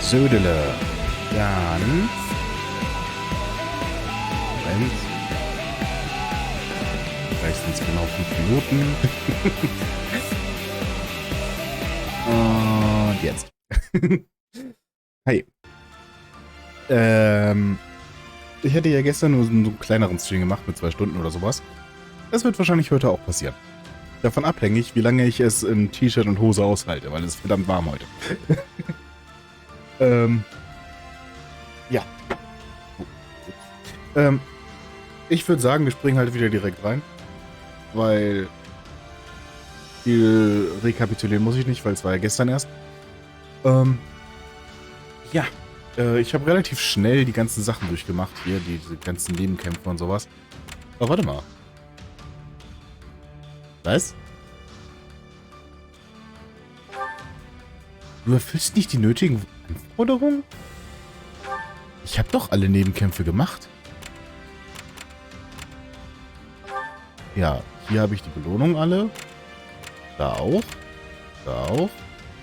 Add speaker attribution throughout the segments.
Speaker 1: Södele. Dann. Moment. Vielleicht sind es genau 5 Minuten. Und jetzt. Hi. Ich hätte ja gestern nur so einen kleineren Stream gemacht mit 2 Stunden oder sowas. Das wird wahrscheinlich heute auch passieren. Davon abhängig, wie lange ich es in T-Shirt und Hose aushalte, weil es ist verdammt warm heute. Ja. Ich würde sagen, wir springen halt wieder direkt rein. Weil viel rekapitulieren muss ich nicht, weil es war ja gestern erst. Ja. Ich habe relativ schnell die ganzen Sachen durchgemacht hier, diese ganzen Nebenkämpfe und sowas. Aber warte mal. Was? Du erfüllst nicht die nötigen Anforderungen? Ich habe doch alle Nebenkämpfe gemacht. Ja, hier habe ich die Belohnung alle. Da auch. Da auch.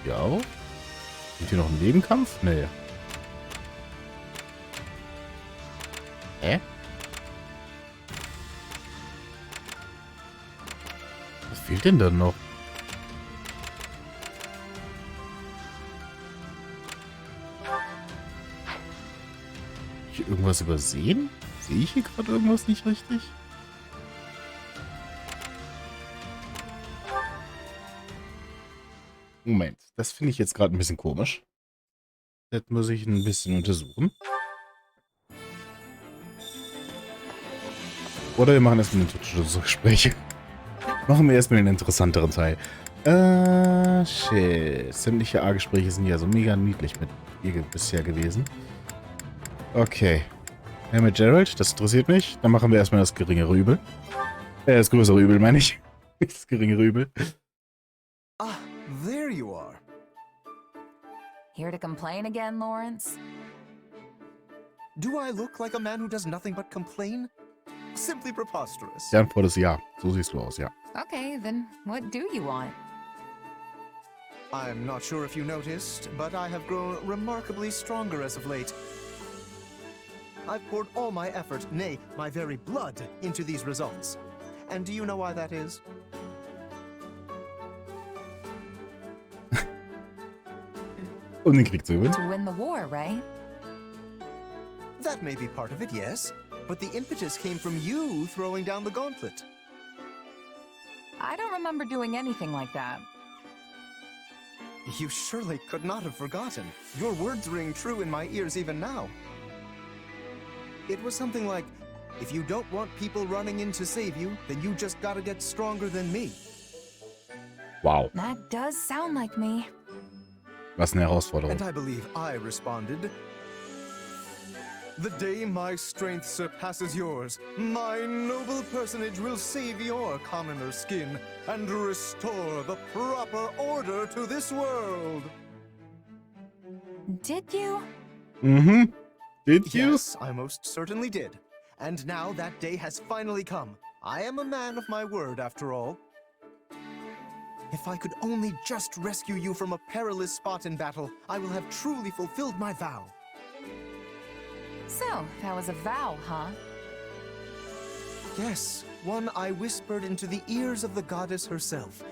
Speaker 1: Hier auch. Ist hier noch ein Nebenkampf? Nee. Hä? Was fehlt denn dann noch? Hab ich irgendwas übersehen? Sehe ich hier gerade irgendwas nicht richtig? Moment, das finde ich jetzt gerade ein bisschen komisch. Das muss ich ein bisschen untersuchen. Oder wir machen erstmal ein Unterstützungsgespräche. Machen wir erstmal den interessanteren Teil. Shit. Sämtliche A-Gespräche sind ja so mega niedlich mit ihr bisher gewesen. Okay. Ja, mit Gerald, das interessiert mich. Dann machen wir erstmal das geringere Übel. Das größere Übel, meine ich. Nicht das geringere Übel.
Speaker 2: Ah, there you are.
Speaker 3: Here to complain again, Lawrence?
Speaker 2: Do I look like a man who does nothing but complain? Simply preposterous.
Speaker 1: Die Antwort ist ja. So siehst du aus, ja.
Speaker 3: Okay, then what do you want?
Speaker 2: I'm not sure if you noticed, but I have grown remarkably stronger as of late. I've poured all my effort, nay, my very blood, into these results. And do you know why that is?
Speaker 1: Um den Krieg zu gewinnen.
Speaker 3: To win the war, right?
Speaker 2: That may be part of it, yes. But the impetus came from you throwing down the gauntlet.
Speaker 3: I don't remember doing anything like that.
Speaker 2: You surely could not have forgotten. Your words ring true in my ears even now. It was something like, if you don't want people running in to save you, then you just gotta get stronger than me.
Speaker 1: Wow.
Speaker 3: That does sound like me.
Speaker 1: Was eine Herausforderung.
Speaker 2: And I believe I responded. The day my strength surpasses yours, my noble personage will save your commoner skin and restore the proper order to this world.
Speaker 3: Did you?
Speaker 1: Mhm. Did you?
Speaker 2: Yes, I most certainly did. And now that day has finally come. I am a man of my word, after all. If I could only just rescue you from a perilous spot in battle, I will have truly fulfilled my vow.
Speaker 3: So, that was a vow, huh?
Speaker 2: Yes, one I whispered into the ears of the goddess herself.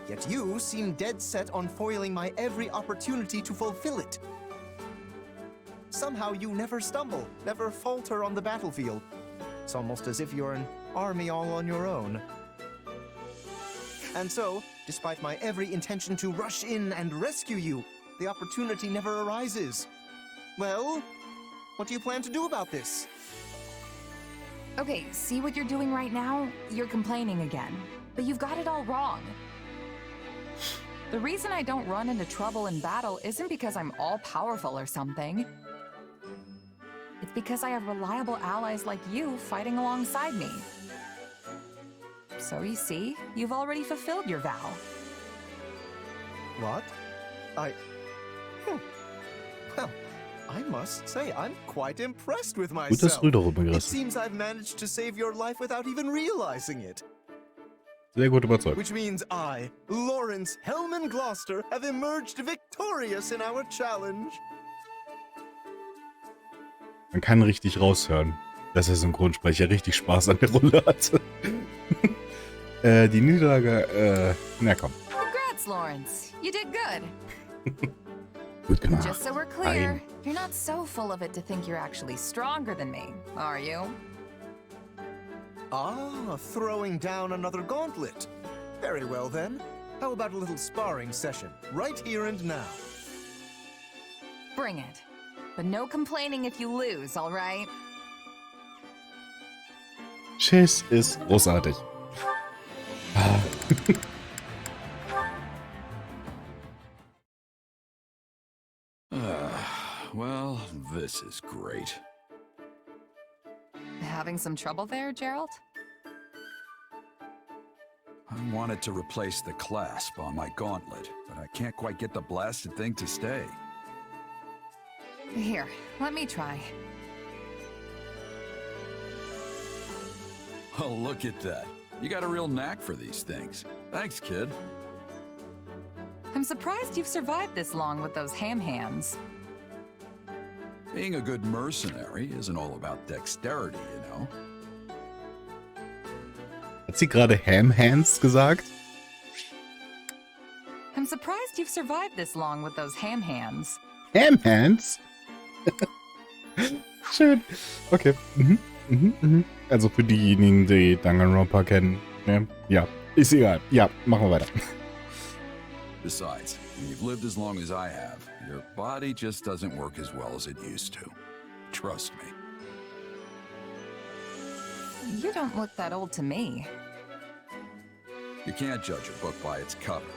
Speaker 2: Yet you seem dead set on foiling my every opportunity to fulfill it. Somehow you never stumble, never falter on the battlefield. It's almost as if you're an army all on your own. And so, despite my every intention to rush in and rescue you, the opportunity never arises. Well, what do you plan to do about this?
Speaker 3: Okay, see what you're doing right now? You're complaining again. But you've got it all wrong. The reason I don't run into trouble in battle isn't because I'm all-powerful or something. It's because I have reliable allies like you fighting alongside me. So you see, you've already fulfilled your vow.
Speaker 2: What? Well, I must say, I'm quite impressed with
Speaker 1: Gut, dass
Speaker 2: myself.
Speaker 1: du darüber
Speaker 2: It
Speaker 1: gerissen.
Speaker 2: seems I've managed to save your life without even realizing it.
Speaker 1: Sehr gut überzeugt.
Speaker 2: Which means I, Lawrence Hellman Gloucester, have emerged victorious in our challenge.
Speaker 1: Man kann richtig raushören, dass der Synchronsprecher richtig Spaß an der Rolle hatte. Die Niederlage, na komm.
Speaker 3: Congrats, Lawrence. You did good.
Speaker 1: Gut gemacht.
Speaker 3: Just so we're clear, you're not so full of it to think you're actually stronger than me, are you?
Speaker 2: Ah, throwing down another gauntlet. Very well then. How about a little sparring session, right here and now?
Speaker 3: Bring it. But no complaining if you lose, all right?
Speaker 1: Chess ist großartig. Ah.
Speaker 4: Well, this is great.
Speaker 3: Having some trouble there, Gerald?
Speaker 4: I wanted to replace the clasp on my gauntlet, but I can't quite get the blasted thing to stay.
Speaker 3: Here, let me try.
Speaker 4: Oh, look at that. You got a real knack for these things. Thanks, kid.
Speaker 3: I'm surprised you've survived this long with those ham hands.
Speaker 4: Being a good mercenary isn't all about dexterity, you know?
Speaker 1: Hat sie gerade Ham Hands gesagt?
Speaker 3: I'm surprised you've survived this long with those ham hands.
Speaker 1: Ham Hands? Schön. Okay. Also für diejenigen, die Danganronpa kennen. Ne? Ja, ist egal. Ja, machen wir weiter.
Speaker 4: Besides, when you've lived as long as I have, your body just doesn't work as well as it used to. Trust me.
Speaker 3: You don't look that old to me.
Speaker 4: You can't judge a book by its cover.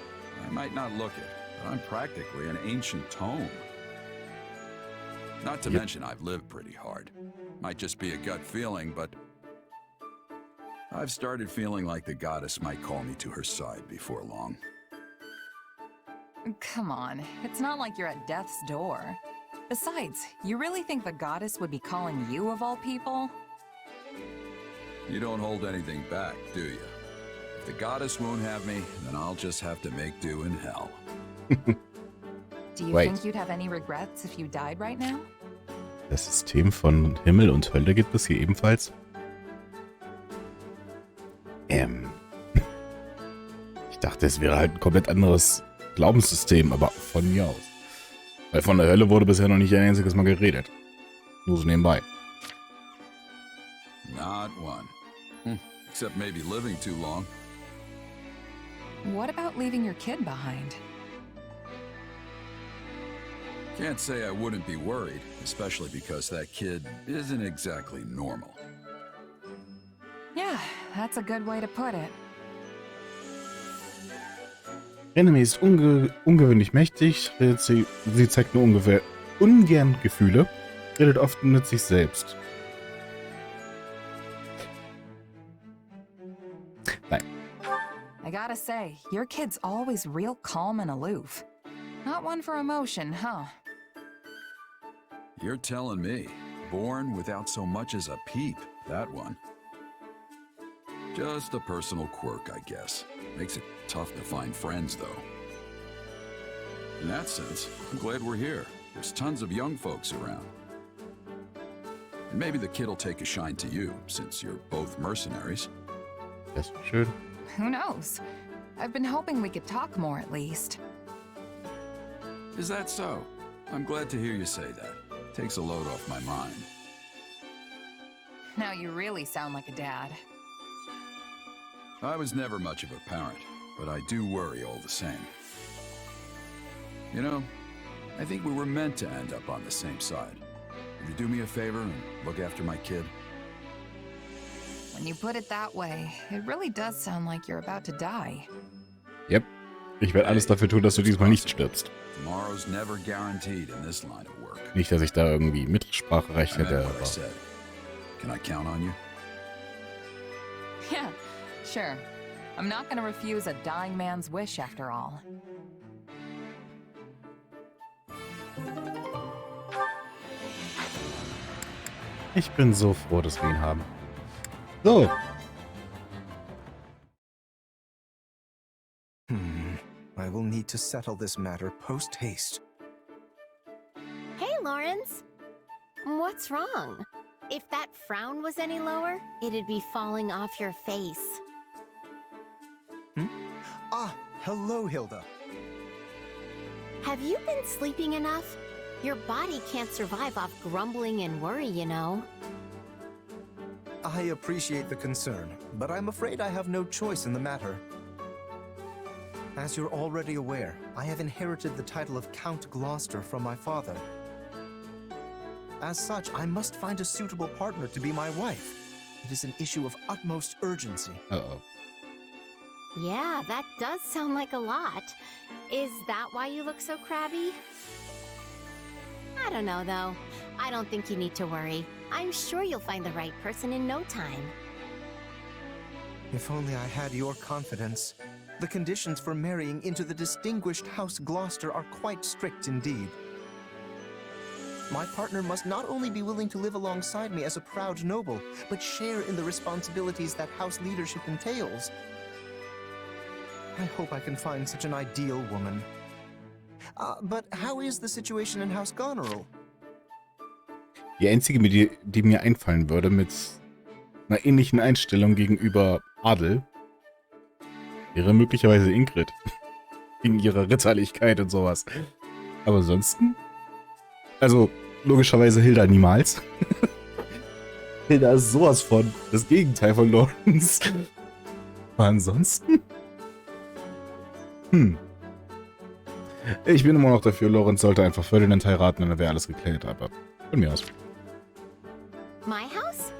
Speaker 4: I might not look it, but I'm practically an ancient tome. Not to mention I've lived pretty hard. Might just be a gut feeling, but I've started feeling like the goddess might call me to her side before long.
Speaker 3: Come on, it's not like you're at death's door. Besides, you really think the goddess would be calling you of all people?
Speaker 4: You don't hold anything back, do you? If the goddess won't have me, then I'll just have to make do in hell.
Speaker 3: Do you think you'd have any regrets if you died right now?
Speaker 1: Das System von Himmel und Hölle gibt es hier ebenfalls. Ich dachte, es wäre halt ein komplett anderes Glaubenssystem, aber von mir aus. Weil von der Hölle wurde bisher noch nicht ein einziges Mal geredet. Nur so nebenbei.
Speaker 4: Not one. Except maybe living too long.
Speaker 3: What about leaving your kid behind?
Speaker 4: Can't say I wouldn't be worried, especially because that kid isn't exactly normal.
Speaker 3: Yeah, that's a good way to put it.
Speaker 1: Enemy ist ungewöhnlich mächtig, sie zeigt nur ungern Gefühle, redet oft mit sich selbst. Nein.
Speaker 3: I gotta say, your kid's always real calm and aloof. Not one for emotion, huh?
Speaker 4: You're telling me. Born without so much as a peep, that one. Just a personal quirk, I guess. Makes it tough to find friends, though. In that sense, I'm glad we're here. There's tons of young folks around. And maybe the kid'll take a shine to you, since you're both mercenaries.
Speaker 1: Das ist schön.
Speaker 3: Who knows? I've been hoping we could talk more at least.
Speaker 4: Is that so? I'm glad to hear you say that. Takes a load off my mind.
Speaker 3: Now you really sound like a dad.
Speaker 4: I was never much of a parent, but I do worry all the same. You know, I think we were meant to end up on the same side. Would you do me a favor and look after my kid?
Speaker 3: When you put it that way, it really does sound like you're about to die.
Speaker 1: Yep. Ich werde alles dafür tun, dass du diesmal nicht stirbst.
Speaker 4: Tomorrow's never guaranteed in this line of work.
Speaker 1: Nicht, dass ich da irgendwie Mitspracherecht hätte,
Speaker 4: what I
Speaker 1: aber...
Speaker 4: said. Can I count on you?
Speaker 3: Yeah, sure. I'm not gonna refuse a dying man's wish after all.
Speaker 1: Ich bin so froh, dass wir ihn haben. So.
Speaker 2: I will need to settle this matter post-haste.
Speaker 5: Hey, Lawrence. What's wrong? If that frown was any lower, it'd be falling off your face.
Speaker 2: Ah, hello, Hilda.
Speaker 5: Have you been sleeping enough? Your body can't survive off grumbling and worry, you know.
Speaker 2: I appreciate the concern, but I'm afraid I have no choice in the matter. As you're already aware, I have inherited the title of Count Gloucester from my father. As such, I must find a suitable partner to be my wife. It is an issue of utmost urgency.
Speaker 1: Uh-oh.
Speaker 5: Yeah, that does sound like a lot. Is that why you look so crabby? I don't know, though. I don't think you need to worry. I'm sure you'll find the right person in no time.
Speaker 2: If only I had your confidence. The conditions for marrying into the distinguished House Gloucester are quite strict indeed. My partner must not only be willing to live alongside me as a proud noble, but share in the responsibilities that house leadership entails. I hope I can find such an ideal woman. But how is the situation in House Goneril?
Speaker 1: Die einzige, die mir einfallen würde mit einer ähnlichen Einstellung gegenüber Adel, wäre möglicherweise Ingrid. Wegen ihrer Ritterlichkeit und sowas. Aber ansonsten? Also, logischerweise Hilda niemals. Hilda ist sowas von das Gegenteil von Lawrence. Aber ansonsten? Ich bin immer noch dafür, Lawrence sollte einfach Ferdinand heiraten und dann wäre alles geklärt, aber von mir aus.
Speaker 5: My house?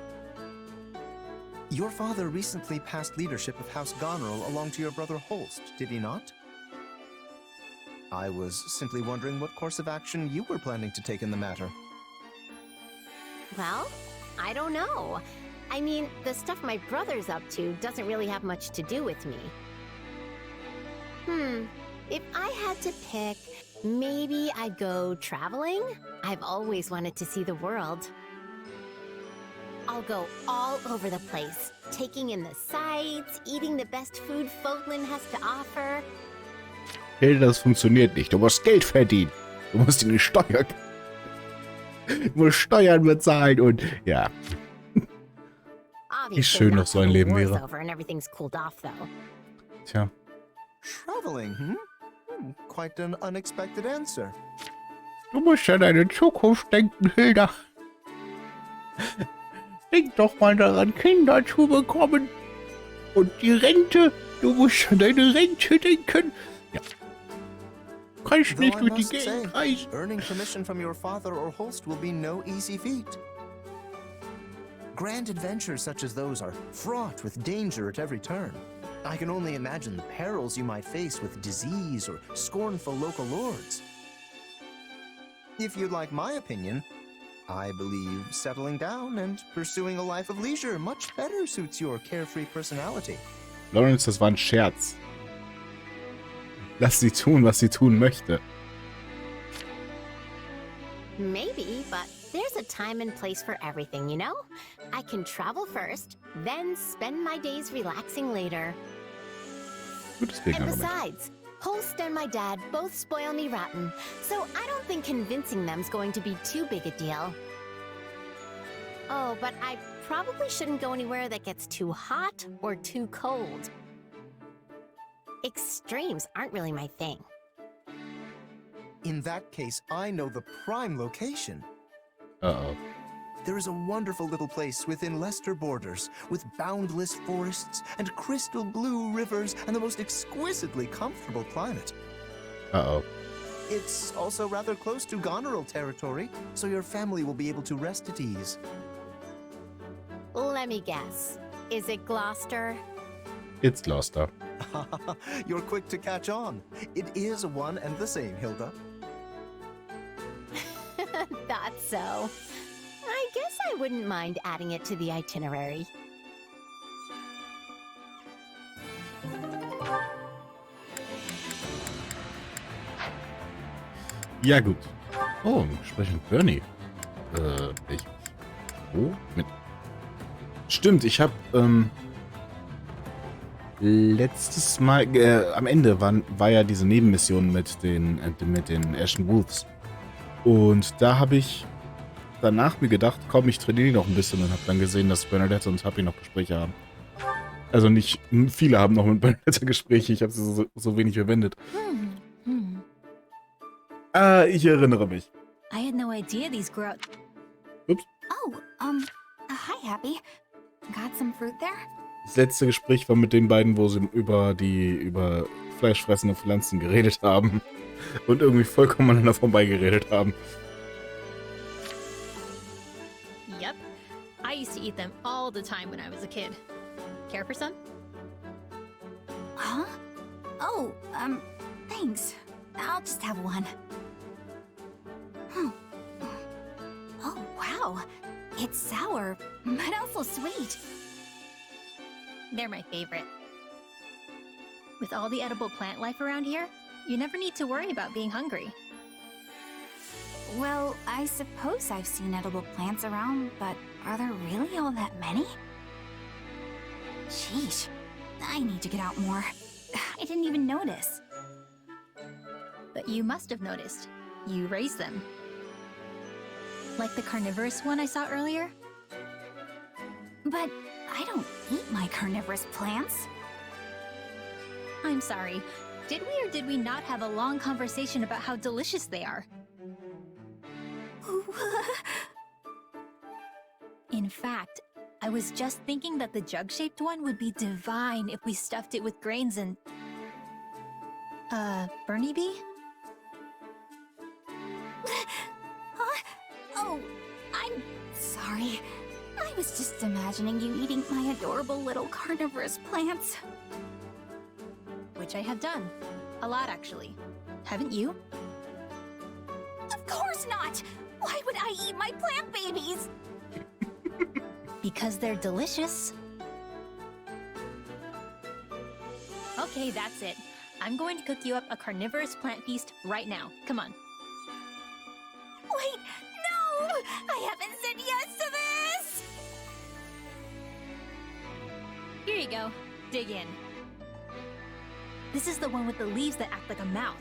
Speaker 2: Your father recently passed leadership of House Goneril along to your brother Holst, did he not? I was simply wondering what course of action you were planning to take in the matter.
Speaker 5: Well, I don't know. I mean, the stuff my brother's up to doesn't really have much to do with me. If I had to pick, maybe I'd go traveling? I've always wanted to see the world. I'll go all over the place, taking in the sights, eating the best food Fodlan has to offer.
Speaker 1: Hilda, das funktioniert nicht. Du musst Geld verdienen. Du musst in die Steuern. Du musst Steuern bezahlen und ja. Wie schön noch so ein Leben wäre. Tja.
Speaker 2: Traveling, Quite an unexpected answer.
Speaker 1: Du musst an deine Zukunft denken, Hilda. Denk doch mal daran, Kinder zu bekommen. Und die Rente. Du musst an deine Rente denken. Ja. Kannst nicht durch die Gegend reisen.
Speaker 2: Earning permission from your father or Holst will be no easy feat. Grand adventures such as those are fraught with danger at every turn. I can only imagine the perils you might face with disease or scornful local lords. If you'd like my opinion, I believe settling down and pursuing a life of leisure much better suits your carefree personality.
Speaker 1: Lawrence, das war ein Scherz. Lass sie tun, was sie tun möchte.
Speaker 5: Maybe, but there's a time and place for everything, you know? I can travel first, then spend my days relaxing later.
Speaker 1: Gutes
Speaker 5: And
Speaker 1: Gegenargument.
Speaker 5: besides, Holst and my dad both spoil me rotten, so I don't think convincing them's going to be too big a deal. Oh, but I probably shouldn't go anywhere that gets too hot or too cold. Extremes aren't really my thing.
Speaker 2: In that case, I know the prime location.
Speaker 1: Uh-oh.
Speaker 2: There is a wonderful little place within Leicester borders, with boundless forests and crystal blue rivers and the most exquisitely comfortable climate.
Speaker 1: Uh-oh.
Speaker 2: It's also rather close to Goneril territory, so your family will be able to rest at ease.
Speaker 5: Let me guess. Is it Gloucester?
Speaker 1: It's Gloucester.
Speaker 2: You're quick to catch on. It is one and the same, Hilda.
Speaker 5: Thought so. I guess I wouldn't mind adding it to the itinerary.
Speaker 1: Ja, gut. Oh, wir sprechen mit Bernie. Wo? Stimmt, ich habe letztes Mal, am Ende war ja diese Nebenmission mit den Ashen Wolves. Und da habe ich danach mir gedacht, komm, ich trainiere noch ein bisschen und habe dann gesehen, dass Bernadette und Happy noch Gespräche haben. Also nicht viele haben noch mit Bernadette Gespräche, ich habe sie so wenig verwendet. Ich erinnere mich.
Speaker 6: I had no idea these grow out.
Speaker 1: Ups.
Speaker 3: Oh, hi, Happy. Got some fruit there?
Speaker 1: Das letzte Gespräch war mit den beiden, wo sie über fleischfressende Pflanzen geredet haben. Und irgendwie vollkommen aneinander vorbeigeredet haben.
Speaker 6: Yep. I used to eat them all the time when I was a kid. Care for some?
Speaker 3: Huh? Oh, thanks. I'll just have one. Oh, wow. It's sour, but also sweet.
Speaker 6: They're my favorite. With all the edible plant life around here, you never need to worry about being hungry.
Speaker 3: Well, I suppose I've seen edible plants around, but are there really all that many? Sheesh. I need to get out more. I didn't even notice.
Speaker 6: But you must have noticed. You raise them. Like the carnivorous one I saw earlier?
Speaker 3: But I don't eat my carnivorous plants.
Speaker 6: I'm sorry. Did we or did we not have a long conversation about how delicious they are? In fact, I was just thinking that the jug-shaped one would be divine if we stuffed it with grains and... Bernie bee?
Speaker 3: Huh? Oh, I'm sorry. I was just imagining you eating my adorable little carnivorous plants.
Speaker 6: Which I have done. A lot, actually. Haven't you?
Speaker 3: Of course not! Why would I eat my plant babies?
Speaker 6: Because they're delicious. Okay, that's it. I'm going to cook you up a carnivorous plant feast right now. Come on.
Speaker 3: Wait, no! I haven't said yes to this!
Speaker 6: Here you go. Dig in. This is the one with the leaves that act like a mouth.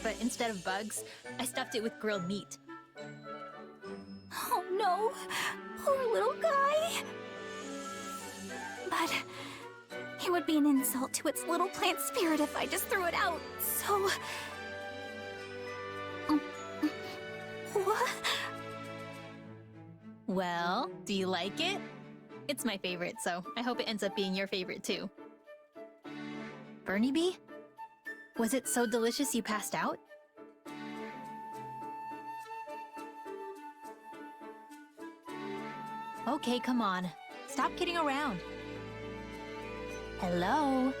Speaker 6: But instead of bugs, I stuffed it with grilled meat.
Speaker 3: Oh no, poor little guy. But it would be an insult to its little plant spirit if I just threw it out, so... What?
Speaker 6: Well, do you like it? It's my favorite, so I hope it ends up being your favorite too. Bernie bee? Was it so delicious you passed out? Okay, come on. Stop kidding around. Hello?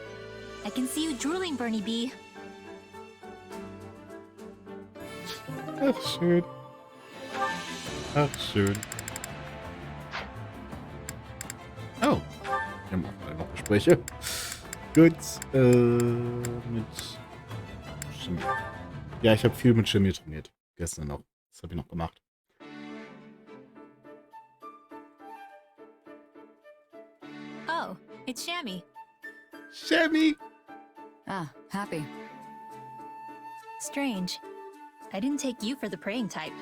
Speaker 6: I can see you drooling, Bernie bee.
Speaker 1: Ach, schön. Ach, schön. Oh. Wir haben auch noch Gespräche. Gut. Mit Chemie. Ja, ich habe viel mit Chemie trainiert. Gestern noch. Das habe ich noch gemacht.
Speaker 6: Oh, it's Shammy.
Speaker 1: Chemie!
Speaker 3: Ah, Happy.
Speaker 6: Strange. I didn't take you for the praying type.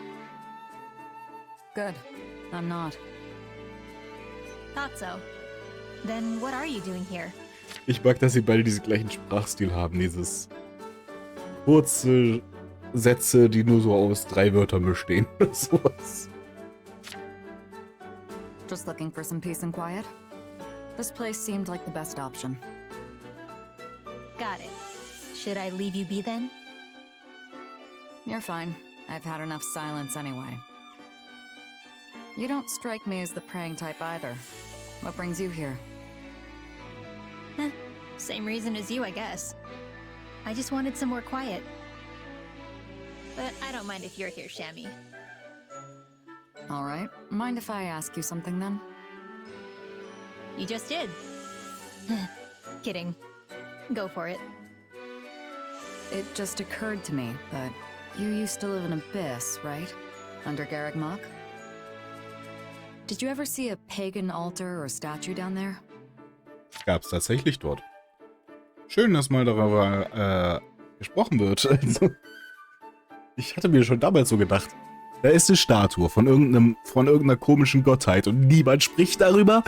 Speaker 3: Good. I'm not.
Speaker 6: Thought so. Then what are you doing here?
Speaker 1: Ich mag, dass sie beide diesen gleichen Sprachstil haben. Dieses kurze Sätze, die nur so aus 3 Wörtern bestehen. Sowas.
Speaker 3: Just looking for some peace and quiet? This place seemed like the best option.
Speaker 6: Got it. Should I leave you be then?
Speaker 3: You're fine. I've had enough silence anyway. You don't strike me as the praying type either. What brings you here?
Speaker 6: Same reason as you, I guess. I just wanted some more quiet. But I don't mind if you're here, Shammy.
Speaker 3: All right. Mind if I ask you something then?
Speaker 6: You just did. Kidding. Go for it.
Speaker 3: It just occurred to me that you used to live in Abyss, right? Under Garrick Mach? Did you ever see a pagan altar or statue down there?
Speaker 1: Gab's tatsächlich dort. Schön, dass mal darüber gesprochen wird. Also, ich hatte mir schon damals so gedacht. Da ist eine Statue von irgendeiner komischen Gottheit und niemand spricht darüber.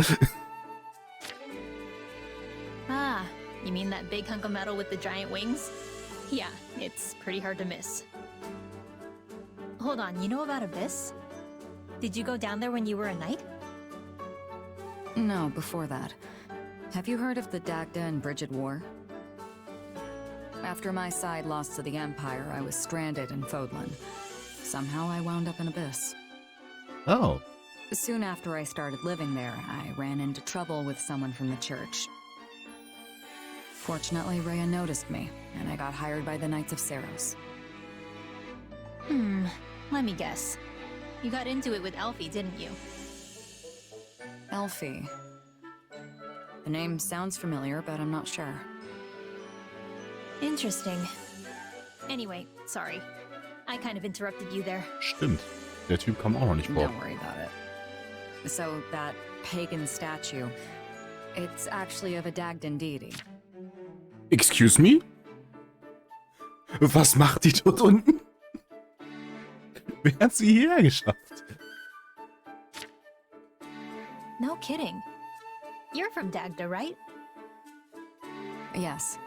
Speaker 6: Ah, you mean that big hunk of metal with the giant wings? Yeah, it's pretty hard to miss. Hold on, you know about Abyss? Did you go down there when you were a knight?
Speaker 3: No, before that. Have you heard of the Dagda and Bridget War? After my side lost to the Empire, I was stranded in Fodlan. Somehow I wound up in Abyss.
Speaker 1: Oh.
Speaker 3: Soon after I started living there, I ran into trouble with someone from the church. Fortunately, Rhea noticed me, and I got hired by the Knights of Saros.
Speaker 6: Let me guess. You got into it with Elfie, didn't you?
Speaker 3: Elfie. The name sounds familiar, but I'm not sure.
Speaker 6: Interesting. Anyway, sorry. I kind of interrupted you there.
Speaker 1: Stimmt. Der Typ kam auch noch nicht vor.
Speaker 3: Don't worry about it. So, that pagan statue, it's actually of a Dagdan deity.
Speaker 1: Excuse me? Was macht die dort unten? Wer hat sie hierher geschafft?
Speaker 6: No kidding. You're from Dagda, right?
Speaker 3: Yes.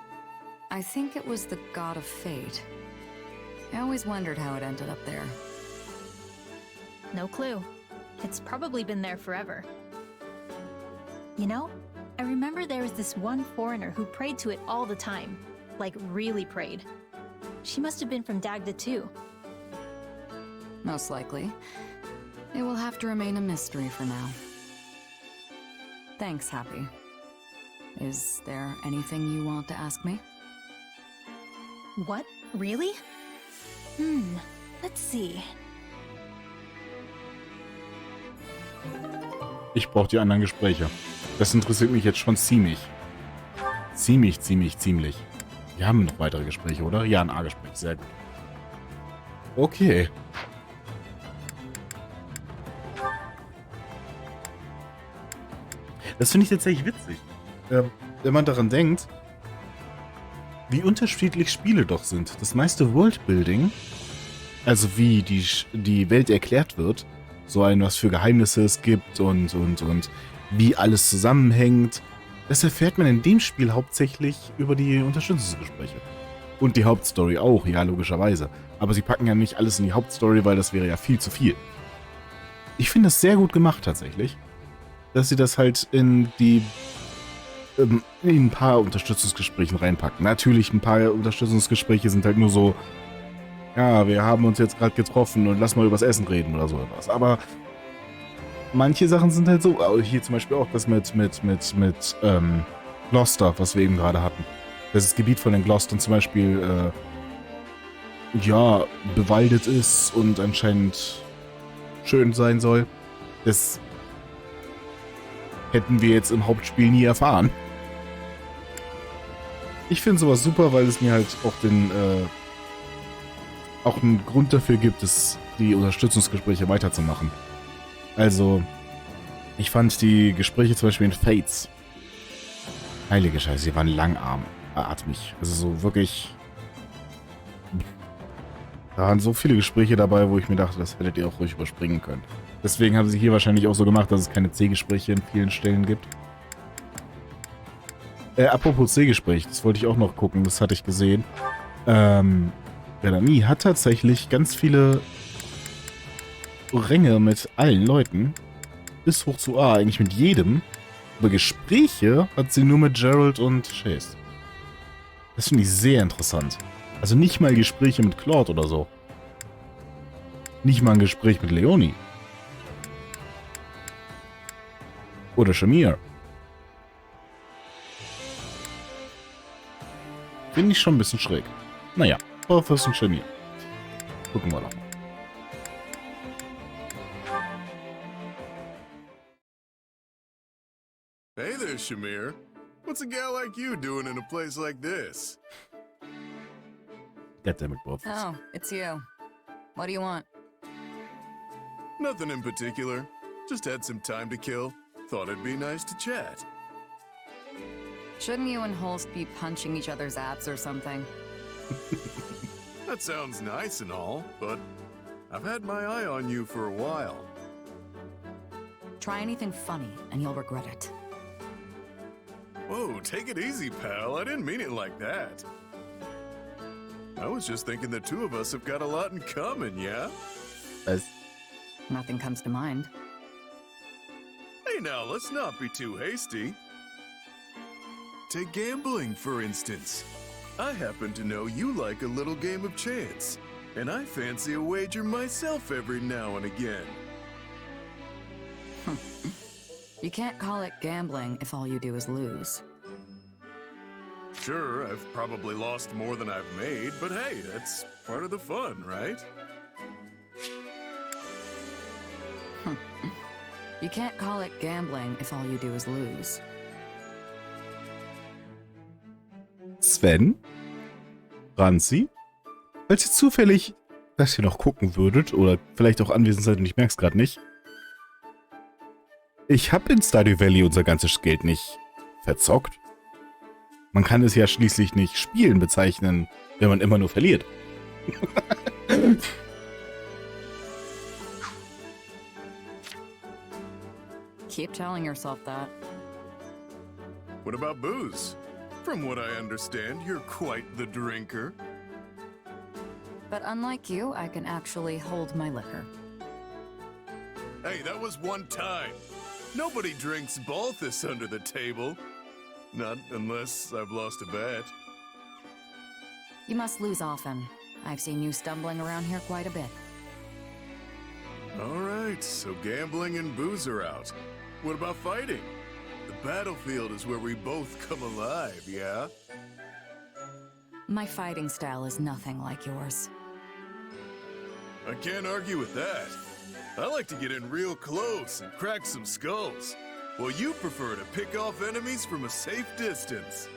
Speaker 3: I think it was the god of fate. I always wondered how it ended up there.
Speaker 6: No clue. It's probably been there forever. You know, I remember there was this one foreigner who prayed to it all the time. Like, really prayed. She must have been from Dagda too.
Speaker 3: Most likely. It will have to remain a mystery for now. Thanks, Happy. Is there anything you want to ask me?
Speaker 6: What? Really? Let's see.
Speaker 1: Ich brauche die anderen Gespräche. Das interessiert mich jetzt schon ziemlich. Ziemlich. Wir haben noch weitere Gespräche, oder? Ja, ein A-Gespräch. Sehr gut. Okay. Das finde ich tatsächlich witzig. Wenn man daran denkt, wie unterschiedlich Spiele doch sind. Das meiste Worldbuilding, also wie die Welt erklärt wird, so ein, was für Geheimnisse es gibt und wie alles zusammenhängt, das erfährt man in dem Spiel hauptsächlich über die Unterstützungsgespräche. Und die Hauptstory auch, ja, logischerweise. Aber sie packen ja nicht alles in die Hauptstory, weil das wäre ja viel zu viel. Ich finde das sehr gut gemacht tatsächlich, dass sie das halt in ein paar Unterstützungsgesprächen reinpacken. Natürlich, ein paar Unterstützungsgespräche sind halt nur so, ja, wir haben uns jetzt gerade getroffen und lass mal übers Essen reden oder so etwas. Aber manche Sachen sind halt so, hier zum Beispiel auch das mit Gloucester, was wir eben gerade hatten. Das Gebiet von den Gloucestern zum Beispiel, ja, bewaldet ist und anscheinend schön sein soll. Das hätten wir jetzt im Hauptspiel nie erfahren. Ich finde sowas super, weil es mir halt auch einen Grund dafür gibt, die Unterstützungsgespräche weiterzumachen. Also, ich fand die Gespräche zum Beispiel in Fates, heilige Scheiße, die waren langatmig. Also so wirklich, da waren so viele Gespräche dabei, wo ich mir dachte, das hättet ihr auch ruhig überspringen können. Deswegen haben sie hier wahrscheinlich auch so gemacht, dass es keine C-Gespräche in vielen Stellen gibt. Apropos C-Gespräch, das wollte ich auch noch gucken, das hatte ich gesehen. Bellamy hat tatsächlich ganz viele Ränge mit allen Leuten, bis hoch zu A, eigentlich mit jedem. Aber Gespräche hat sie nur mit Gerald und Chase. Das finde ich sehr interessant. Also nicht mal Gespräche mit Claude oder so. Nicht mal ein Gespräch mit Leonie. Oder Shamir. Finde ich schon ein bisschen schräg. Naja, Professor und Shamir. Gucken wir doch mal.
Speaker 7: Hey there, Shamir. What's a gal like you doing in a place like this?
Speaker 1: Goddammit, Professor.
Speaker 3: Oh, it's you. What do you want?
Speaker 7: Nothing in particular. Just had some time to kill. Thought it'd be nice to chat.
Speaker 3: Shouldn't you and Holst be punching each other's abs or something?
Speaker 7: That sounds nice and all, but I've had my eye on you for a while.
Speaker 3: Try anything funny, and you'll regret it.
Speaker 7: Whoa, take it easy, pal. I didn't mean it like that. I was just thinking the two of us have got a lot in common, yeah?
Speaker 3: Nothing comes to mind.
Speaker 7: Hey now, let's not be too hasty. Take gambling, for instance. I happen to know you like a little game of chance, and I fancy a wager myself every now and again.
Speaker 3: You can't call it gambling if all you do is lose.
Speaker 7: Sure, I've probably lost more than I've made, but hey, that's part of the fun, right?
Speaker 3: You can't call it gambling if all you do is lose.
Speaker 1: Sven? Ranzi? Falls ihr zufällig das hier noch gucken würdet oder vielleicht auch anwesend seid und ich merke es gerade nicht. Ich habe in Stardew Valley unser ganzes Geld nicht verzockt. Man kann es ja schließlich nicht Spielen bezeichnen, wenn man immer nur verliert.
Speaker 3: Keep telling yourself that.
Speaker 7: What about booze? From what I understand, you're quite the drinker.
Speaker 3: But unlike you, I can actually hold my liquor.
Speaker 7: Hey, that was one time. Nobody drinks Balthus under the table. Not unless I've lost a bet.
Speaker 3: You must lose often. I've seen you stumbling around here quite a bit.
Speaker 7: All right, so gambling and booze are out. What about fighting? The battlefield is where we both come alive, yeah?
Speaker 3: My fighting style is nothing like yours.
Speaker 7: I can't argue with that. I like to get in real close and crack some skulls, while you prefer to pick off enemies from a safe distance.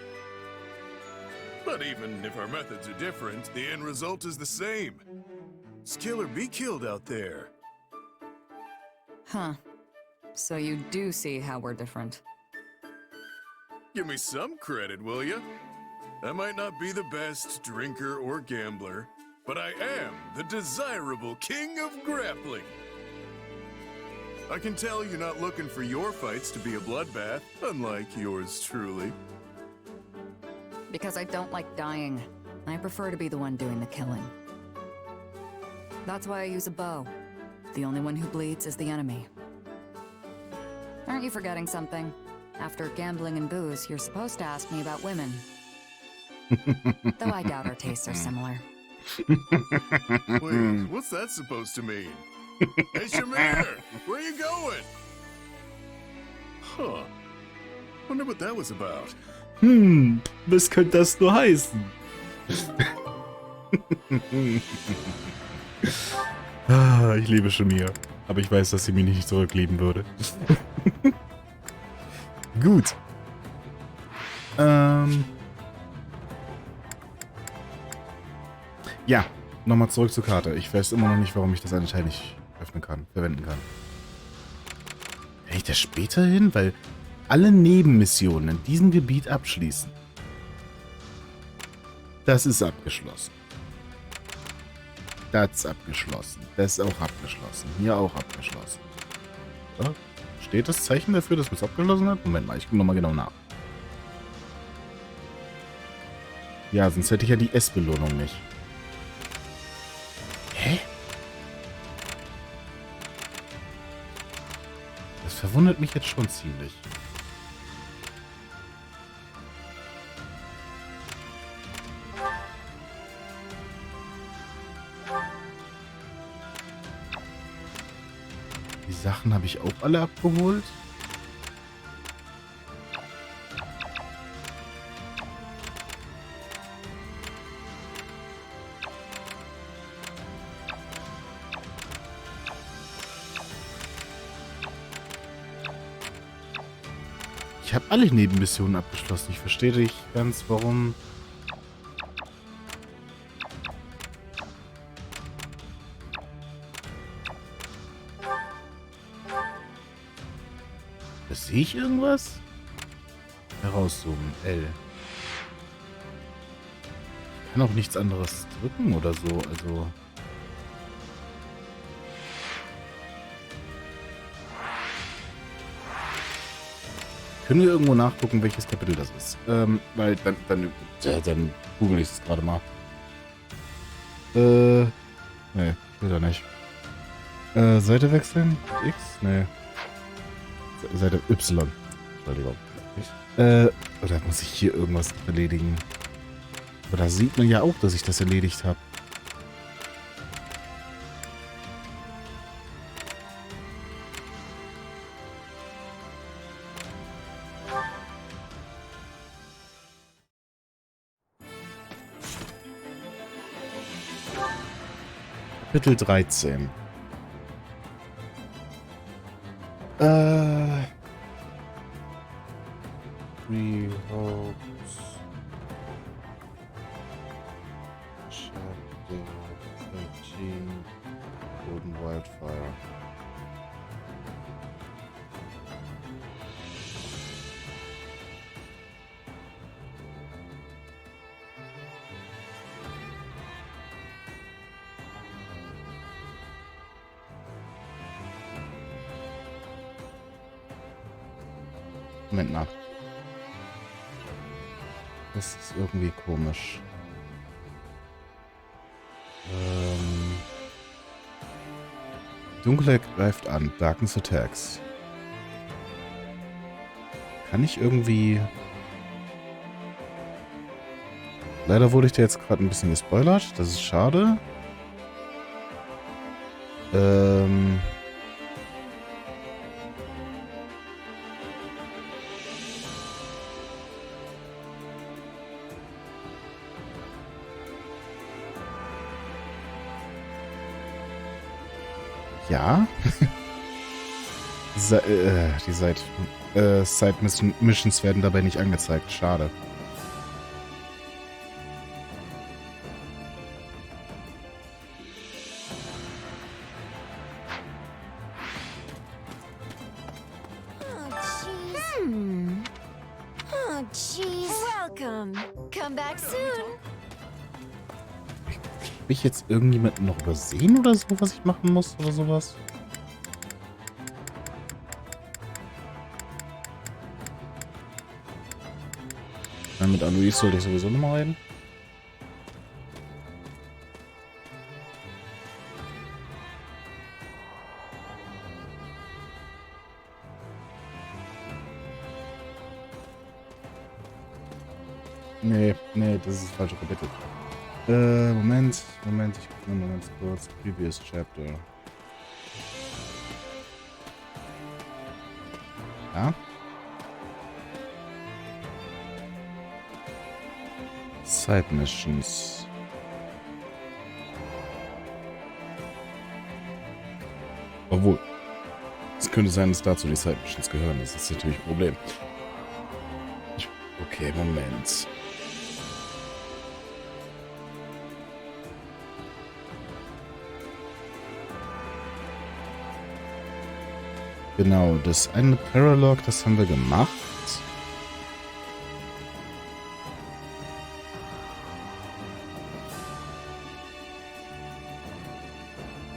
Speaker 7: But even if our methods are different, the end result is the same. Kill or be killed out there.
Speaker 3: Huh. So you do see how we're different.
Speaker 7: Give me some credit, will ya? I might not be the best drinker or gambler, but I am the desirable king of grappling. I can tell you're not looking for your fights to be a bloodbath, unlike yours truly.
Speaker 3: Because I don't like dying. I prefer to be the one doing the killing. That's why I use a bow. The only one who bleeds is the enemy. Aren't you forgetting something? After gambling and booze, you're supposed to ask me about women. Though I doubt our tastes are similar.
Speaker 7: Wait, what's that supposed to mean? Hey, Shamir! Where you going? Huh. Wonder what that was about.
Speaker 1: Was könnte das nur heißen? Ich liebe Shamir. Aber ich weiß, dass sie mich nicht zurücklieben würde. Gut. Ja, nochmal zurück zur Karte. Ich weiß immer noch nicht, warum ich das eine Teil nicht verwenden kann. Kann ich das später hin? Weil alle Nebenmissionen in diesem Gebiet abschließen. Das ist abgeschlossen. Das ist abgeschlossen. Das ist auch abgeschlossen. Hier auch abgeschlossen. So. Steht das Zeichen dafür, dass man es abgeschlossen hat? Moment mal, ich gucke nochmal genau nach. Ja, sonst hätte ich ja die S-Belohnung nicht. Hä? Das verwundert mich jetzt schon ziemlich. Die Sachen habe ich auch alle abgeholt. Ich habe alle Nebenmissionen abgeschlossen. Ich verstehe nicht ganz, warum. Sehe ich irgendwas? Herauszoomen. L. Ich kann auch nichts anderes drücken oder so. Also. Können wir irgendwo nachgucken, welches Kapitel das ist? Weil dann google ich es gerade mal. Nee, will er nicht. Seite wechseln? X? Nee. Seite Y. Entschuldigung. Oder muss ich hier irgendwas erledigen? Aber da sieht man ja auch, dass ich das erledigt habe. Kapitel 13. Three hopes. Chapter 13. Golden Wildfire. Moment mal. Das ist irgendwie komisch. Dunkelheit greift an. Darkness attacks. Kann ich irgendwie... Leider wurde ich da jetzt gerade ein bisschen gespoilert. Das ist schade. Ja. Die Side-Missions werden dabei nicht angezeigt. Schade.
Speaker 5: Oh, jeez. Welcome. Come back soon.
Speaker 1: Habe ich jetzt irgendjemanden noch übersehen oder so, was ich machen muss oder sowas? Mit Alois sollte ich sowieso nochmal reden. Nee, das ist das falsche Kapitel. Moment, ich gucke mal ganz kurz. Previous Chapter. Ja? Side Missions. Obwohl, es könnte sein, dass dazu die Side Missions gehören. Das ist natürlich ein Problem. Okay, Moment. Genau, das eine Paralog, das haben wir gemacht.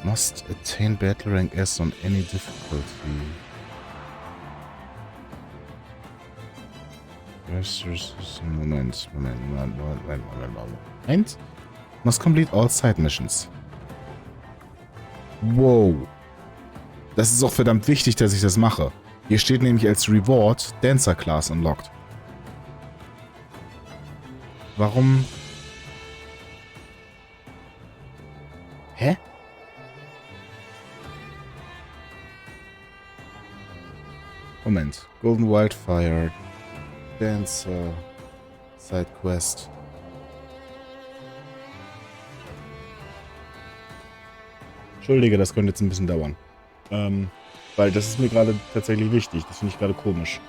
Speaker 1: Must attain battle rank S on any difficulty. Moment. Must complete all side missions. Wow. Das ist auch verdammt wichtig, dass ich das mache. Hier steht nämlich als Reward Dancer Class unlocked. Warum? Hä? Moment. Golden Wildfire. Dancer. Sidequest. Entschuldige, das könnte jetzt ein bisschen dauern. Weil das ist mir gerade tatsächlich wichtig. Das finde ich gerade komisch.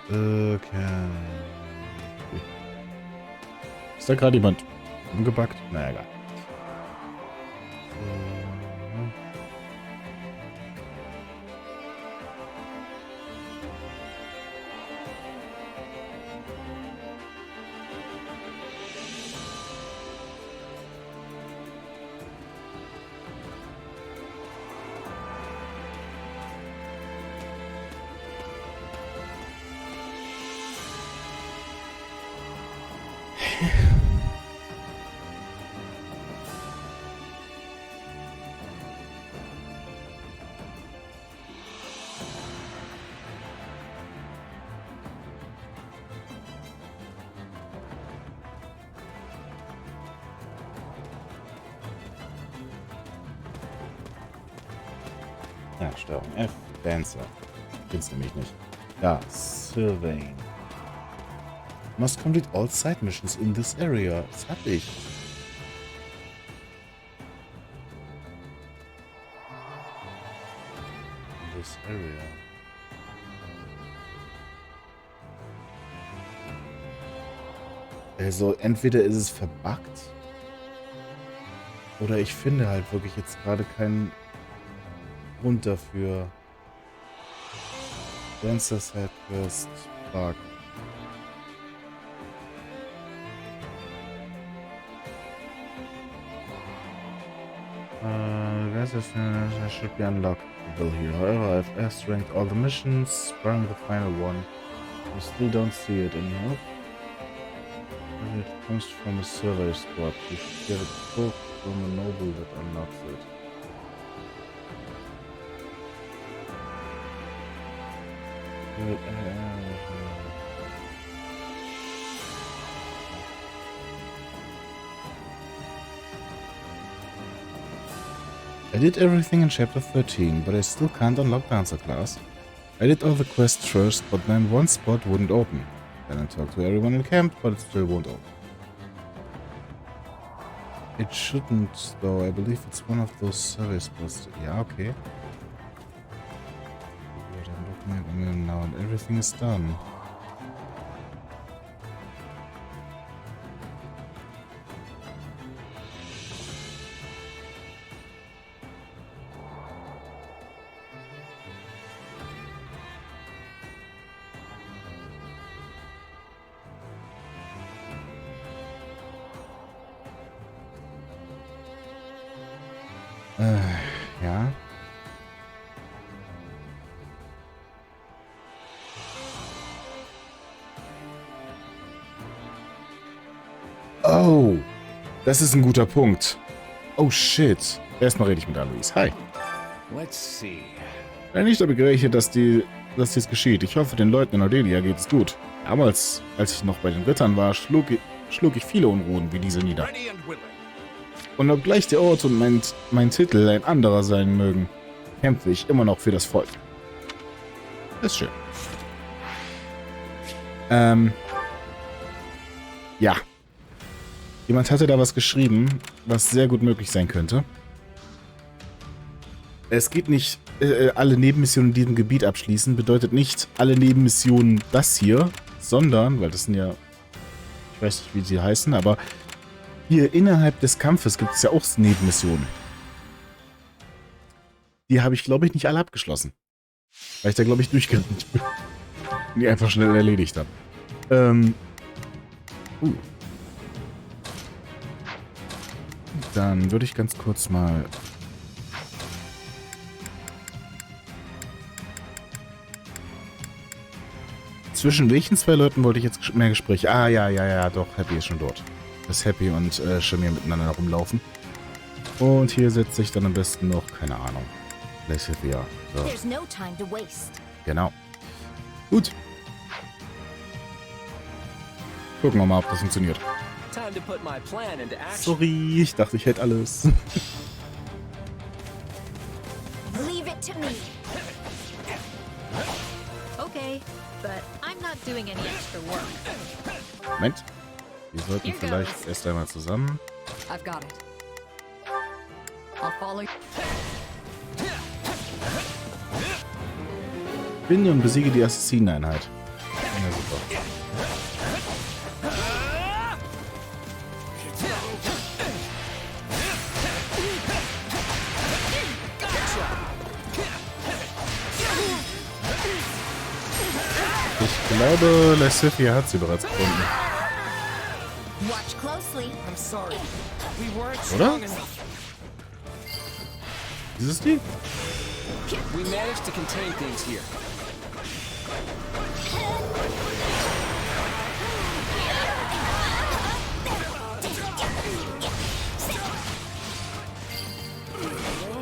Speaker 1: Okay. Ist da gerade jemand umgebackt? Naja, egal. Ja, Steuerung F. Dancer. Find's nämlich nicht. Ja, Surveying. Must complete all side missions in this area. Das hab ich. In this area. Also, entweder ist es verbuggt. Oder ich finde halt wirklich jetzt gerade keinen Grund dafür. Dancer Sidequest Bug. I should be unlocked here. However, I've S-ranked all the missions, sprung the final one. You still don't see it anymore. It comes from a survey squad. You should get a book from a noble that unlocks it. I did everything in chapter 13, but I still can't unlock Dancer class. I did all the quests first, but then one spot wouldn't open. Then I talked to everyone in camp, but it still won't open. It shouldn't, though. I believe it's one of those survey spots. Yeah, okay. I'm looking at now and everything is done. Ja. Oh, das ist ein guter Punkt. Oh shit. Erstmal rede ich mit Alois. Hi.
Speaker 8: Let's see.
Speaker 1: Ich nicht damit gerechnet, dass dies geschieht. Ich hoffe, den Leuten in Audelia geht es gut. Damals, als ich noch bei den Rittern war, schlug ich viele Unruhen wie diese nieder. Und obgleich der Ort und mein Titel ein anderer sein mögen, kämpfe ich immer noch für das Volk. Das ist schön. Ja. Jemand hatte da was geschrieben, was sehr gut möglich sein könnte. Es geht nicht, alle Nebenmissionen in diesem Gebiet abschließen, bedeutet nicht alle Nebenmissionen das hier, sondern, weil das sind ja, ich weiß nicht, wie sie heißen, aber hier innerhalb des Kampfes gibt es ja auch Nebenmissionen. Die habe ich, glaube ich, nicht alle abgeschlossen. Weil ich da, glaube ich, durchgerannt bin. Und die einfach schnell erledigt habe. Dann würde ich ganz kurz mal... Zwischen welchen zwei Leuten wollte ich jetzt mehr Gespräche? Ah, ja, doch. Happy ist schon dort. Dass Happy und Shamir miteinander rumlaufen. Und hier setze ich dann am besten noch, keine Ahnung. Ja. So. Genau. Gut. Gucken wir mal, ob das funktioniert. Sorry, ich dachte, ich hätte alles.
Speaker 6: Leave it to me. Okay, but I'm not doing any extra work.
Speaker 1: Moment. Wir sollten vielleicht erst einmal zusammen.
Speaker 3: I've got it. I'll follow you.
Speaker 1: Binde und besiege die Assassineneinheit. Ja, super. Ich glaube, Lysithia hat sie bereits gefunden. Oder? Ist es die?
Speaker 8: We managed to contain things here.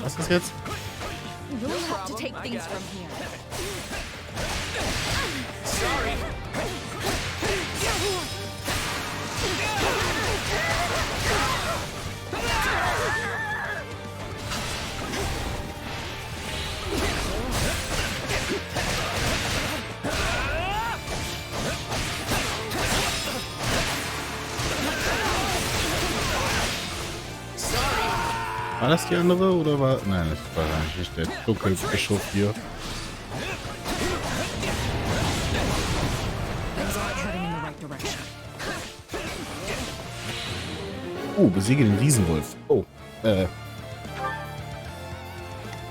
Speaker 1: Was ist das jetzt?
Speaker 3: You'll have to take things from here.
Speaker 8: Sorry.
Speaker 1: War das die andere oder war... Nein, das war nicht der Dunkelbischof hier.
Speaker 3: Things aren't heading in the right direction.
Speaker 1: Besiege den Riesenwolf. Oh,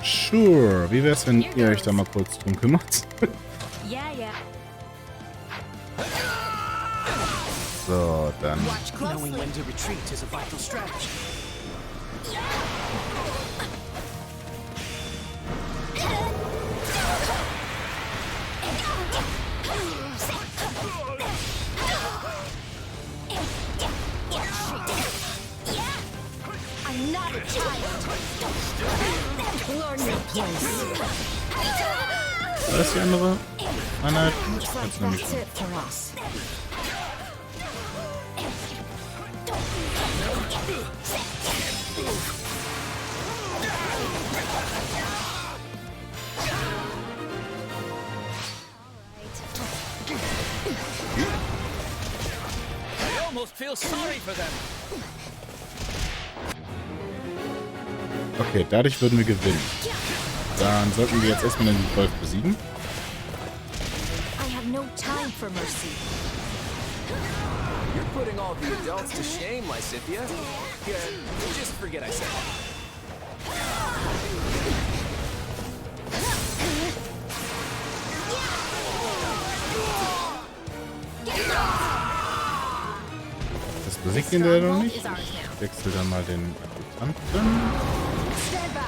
Speaker 1: Sure. Wie wär's, wenn ihr euch da mal kurz drum kümmert?
Speaker 6: Yeah, yeah.
Speaker 1: So, dann...
Speaker 8: Knowing when to retreat is a vital strategy.
Speaker 5: I'm not a child. Learn your place.
Speaker 1: War das die andere? Anna,
Speaker 3: Looks like
Speaker 1: jetzt nämlich
Speaker 3: that's it for us.
Speaker 8: I almost feel sorry for them.
Speaker 1: Okay, dadurch würden wir gewinnen. Dann sollten wir jetzt erstmal den Wolf besiegen.
Speaker 6: I have no time for mercy.
Speaker 8: You're putting all the adults to shame, Lysithia. Yeah, just forget I said that.
Speaker 1: Das besiegt ihn leider noch nicht. Ich wechsle dann mal den Adjutanten.
Speaker 3: Stand back.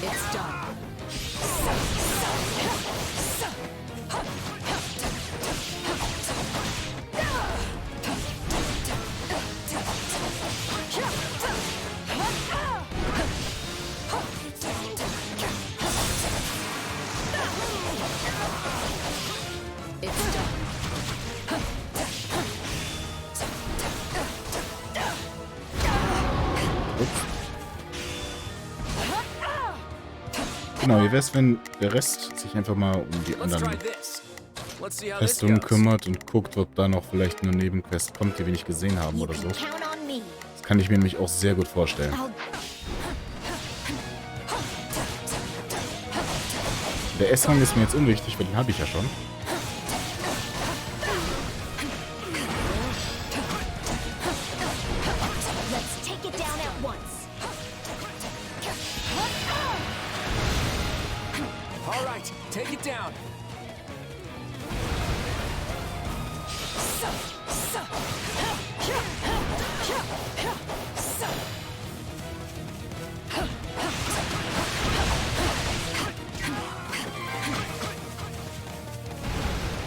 Speaker 3: It's done. It's done.
Speaker 1: Genau, wie wär's, wenn der Rest sich einfach mal um die
Speaker 8: Let's
Speaker 1: anderen
Speaker 8: try this. Let's see how this
Speaker 1: Festungen
Speaker 8: goes.
Speaker 1: kümmert und guckt, ob da noch vielleicht eine Nebenquest kommt, die wir nicht gesehen haben
Speaker 5: You
Speaker 1: oder so.
Speaker 5: can count on me.
Speaker 1: Das kann ich mir nämlich auch sehr gut vorstellen.
Speaker 5: I'll
Speaker 1: Der S-Rang ist mir jetzt unwichtig, weil den habe ich ja schon.
Speaker 5: let's take it down at once.
Speaker 8: All right, take it down.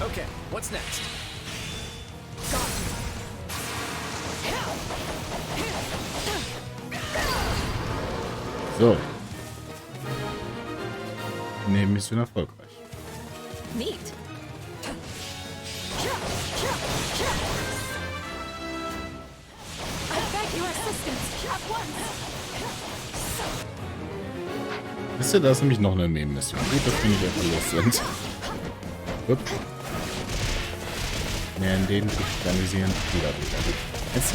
Speaker 8: Okay, what's next?
Speaker 1: So. Nebenmission erfolgreich.
Speaker 6: Neat.
Speaker 3: I beg your assistance at once.
Speaker 1: Wisst ihr, da ist nämlich noch eine Nebenmission. Gut, dass wir nicht einfach los sind. Gut. Ja, in den organisieren wieder gut. Jetzt?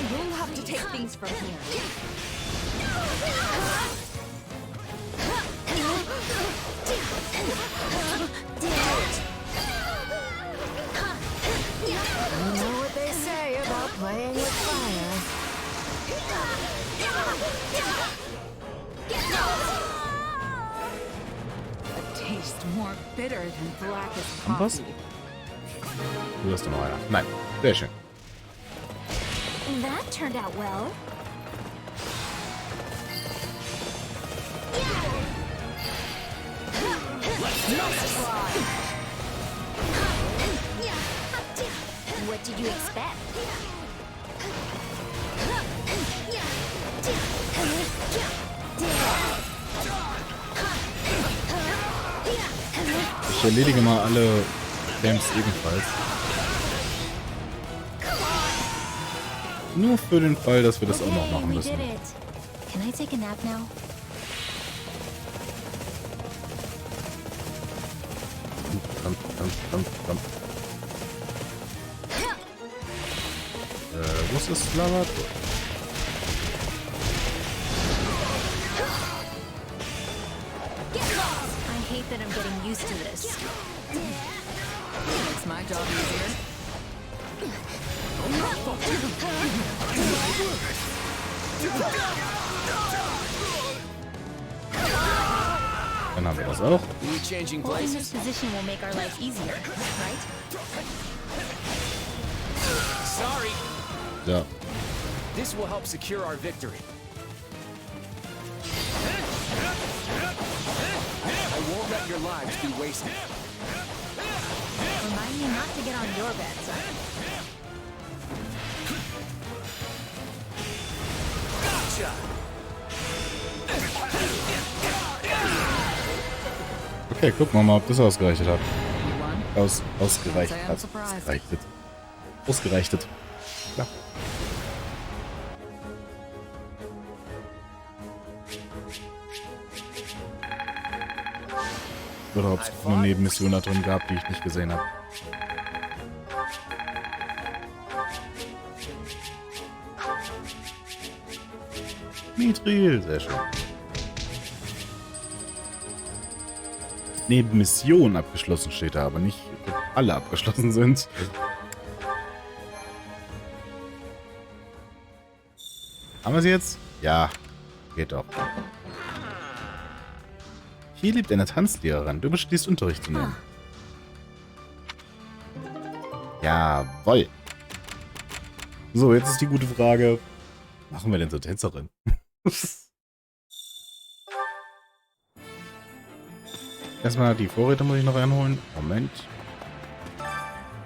Speaker 3: You'll have to take things from here. More bitter than blackest
Speaker 1: Und was?
Speaker 3: coffee.
Speaker 1: Du hast doch noch einer. Nein. Sehr schön.
Speaker 5: That turned out well. What did you expect?
Speaker 1: Ich erledige mal alle Camps ebenfalls. Nur für den Fall, dass wir das auch noch machen
Speaker 6: we
Speaker 1: müssen.
Speaker 6: did it. Can I take a nap now?
Speaker 1: Komm. Wo ist das Lava?
Speaker 6: I hate that I'm getting used to this.
Speaker 3: Makes my job easier.
Speaker 1: Dann haben wir das auch.
Speaker 8: We changing
Speaker 6: Holding this
Speaker 8: places?
Speaker 6: position will make our life easier, right?
Speaker 8: Sorry.
Speaker 1: Ja.
Speaker 8: This will help secure our victory. I won't let your lives be wasted.
Speaker 6: Remind me not to get on your bed, son.
Speaker 8: Gotcha.
Speaker 1: Okay, gucken wir mal, ob das ausgereicht hat.
Speaker 3: You won?
Speaker 1: Ausgereicht
Speaker 3: Say I'm
Speaker 1: hat.
Speaker 3: surprised.
Speaker 1: Ausgereichtet. Ja. Oder ob es eine Nebenmission da drin gab, die ich nicht gesehen habe. Mithril, sehr schön. Nebenmission abgeschlossen steht da, aber nicht, ob alle abgeschlossen sind. Haben wir sie jetzt? Ja, geht doch. Hier lebt eine Tanzlehrerin. Du beschließt, Unterricht zu nehmen. Jawoll. So, jetzt ist die gute Frage. Machen wir denn so Tänzerin? Erstmal die Vorräte muss ich noch einholen. Moment.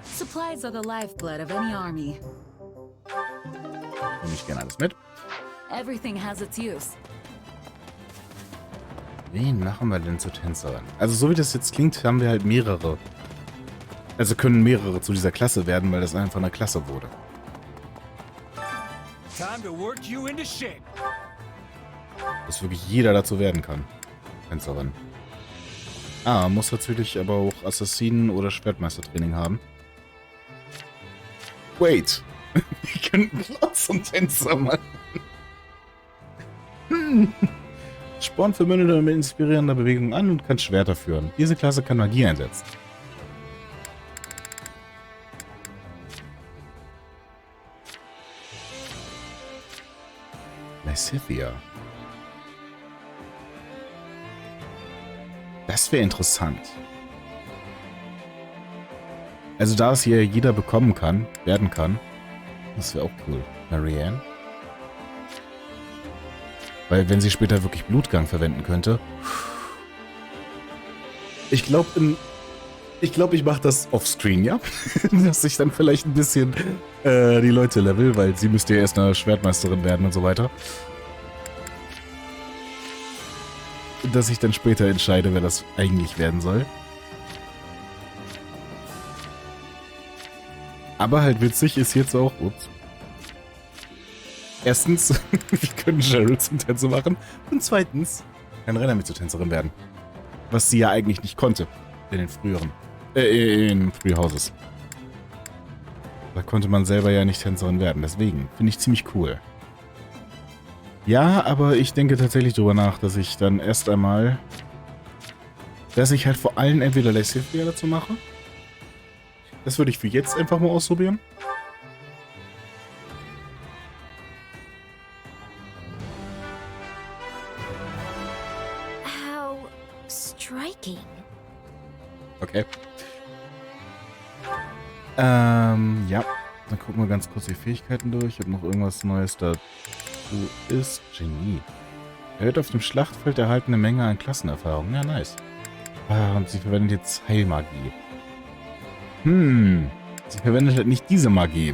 Speaker 3: Supplies are the lifeblood of any army.
Speaker 1: Nehme ich gerne alles mit.
Speaker 3: Everything has its use.
Speaker 1: Wen machen wir denn zur Tänzerin? Also so wie das jetzt klingt, haben wir halt mehrere. Also können mehrere zu dieser Klasse werden, weil das einfach eine Klasse wurde.
Speaker 9: Time to work you into shape.
Speaker 1: Dass wirklich jeder dazu werden kann. Tänzerin. Ah, muss natürlich aber auch Assassinen- oder Schwertmeistertraining haben. Wait. Wir könnten Klaus zum Tänzer machen. Spornt Verbündete mit inspirierender Bewegung an und kann Schwerter führen. Diese Klasse kann Magie einsetzen. Lysithia. Das wäre interessant. Also da es hier jeder bekommen kann, werden kann, das wäre auch cool. Marianne? Weil wenn sie später wirklich Blutgang verwenden könnte. Ich glaube, ich mache das offscreen, ja? Dass ich dann vielleicht ein bisschen die Leute level, weil sie müsste ja erst eine Schwertmeisterin werden und so weiter. Dass ich dann später entscheide, wer das eigentlich werden soll. Aber halt witzig ist jetzt auch, ups. Erstens, wir können Gerald zum Tänzer machen. Und zweitens, kann Renner mit zur Tänzerin werden. Was sie ja eigentlich nicht konnte. In den früheren. In Three Houses. Da konnte man selber ja nicht Tänzerin werden. Deswegen finde ich ziemlich cool. Ja, aber ich denke tatsächlich drüber nach, dass ich dann erst einmal... Dass ich halt vor allem entweder Lysithia dazu mache. Das würde ich für jetzt einfach mal ausprobieren.
Speaker 5: How striking.
Speaker 1: Okay. Ja. Dann gucken wir ganz kurz die Fähigkeiten durch, ob noch irgendwas Neues dazu ist. Genie. Erhöht auf dem Schlachtfeld erhalten eine Menge an Klassenerfahrung. Ja, nice. Ah, und sie verwendet jetzt Heilmagie. Sie verwendet halt nicht diese Magie.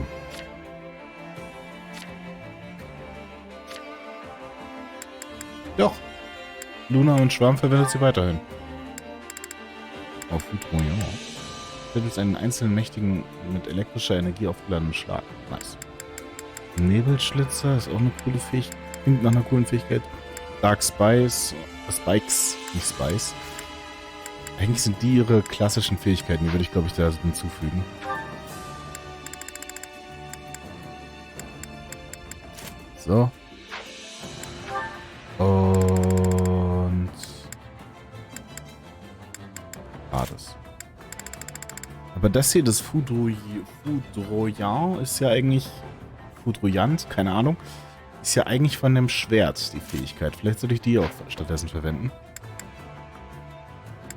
Speaker 1: Doch. Luna und Schwarm verwendet sie weiterhin. Auf Hydro, ja. Mittels einen einzelnen mächtigen, mit elektrischer Energie aufgeladenen Schlag. Nice. Nebelschlitzer ist auch eine coole Fähigkeit. Klingt nach einer coolen Fähigkeit. Dark Spikes, nicht Spice. Eigentlich sind die ihre klassischen Fähigkeiten, die würde ich, glaube ich, da hinzufügen. So. Und... Hades. Aber das hier, das Foudroyant, ist ja eigentlich... Foudroyant, keine Ahnung. Ist ja eigentlich von dem Schwert, die Fähigkeit. Vielleicht sollte ich die auch stattdessen verwenden.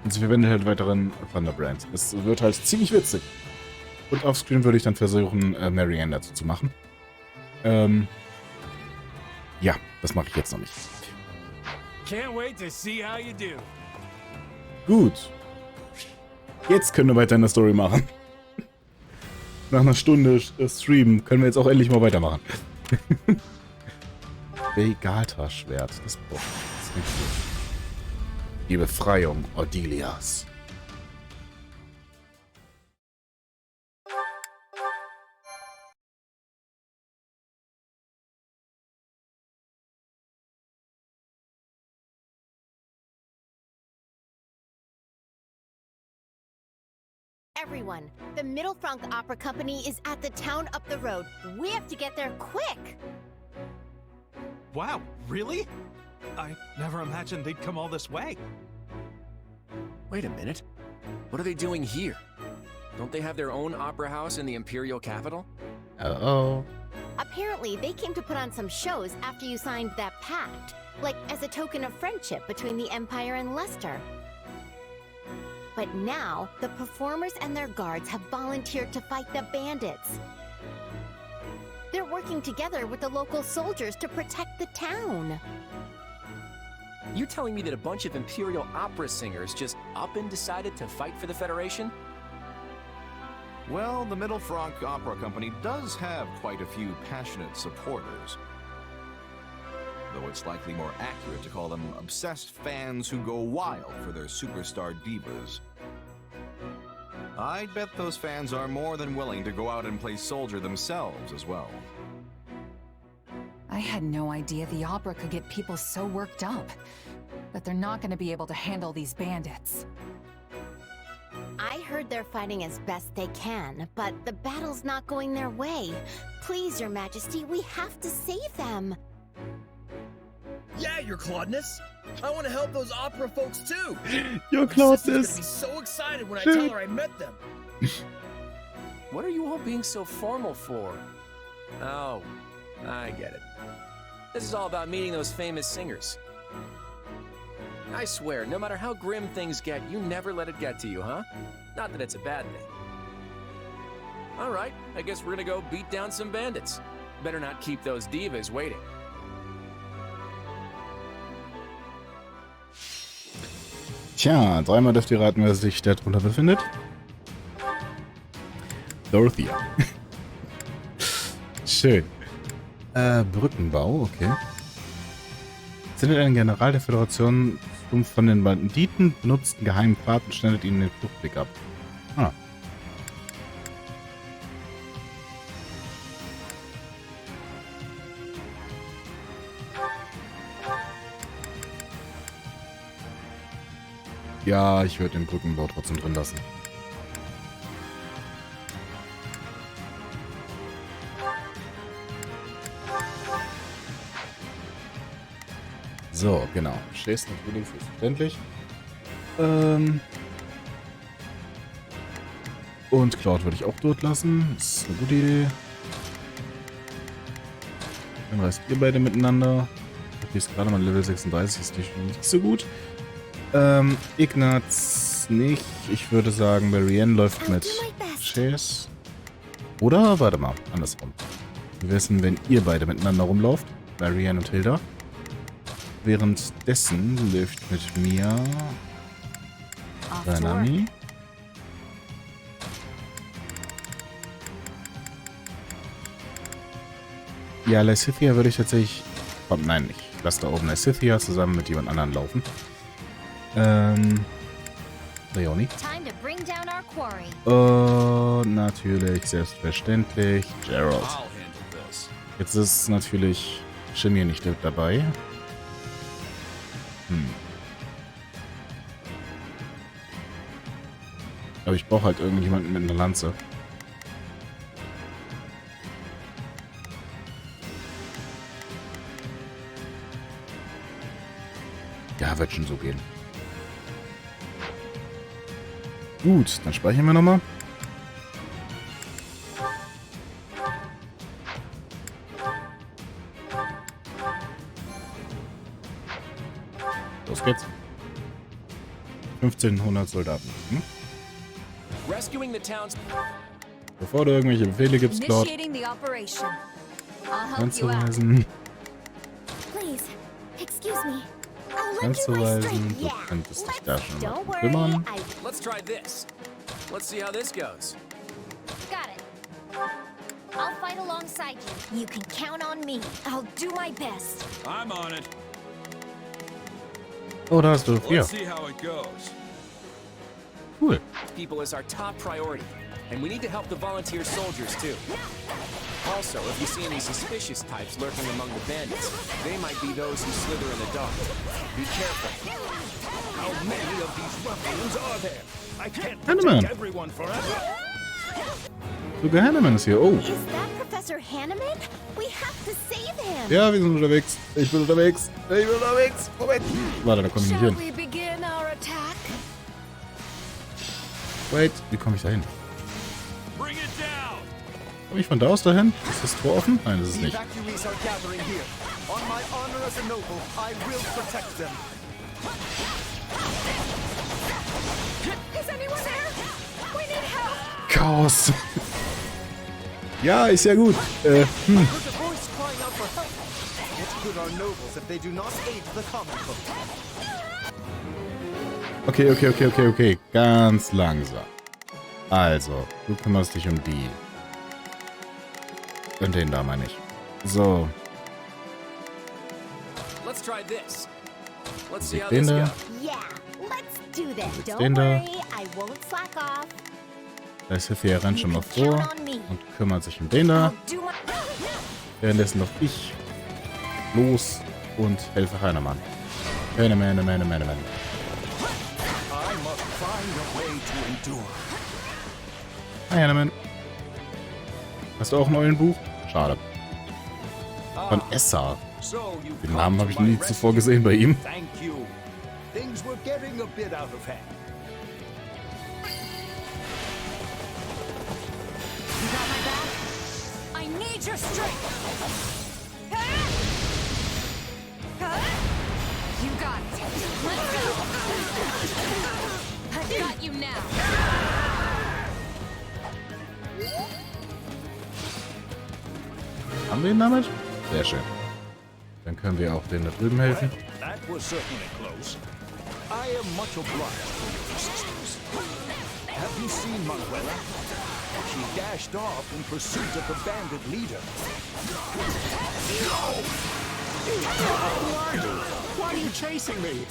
Speaker 1: Und sie verwendet halt weiteren Thunderbrands. Es wird halt ziemlich witzig. Und offscreen würde ich dann versuchen, Marianne dazu zu machen. Ja, das mache ich jetzt noch nicht.
Speaker 9: Can't wait to see how you do.
Speaker 1: Gut. Jetzt können wir weiter in der Story machen. Nach einer Stunde Stream können wir jetzt auch endlich mal weitermachen. Vegata-Schwert. Das braucht das nicht gut. Die Befreiung Ordilias.
Speaker 5: Everyone, the Middle Frank Opera Company is at the town up the road. We have to get there quick!
Speaker 10: Wow, really? I never imagined they'd come all this way.
Speaker 8: Wait a minute. What are they doing here? Don't they have their own opera house in the imperial capital?
Speaker 1: Uh-oh.
Speaker 5: Apparently, they came to put on some shows after you signed that pact, like as a token of friendship between the Empire and Leicester. But now, the performers and their guards have volunteered to fight the bandits. They're working together with the local soldiers to protect the town.
Speaker 8: You're telling me that a bunch of imperial opera singers just up and decided to fight for the Federation?
Speaker 10: Well, the Middle Frank Opera Company does have quite a few passionate supporters. Though it's likely more accurate to call them obsessed fans who go wild for their superstar divas. I'd bet those fans are more than willing to go out and play soldier themselves as well.
Speaker 3: I had no idea the opera could get people so worked up. But they're not going to be able to handle these bandits.
Speaker 5: I heard they're fighting as best they can, but the battle's not going their way. Please, Your Majesty, we have to save them.
Speaker 11: Yeah, Your Claudeness. I want to help those opera folks too.
Speaker 1: Your
Speaker 11: My sister's
Speaker 1: Claudeness.
Speaker 11: gonna be so excited when I tell her I met them.
Speaker 8: What are you all being so formal for? Oh, I get it. This is all about meeting those famous singers. I swear, no matter how grim things get, you never let it get to you, huh? Not that it's a bad thing. All right, I guess we're gonna go beat down some bandits. Better not keep those divas waiting.
Speaker 1: Tja, dreimal dürft ihr raten, wer sich da drunter befindet. Dorothea. Schön. Brückenbau, okay. Sendet einen General der Föderation von den Banditen, benutzt einen geheimen Pfad und schneidet ihnen den Fluchtweg ab. Ah. Ja, ich würde den Brückenbau trotzdem drin lassen. So, genau. Stehst natürlich selbstverständlich. Und Cloud würde ich auch dort lassen. Das ist eine gute Idee. Dann reist ihr beide miteinander. Okay, ist gerade mal Level 36, ist nicht so gut. Ignaz jetzt nicht. Ich würde sagen, Marianne läuft mit Chase. Oder, warte mal, andersrum. Wir wissen, wenn ihr beide miteinander rumlauft, Marianne und Hilda. Währenddessen läuft mit mir Nami. Ja, Lysithia würde ich tatsächlich... Oh, nein, ich lasse da oben Lysithia zusammen mit jemand anderem laufen. Leonie. Natürlich, selbstverständlich, Gerald. Jetzt ist natürlich Shimmy nicht dabei. Aber ich brauche halt irgendjemanden mit einer Lanze. Ja, wird schon so gehen. Gut, dann speichern wir nochmal. Los geht's. 1500 Soldaten. Bevor du irgendwelche Befehle gibst, Claude. Anzuweisen. Anzuweisen. Du könntest dich da schon mal kümmern.
Speaker 8: Let's try this. Let's see how this goes.
Speaker 5: Got it. I'll fight alongside you. You can count on me. I'll do my best.
Speaker 9: I'm on it.
Speaker 1: Oh, da hast du. Ja.
Speaker 9: Let's see how it goes.
Speaker 1: Cool.
Speaker 8: People is our top priority, and we need to help the volunteer soldiers too. Also, if you see any suspicious types lurking among the bandits, they might be those who slither in the dark. Be careful.
Speaker 9: How many of these ruffians are there? I can't
Speaker 1: Hanneman.
Speaker 9: protect everyone forever.
Speaker 1: Sogar Hanneman ist hier. Oh.
Speaker 5: Is that Professor Hanneman? We have to save him.
Speaker 1: Ja, wir sind unterwegs. Ich bin unterwegs. Ich bin unterwegs. Moment. Warte, da komme ich nicht hin. Wait, wie komme ich da hin?
Speaker 9: Bring it down.
Speaker 1: Komme ich von da aus dahin? Ist das Tor offen? Nein, das ist nicht.
Speaker 2: Evacuees are gathering here. On my honor as a noble, I will protect them.
Speaker 3: Is anyone there? We need help.
Speaker 1: Chaos. Ja, ist ja gut.
Speaker 2: Heard a voice crying out for help. What good are nobles if they do not aid the common folk?
Speaker 1: Okay. Ganz langsam. Also, du kümmerst dich um die. Und den da, meine ich. So.
Speaker 8: Let's try this. Let's see
Speaker 1: Sieg
Speaker 8: how
Speaker 1: den
Speaker 8: this
Speaker 1: da.
Speaker 8: goes.
Speaker 5: Yeah, let's do this.
Speaker 1: Jetzt
Speaker 5: Don't
Speaker 1: den da.
Speaker 5: worry, I won't slack off.
Speaker 1: Da ist Sophia rennt schon mal vor und kümmert sich um den da.
Speaker 5: Do my...
Speaker 1: Währenddessen noch ich los und helfe Heinemann. Heinemann. Hi, Heinemann. Hast du auch ein Eulenbuch? Schade. Von Essa. Den Namen habe ich nie zuvor gesehen bei ihm.
Speaker 9: Thank you. Things were getting a bit out of hand.
Speaker 3: You got my back? I need your strength. You got it. Let's go. I've got you now.
Speaker 1: Haben wir ihn damit? Sehr schön. Dann können wir auch denen da drüben helfen.
Speaker 9: That was certainly close. I am much obliged for your assistance. Have you seen Manuela? She dashed off in pursuit of the bandit leader. Why are you chasing me?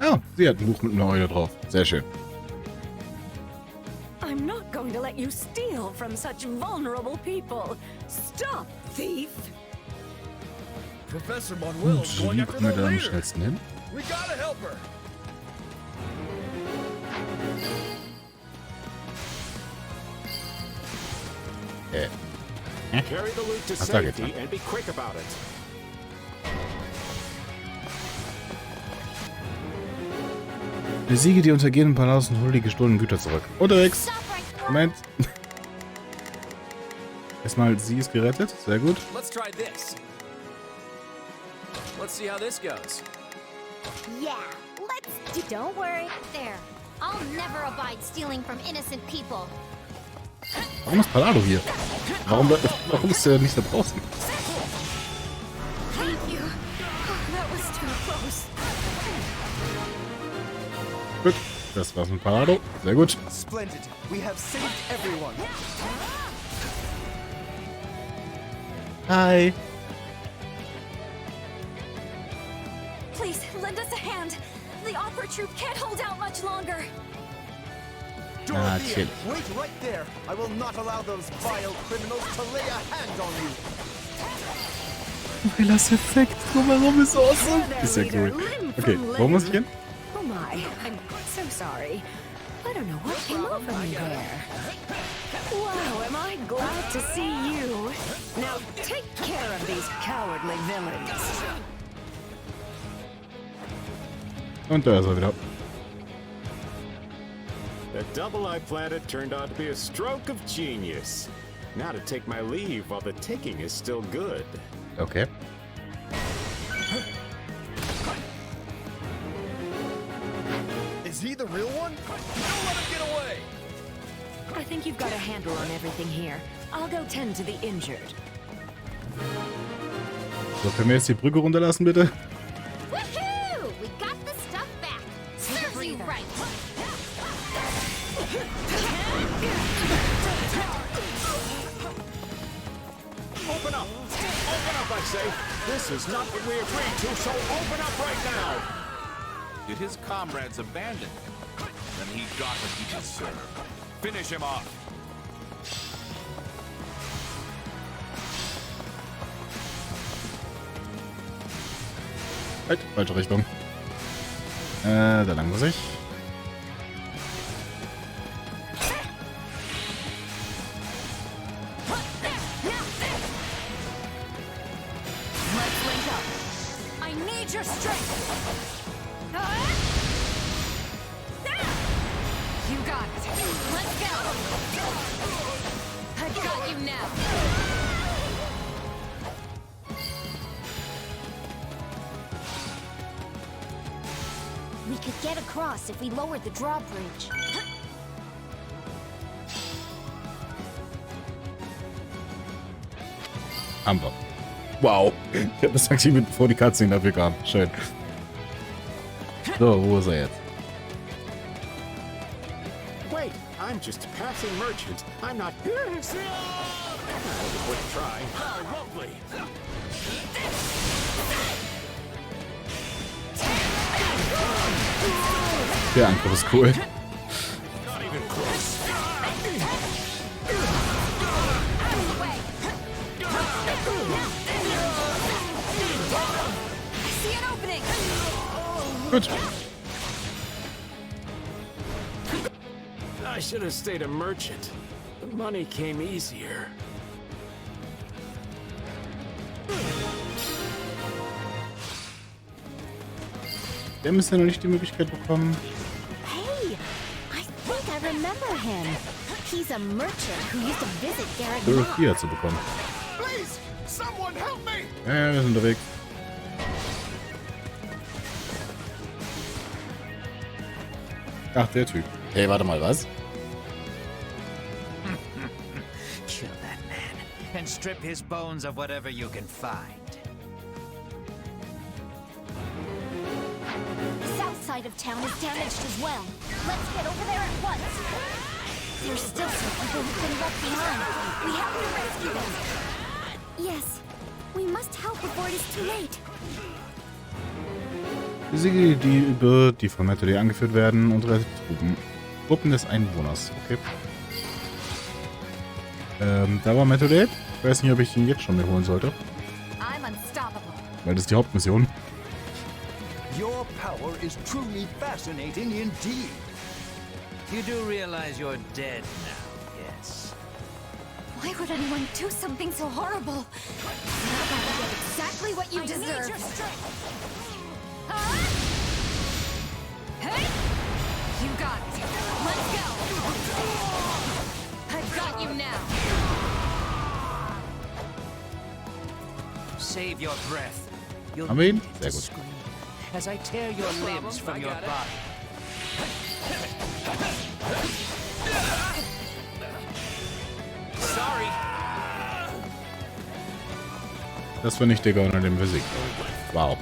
Speaker 1: Ah, sie hat ein Buch mit einer Eule drauf. Sehr schön.
Speaker 12: I'm not going to let you steal from such vulnerable people. Stop, thief!
Speaker 11: Professor Manuel's going
Speaker 1: Wie
Speaker 11: after
Speaker 1: kommen wir
Speaker 11: the
Speaker 1: da am
Speaker 11: leader.
Speaker 1: schnellsten hin?
Speaker 11: We gotta help her.
Speaker 9: Carry the loot to
Speaker 1: Ach, da geht's
Speaker 9: safety and be quick about it.
Speaker 1: Besiege die untergehenden Palace und hol die gestohlenen Güter zurück. Unterwegs. Moment. Erstmal, sie ist gerettet. Sehr gut.
Speaker 8: Let's try this. Let's see how this goes.
Speaker 5: Yeah, let's do. Don't worry. There. I'll never abide stealing from innocent people.
Speaker 1: Warum ist Palado hier? Warum ist er nicht da draußen?
Speaker 12: Thank you. Oh, that was too close.
Speaker 1: Gut, das war's mit Palado. Sehr gut.
Speaker 2: Splendid. We have saved everyone.
Speaker 1: Hi.
Speaker 12: Please, lend us a hand. The opera troupe can't hold out much longer.
Speaker 1: Ah,
Speaker 2: Dorothea,
Speaker 1: chill.
Speaker 2: wait right there. I will not allow those vile criminals to lay a hand on you.
Speaker 1: Weil das Effekt drumherum ist awesome. Ist ja cool. Okay, wo muss ich hin?
Speaker 12: Oh my, I'm so sorry. I don't know what came over me there. Wow, am I glad to see you. Now take care of these cowardly villains.
Speaker 1: Und da ist er wieder.
Speaker 13: The double I planted turned out to be a stroke of genius. Now to take my leave while the ticking is still good.
Speaker 1: Okay.
Speaker 2: Is he the real one? Don't let him get away.
Speaker 12: I think you've got a handle on everything here. I'll go tend to the injured.
Speaker 1: So, können wir jetzt die Brücke runterlassen, bitte?
Speaker 5: Woohoo! We got the stuff back. Serves you right.
Speaker 13: Open up! Open up, I say! This is not what we agreed to, so open up right now!
Speaker 10: Did his comrades abandon him? Then he got what he deserved. Finish him off.
Speaker 1: Halt, falsche Richtung. Da lang muss ich.
Speaker 3: Let's link up. I need your strength. You got it. Let's go. I got you now.
Speaker 5: We could get across if we lowered the drawbridge.
Speaker 1: Haben wir. Wow. Ich habe das aktiviert, bevor die Cutscene dafür kam. Schön. So, wo ist er jetzt?
Speaker 13: Wait, I'm just a passing merchant. I'm not... That was worth a try. Oh, lovely!
Speaker 1: Der Angriff ist cool.
Speaker 13: Not even close.
Speaker 3: I see an opening.
Speaker 1: Gut.
Speaker 13: I should have stayed a merchant. The money came easier.
Speaker 1: Wir haben bisher noch nicht die Möglichkeit bekommen.
Speaker 5: Hey, I think I remember him. He's a merchant who used to visit Garrett.
Speaker 1: Dorothea zu bekommen.
Speaker 2: Please, someone help me.
Speaker 1: Ja, wir sind unterwegs. Ach, der Typ. Hey, warte mal, was?
Speaker 14: Kill that man and strip his bones of whatever you can find.
Speaker 5: The south side of town is damaged as well. Let's get over there at once. There's still some people who've been left behind. We have to rescue them. Yes, we must help before it is too late.
Speaker 1: Besiege die über die von Methodee angeführt werden und rettet Truppen des Einwohners. Okay. Da war Methodee. Ich weiß nicht, ob ich ihn jetzt schon mir holen sollte.
Speaker 3: I'm unstoppable.
Speaker 1: Weil das ist die Hauptmission.
Speaker 9: Your power is truly fascinating indeed.
Speaker 14: You do realize you're dead now, yes?
Speaker 3: Why would anyone do something so horrible? Now I get exactly what you deserve. Hey! You got it. Let's go. I've got you now.
Speaker 14: Save your breath. You'll
Speaker 1: Haben wir ihn?
Speaker 14: need it
Speaker 1: Sehr
Speaker 14: to
Speaker 1: gut.
Speaker 14: scream. as I tear your limbs from your body. Sorry.
Speaker 1: Das war nicht Digga unter dem Physik. Wow.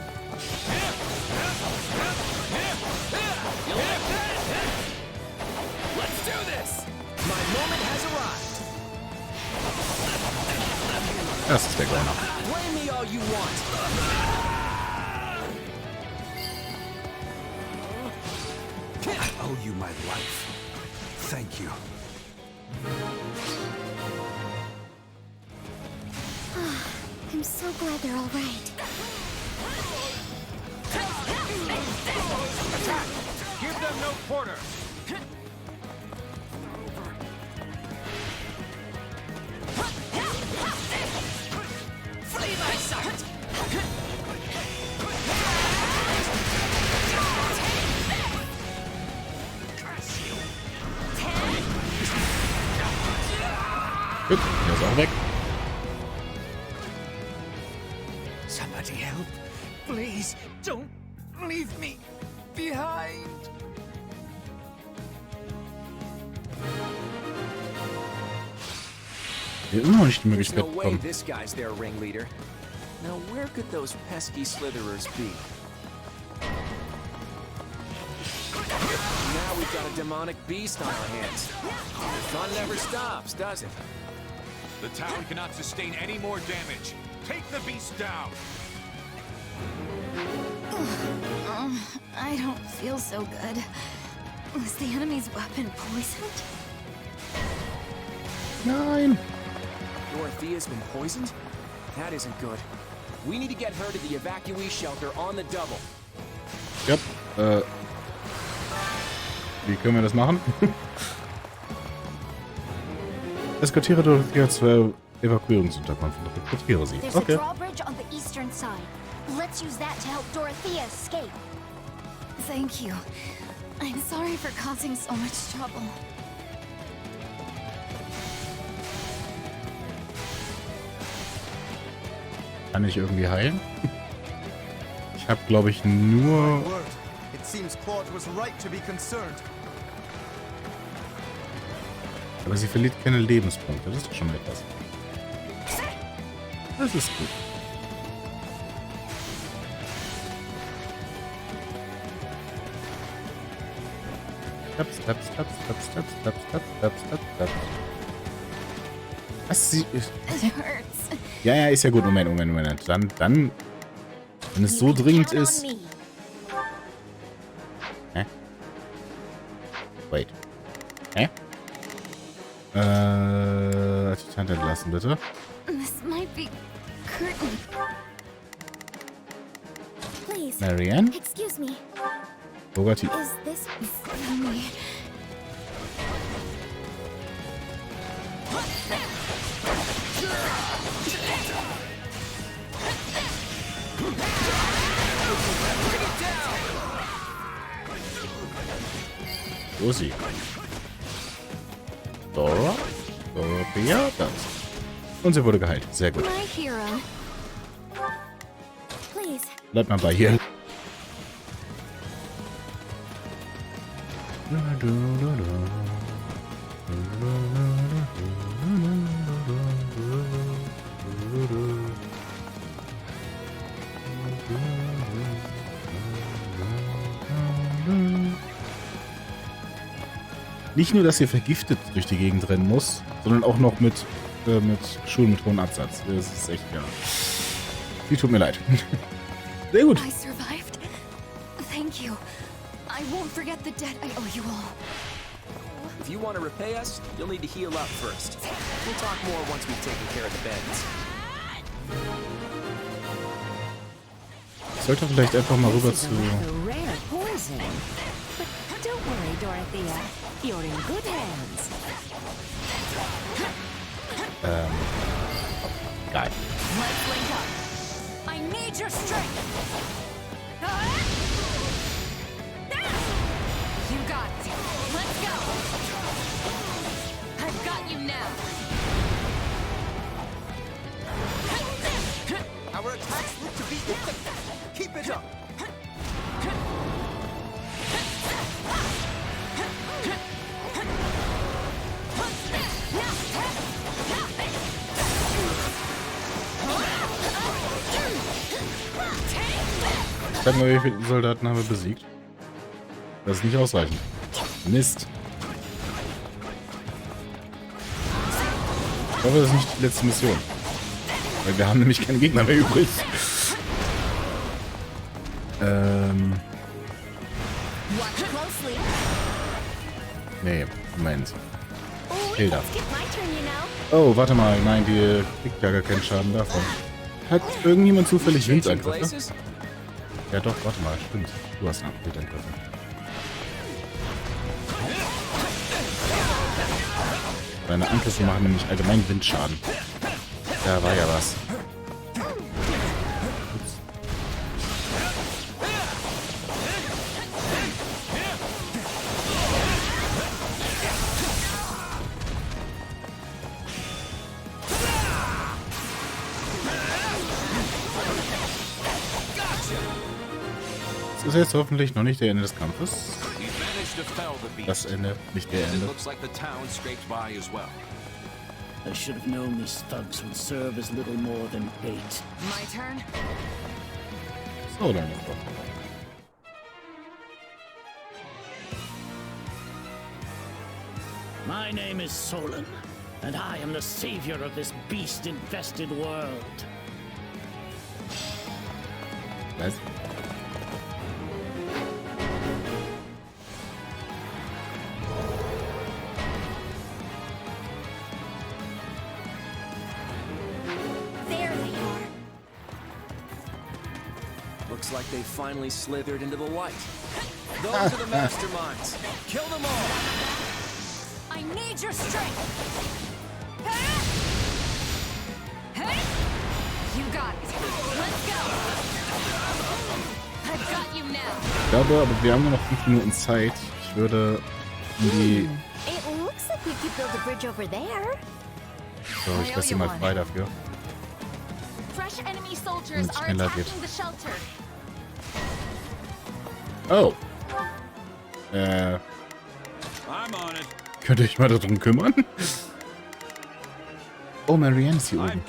Speaker 8: Let's do this. My moment has arrived.
Speaker 1: Das ist der Gauner.
Speaker 8: Blame me all you want.
Speaker 9: I owe you my life. Thank you.
Speaker 5: I'm so glad they're all right.
Speaker 14: Attack! Give them no quarter.
Speaker 8: Flee my sight.
Speaker 1: Gut, der ist auch weg.
Speaker 14: Somebody help. Please, don't leave me behind.
Speaker 1: Wir haben immer noch nicht die
Speaker 8: There's
Speaker 1: Möglichkeit
Speaker 8: no way
Speaker 1: bekommen.
Speaker 8: this guy's their ringleader. Now where could those pesky slitherers be? Now we've got a demonic beast on our hands. Fun never stops, does it?
Speaker 9: The town cannot sustain any more damage. Take the beast down.
Speaker 6: I don't feel so good. Was the enemy's weapon poisoned?
Speaker 1: Nein.
Speaker 8: Dorothea's been poisoned? That isn't good. We need to get her to the evacuee shelter on the double.
Speaker 1: Ja, wie können wir das machen? Eskortiere Dorothea zur Evakuierungsunterkunft und rekrutiere sie.
Speaker 5: There's
Speaker 1: Okay.
Speaker 5: a drawbridge on the eastern side. Let's use that to help Dorothea escape.
Speaker 6: Thank you. I'm sorry for causing so much trouble.
Speaker 1: Kann ich irgendwie heilen? Ich habe, glaube ich, nur...
Speaker 2: My word. It seems Claude was right to be concerned.
Speaker 1: Aber sie verliert keine Lebenspunkte. Das ist doch schon mal etwas. Das ist gut. Taps, taps, taps, taps, taps, taps, taps, taps, taps, taps. Was? Sie...
Speaker 6: It hurts.
Speaker 1: Ja, ja, ist ja gut. Moment. Dann, wenn es so dringend ist... Hä? Wait. Hä? Die Tante entlassen, bitte.
Speaker 6: This might be curtain.
Speaker 5: Please.
Speaker 1: Marianne?
Speaker 5: Excuse me.
Speaker 1: Bogati.
Speaker 5: Is this
Speaker 6: Mommy.
Speaker 1: Wo ist sie? Dora? Dorothea? Das. Und sie wurde geheilt. Sehr gut.
Speaker 5: my hero? Please.
Speaker 1: Bleibt mal bei hier. Nicht nur, dass sie vergiftet durch die Gegend rennen muss, sondern auch noch mit Schuhen mit hohem Absatz. Das ist echt, ja. Die tut mir leid. Sehr gut.
Speaker 6: I survived. Thank you. I won't forget the debt I owe you all.
Speaker 8: If you want to repay us, you'll need to heal up first. We'll talk more once we've taken care of the beds.
Speaker 1: Ich sollte vielleicht einfach mal rüber zu...
Speaker 12: Rare poison. But don't worry, Dorothea. You're in good hands.
Speaker 1: Geil.
Speaker 3: Let's link up. I need your strength. You got it. Let's go. I've got you now.
Speaker 2: Our attacks look to be effective. Keep it up.
Speaker 1: Sag mal, wie viele Soldaten haben wir besiegt? Das ist nicht ausreichend. Mist. Ich hoffe, das ist nicht die letzte Mission. Weil wir haben nämlich keine Gegner mehr übrig. Nee, Moment. Hilda. Oh, warte mal. Nein, die kriegt ja gar keinen Schaden davon. Hat irgendjemand zufällig Windangriffe? Ja doch, warte mal. Stimmt. Du hast einen Windangriffe. Deine Angriffe machen nämlich allgemein Windschaden. Da war ja was. Das ist jetzt hoffentlich noch nicht der Ende des Kampfes. Das Ende, nicht der Ende.
Speaker 15: I should have known these thugs would serve as little more than bait.
Speaker 3: My turn.
Speaker 1: So, dann doch.
Speaker 15: My name is Solon, and I am the savior of this beast-infested world.
Speaker 1: Was?
Speaker 8: Looks like they finally slithered into the light. Those are the masterminds. Kill them all.
Speaker 6: I need your strength.
Speaker 3: You got it. Let's go. I've got you now.
Speaker 1: Ich glaube, aber wir haben nur noch 5 Minuten Zeit. Ich würde in die...
Speaker 5: It looks like we could build a bridge over there.
Speaker 1: So, ich lasse sie mal frei dafür.
Speaker 6: Fresh enemy soldiers are
Speaker 1: schneller geht.
Speaker 6: attacking the shelter.
Speaker 1: Oh. Könnt ihr euch mal darum kümmern? Oh, Marianne ist hier oben.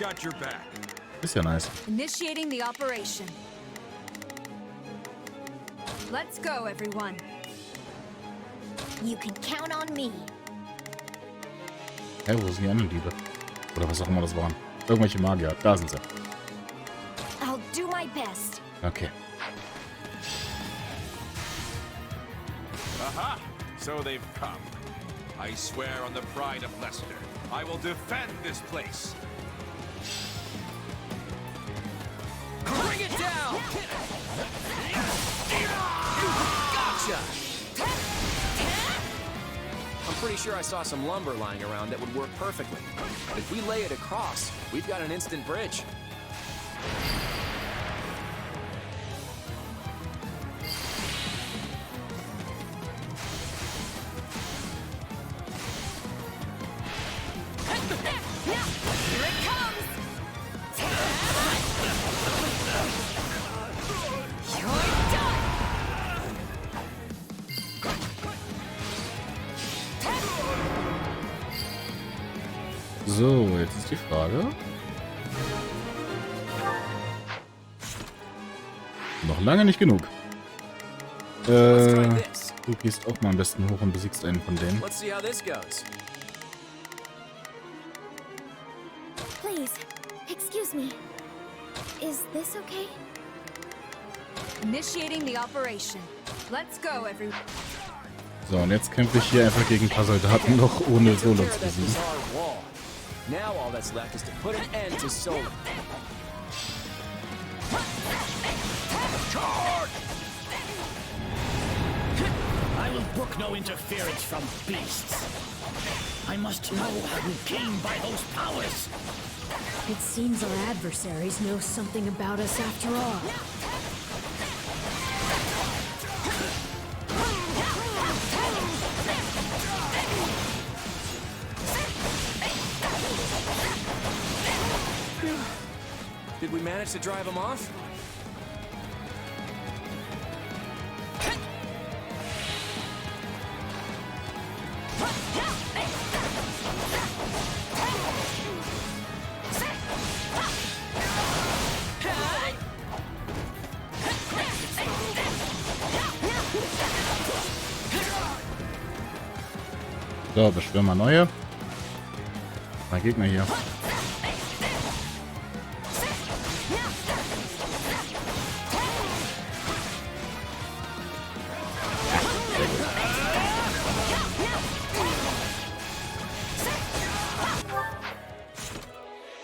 Speaker 1: Ist ja nice.
Speaker 6: Initiating the operation. Let's go, everyone.
Speaker 5: You can count on me.
Speaker 1: Hä, wo sind die anderen Diebe? Oder was auch immer das waren. Irgendwelche Magier. Da sind sie.
Speaker 5: I'll do my best.
Speaker 1: Okay.
Speaker 16: Aha! So they've come. I swear on the pride of Leicester, I will defend this place.
Speaker 8: Bring it down! Gotcha! I'm pretty sure I saw some lumber lying around that would work perfectly. If we lay it across, we've got an instant bridge.
Speaker 1: So, jetzt ist die Frage. Noch lange nicht genug. Du gehst auch mal am besten hoch und besiegst einen von denen.
Speaker 8: Let's see how this goes.
Speaker 5: Please, excuse me. Is this okay?
Speaker 6: Initiating the operation. Let's go, everyone.
Speaker 1: So, und jetzt kämpfe ich hier einfach gegen ein paar Soldaten noch, ohne Solon zu besiegen.
Speaker 8: Now all that's left is to put an end to Solon.
Speaker 15: Charge! I will brook no interference from beasts. I must know how you came by those powers.
Speaker 12: It seems our adversaries know something about us after all.
Speaker 8: Did we manage to drive him off?
Speaker 1: So, beschwören wir neue. Mein Gegner hier.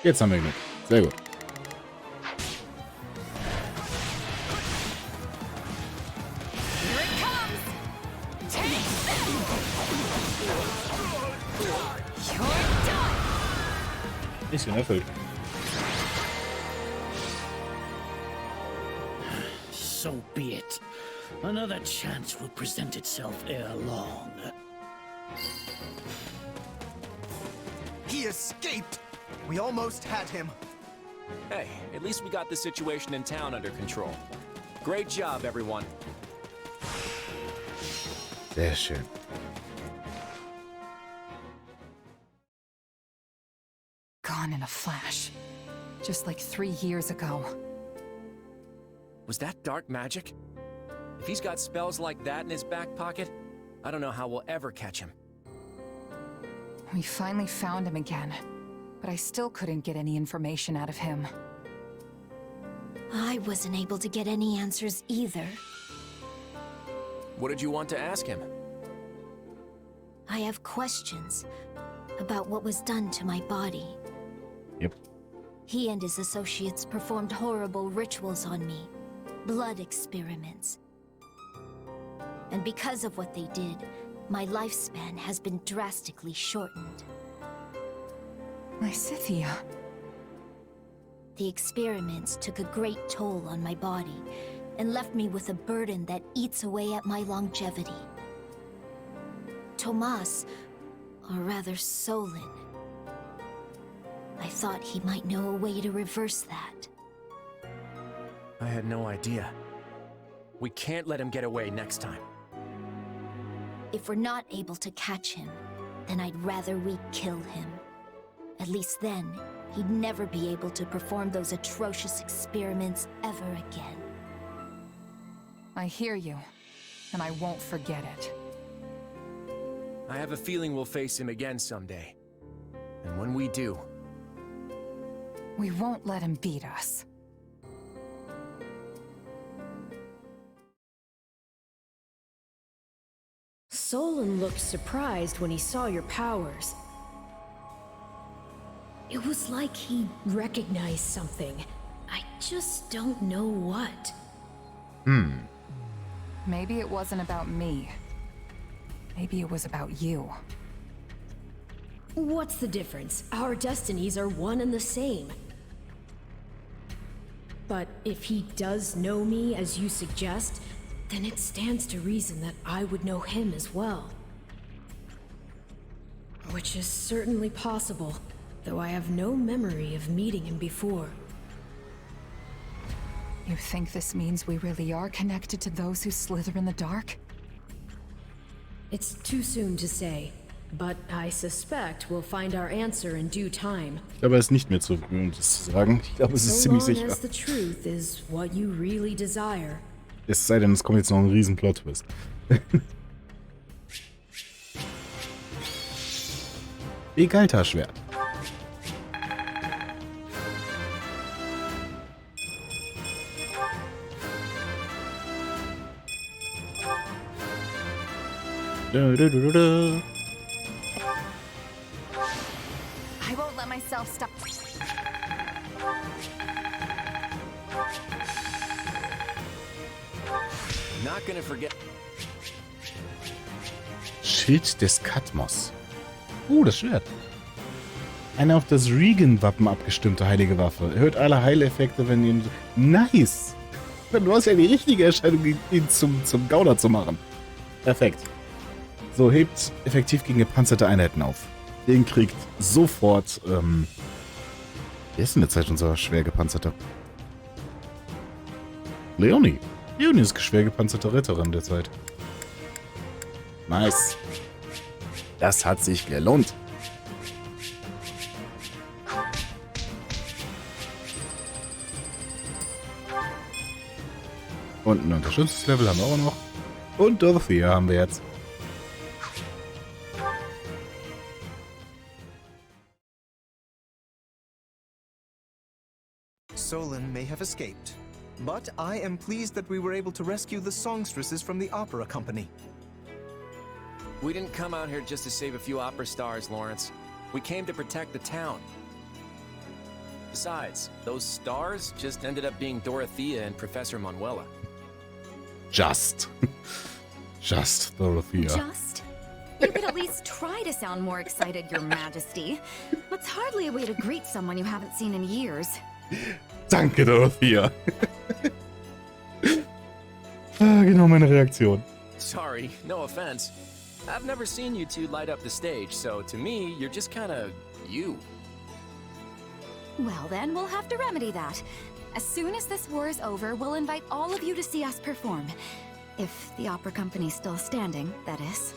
Speaker 1: Jetzt haben wir genug. Sehr gut. Mission erfüllt.
Speaker 15: So be it. Another chance will present itself ere long.
Speaker 2: He escaped! We almost had him.
Speaker 8: Hey, at least we got the situation in town under control. Great job, everyone.
Speaker 1: Sehr schön.
Speaker 3: Gone in a flash. Just like 3 years ago.
Speaker 8: Was that dark magic? If he's got spells like that in his back pocket, I don't know how we'll ever catch him.
Speaker 3: We finally found him again, but I still couldn't get any information out of him.
Speaker 5: I wasn't able to get any answers either.
Speaker 8: What did you want to ask him?
Speaker 5: I have questions about what was done to my body.
Speaker 1: Yep.
Speaker 5: He and his associates performed horrible rituals on me. Blood experiments. And because of what they did, my lifespan has been drastically shortened.
Speaker 3: Lysithea.
Speaker 5: The experiments took a great toll on my body and left me with a burden that eats away at my longevity. Tomas, or rather Solon, I thought he might know a way to reverse that.
Speaker 8: I had no idea. We can't let him get away next time.
Speaker 5: If we're not able to catch him, then I'd rather we kill him. At least then, he'd never be able to perform those atrocious experiments ever again.
Speaker 3: I hear you, and I won't forget it.
Speaker 8: I have a feeling we'll face him again someday. And when we do...
Speaker 3: We won't let him beat us.
Speaker 12: Solon looked surprised when he saw your powers. It was like he recognized something. I just don't know what.
Speaker 3: Maybe it wasn't about me. Maybe it was about you.
Speaker 12: What's the difference? Our destinies are one and the same. But if he does know me as you suggest, then it stands to reason that I would know him as well. Which is certainly possible, though I have no memory of meeting him before.
Speaker 3: You think this means we really are connected to those who slither in the dark?
Speaker 12: It's too soon to say, but I suspect we'll find our answer in due time.
Speaker 1: Ich glaube, es ist nicht mehr zu sagen. Ich glaube, es ist ziemlich
Speaker 12: So long
Speaker 1: sicher.
Speaker 12: as the truth is what you really desire.
Speaker 1: Es sei denn, es kommt jetzt noch ein riesen Plot-Twist. Egaltar-Schwert.
Speaker 3: I won't let myself stop.
Speaker 8: Not gonna forget.
Speaker 1: Schild des Katmos. Das Schwert. Eine auf das Regan-Wappen abgestimmte heilige Waffe. Erhöht alle Heileffekte, wenn ihr... Nice! Du hast ja die richtige Entscheidung, ihn zum Gauner zu machen. Perfekt. So, hebt effektiv gegen gepanzerte Einheiten auf. Den kriegt sofort... Wer ist in der Zeit unser schwer gepanzerter? Leonie. Leonie ist schwer gepanzerte Ritterin der Zeit. Nice. Das hat sich gelohnt. Und ein Unterstützungslevel haben wir auch noch. Und Dorothea haben wir jetzt.
Speaker 2: have escaped. But I am pleased that we were able to rescue the songstresses from the opera company.
Speaker 8: We didn't come out here just to save a few opera stars, Lawrence. We came to protect the town. Besides, those stars just ended up being Dorothea and Professor Manuela.
Speaker 1: Just Dorothea.
Speaker 17: Just? You could at least try to sound more excited, Your Majesty. That's hardly a way to greet someone you haven't seen in years.
Speaker 1: Danke, Dorothea. Genau meine Reaktion.
Speaker 8: Sorry, no offense. I've never seen you two light up the stage, so to me, you're just kinda you.
Speaker 17: Well then, we'll have to remedy that. As soon as this war is over, we'll invite all of you to see us perform. If the opera company's still standing, that is.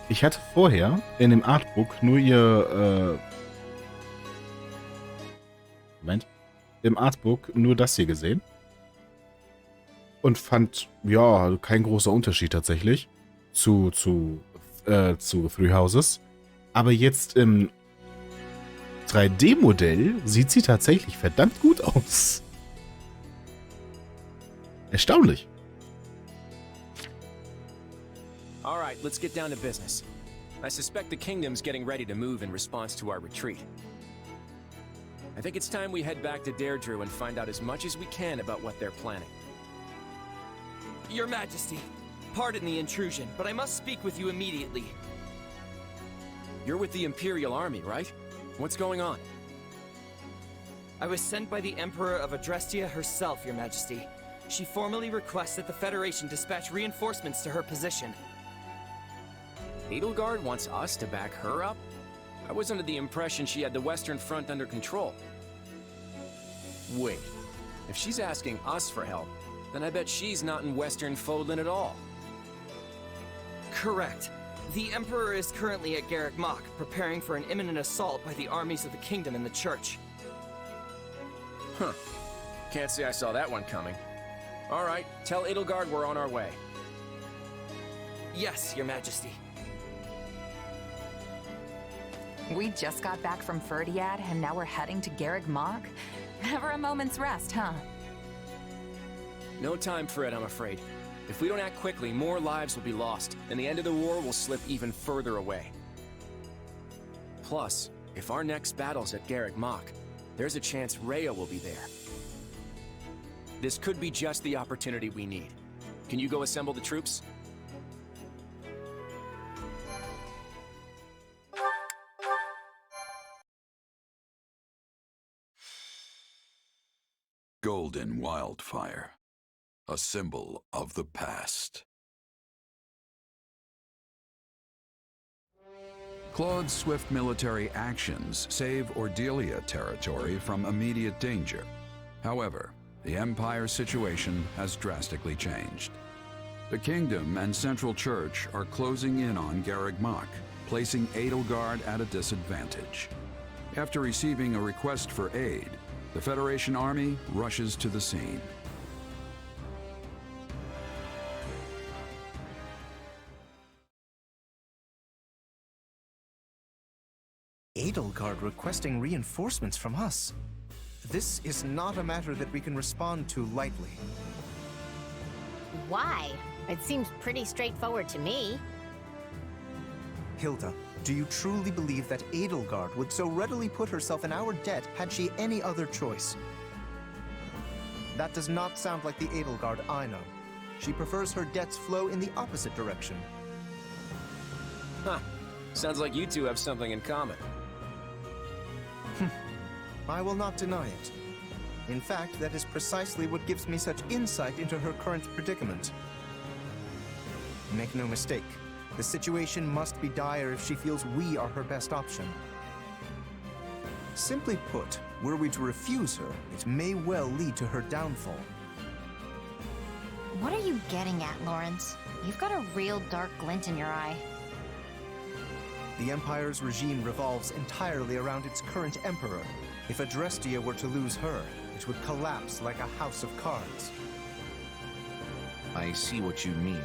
Speaker 1: Ich hatte vorher in dem Artbook nur ihr, im Artbook nur das hier gesehen. Und fand, ja, kein großer Unterschied tatsächlich zu Three Houses. Aber jetzt im 3D-Modell sieht sie tatsächlich verdammt gut aus. Erstaunlich.
Speaker 8: All right, let's get down to business. I suspect the kingdom's getting ready to move in response to our retreat. I think it's time we head back to Deirdre and find out as much as we can about what they're planning.
Speaker 11: Your Majesty, pardon the intrusion, but I must speak with you immediately.
Speaker 8: You're with the Imperial Army, right? What's going on?
Speaker 11: I was sent by the Emperor of Adrestia herself, Your Majesty. She formally requests that the Federation dispatch reinforcements to her position.
Speaker 8: Edelgard wants us to back her up? I was under the impression she had the Western Front under control. Wait, if she's asking us for help, then I bet she's not in Western Fodlan at all.
Speaker 11: Correct. The Emperor is currently at Garrick Mach, preparing for an imminent assault by the armies of the Kingdom and the Church.
Speaker 8: Huh. Can't say I saw that one coming. All right, tell Edelgard we're on our way.
Speaker 11: Yes, Your Majesty.
Speaker 3: We just got back from Ferdiad, and now we're heading to Garrick Mach? Never a moment's rest, huh?
Speaker 8: No time for it, I'm afraid. If we don't act quickly, more lives will be lost, and the end of the war will slip even further away. Plus, if our next battle's at Garrick Mach, there's a chance Rhea will be there. This could be just the opportunity we need. Can you go assemble the troops?
Speaker 4: Golden wildfire, a symbol of the past. Claude's swift military actions save Ordelia territory from immediate danger. However, the Empire's situation has drastically changed. The Kingdom and Central Church are closing in on Garrick Mach, placing Edelgard at a disadvantage. After receiving a request for aid, the Federation Army rushes to the scene.
Speaker 2: Edelgard requesting reinforcements from us. This is not a matter that we can respond to lightly.
Speaker 5: Why? It seems pretty straightforward to me.
Speaker 2: Hilda, do you truly believe that Edelgard would so readily put herself in our debt had she any other choice? That does not sound like the Edelgard I know. She prefers her debts flow in the opposite direction.
Speaker 8: Huh. Sounds like you two have something in common.
Speaker 2: I will not deny it. In fact, that is precisely what gives me such insight into her current predicament. Make no mistake, the situation must be dire if she feels we are her best option. Simply put, were we to refuse her, it may well lead to her downfall.
Speaker 5: What are you getting at, Lawrence? You've got a real dark glint in your eye.
Speaker 2: The Empire's regime revolves entirely around its current emperor. If Adrestia were to lose her, it would collapse like a house of cards.
Speaker 10: I see what you mean.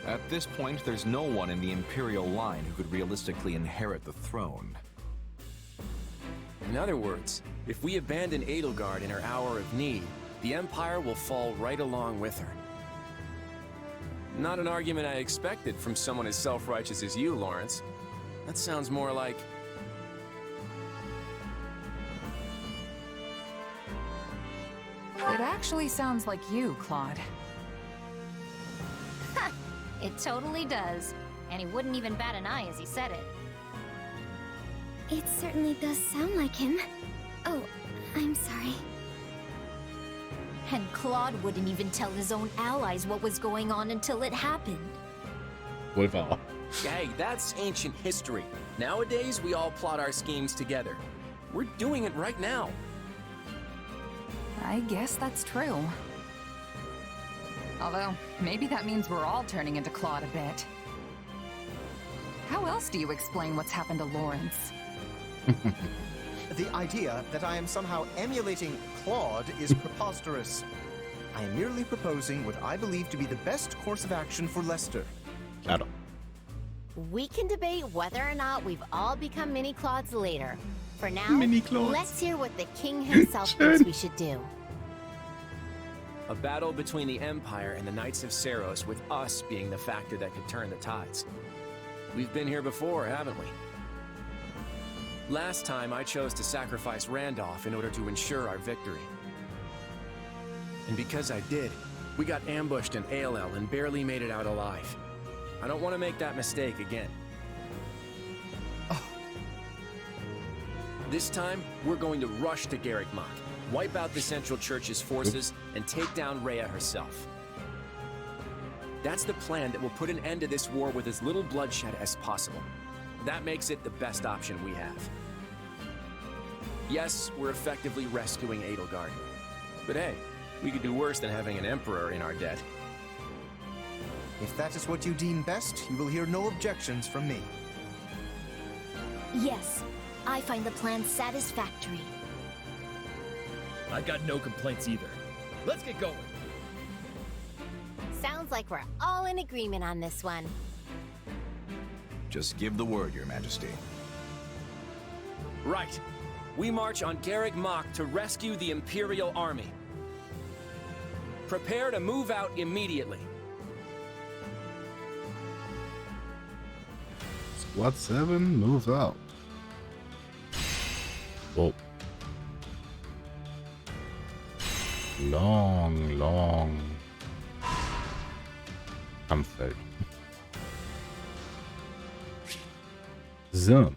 Speaker 10: At this point, there's no one in the Imperial line who could realistically inherit the throne.
Speaker 8: In other words, if we abandon Edelgard in her hour of need, the Empire will fall right along with her. Not an argument I expected from someone as self-righteous as you, Lawrence. That sounds more like...
Speaker 3: It actually sounds like you, Claude.
Speaker 18: It totally does. And he wouldn't even bat an eye as he said it.
Speaker 17: It certainly does sound like him. Oh, I'm sorry.
Speaker 18: And Claude wouldn't even tell his own allies what was going on until it happened.
Speaker 1: Wohl.
Speaker 8: Hey, that's ancient history. Nowadays, we all plot our schemes together. We're doing it right now.
Speaker 3: I guess that's true. Although, maybe that means we're all turning into Claude a bit. How else do you explain what's happened to Lawrence?
Speaker 2: The idea that I am somehow emulating Claude is preposterous. I am merely proposing what I believe to be the best course of action for Lester.
Speaker 1: Claro.
Speaker 5: We can debate whether or not we've all become mini-Claudes later. For now,
Speaker 1: Mini-Claudes.
Speaker 5: let's hear what the king himself thinks we should do.
Speaker 8: A battle between the Empire and the Knights of Seros, with us being the factor that could turn the tides. We've been here before, haven't we? Last time, I chose to sacrifice Randolph in order to ensure our victory. And because I did, we got ambushed in ALL and barely made it out alive. I don't want to make that mistake again. This time, we're going to rush to Garrick Mach, wipe out the Central Church's forces, and take down Rhea herself. That's the plan that will put an end to this war with as little bloodshed as possible. That makes it the best option we have. Yes, we're effectively rescuing Edelgard. But hey, we could do worse than having an emperor in our debt.
Speaker 2: If that is what you deem best, you will hear no objections from me.
Speaker 18: Yes, I find the plan satisfactory.
Speaker 15: I got no complaints either. Let's get going.
Speaker 5: Sounds like we're all in agreement on this one.
Speaker 10: Just give the word, Your Majesty.
Speaker 8: Right. We march on Garrick Mach to rescue the Imperial Army. Prepare to move out immediately.
Speaker 1: Squad 7 moves out. Oh. Long Kampffeld. So.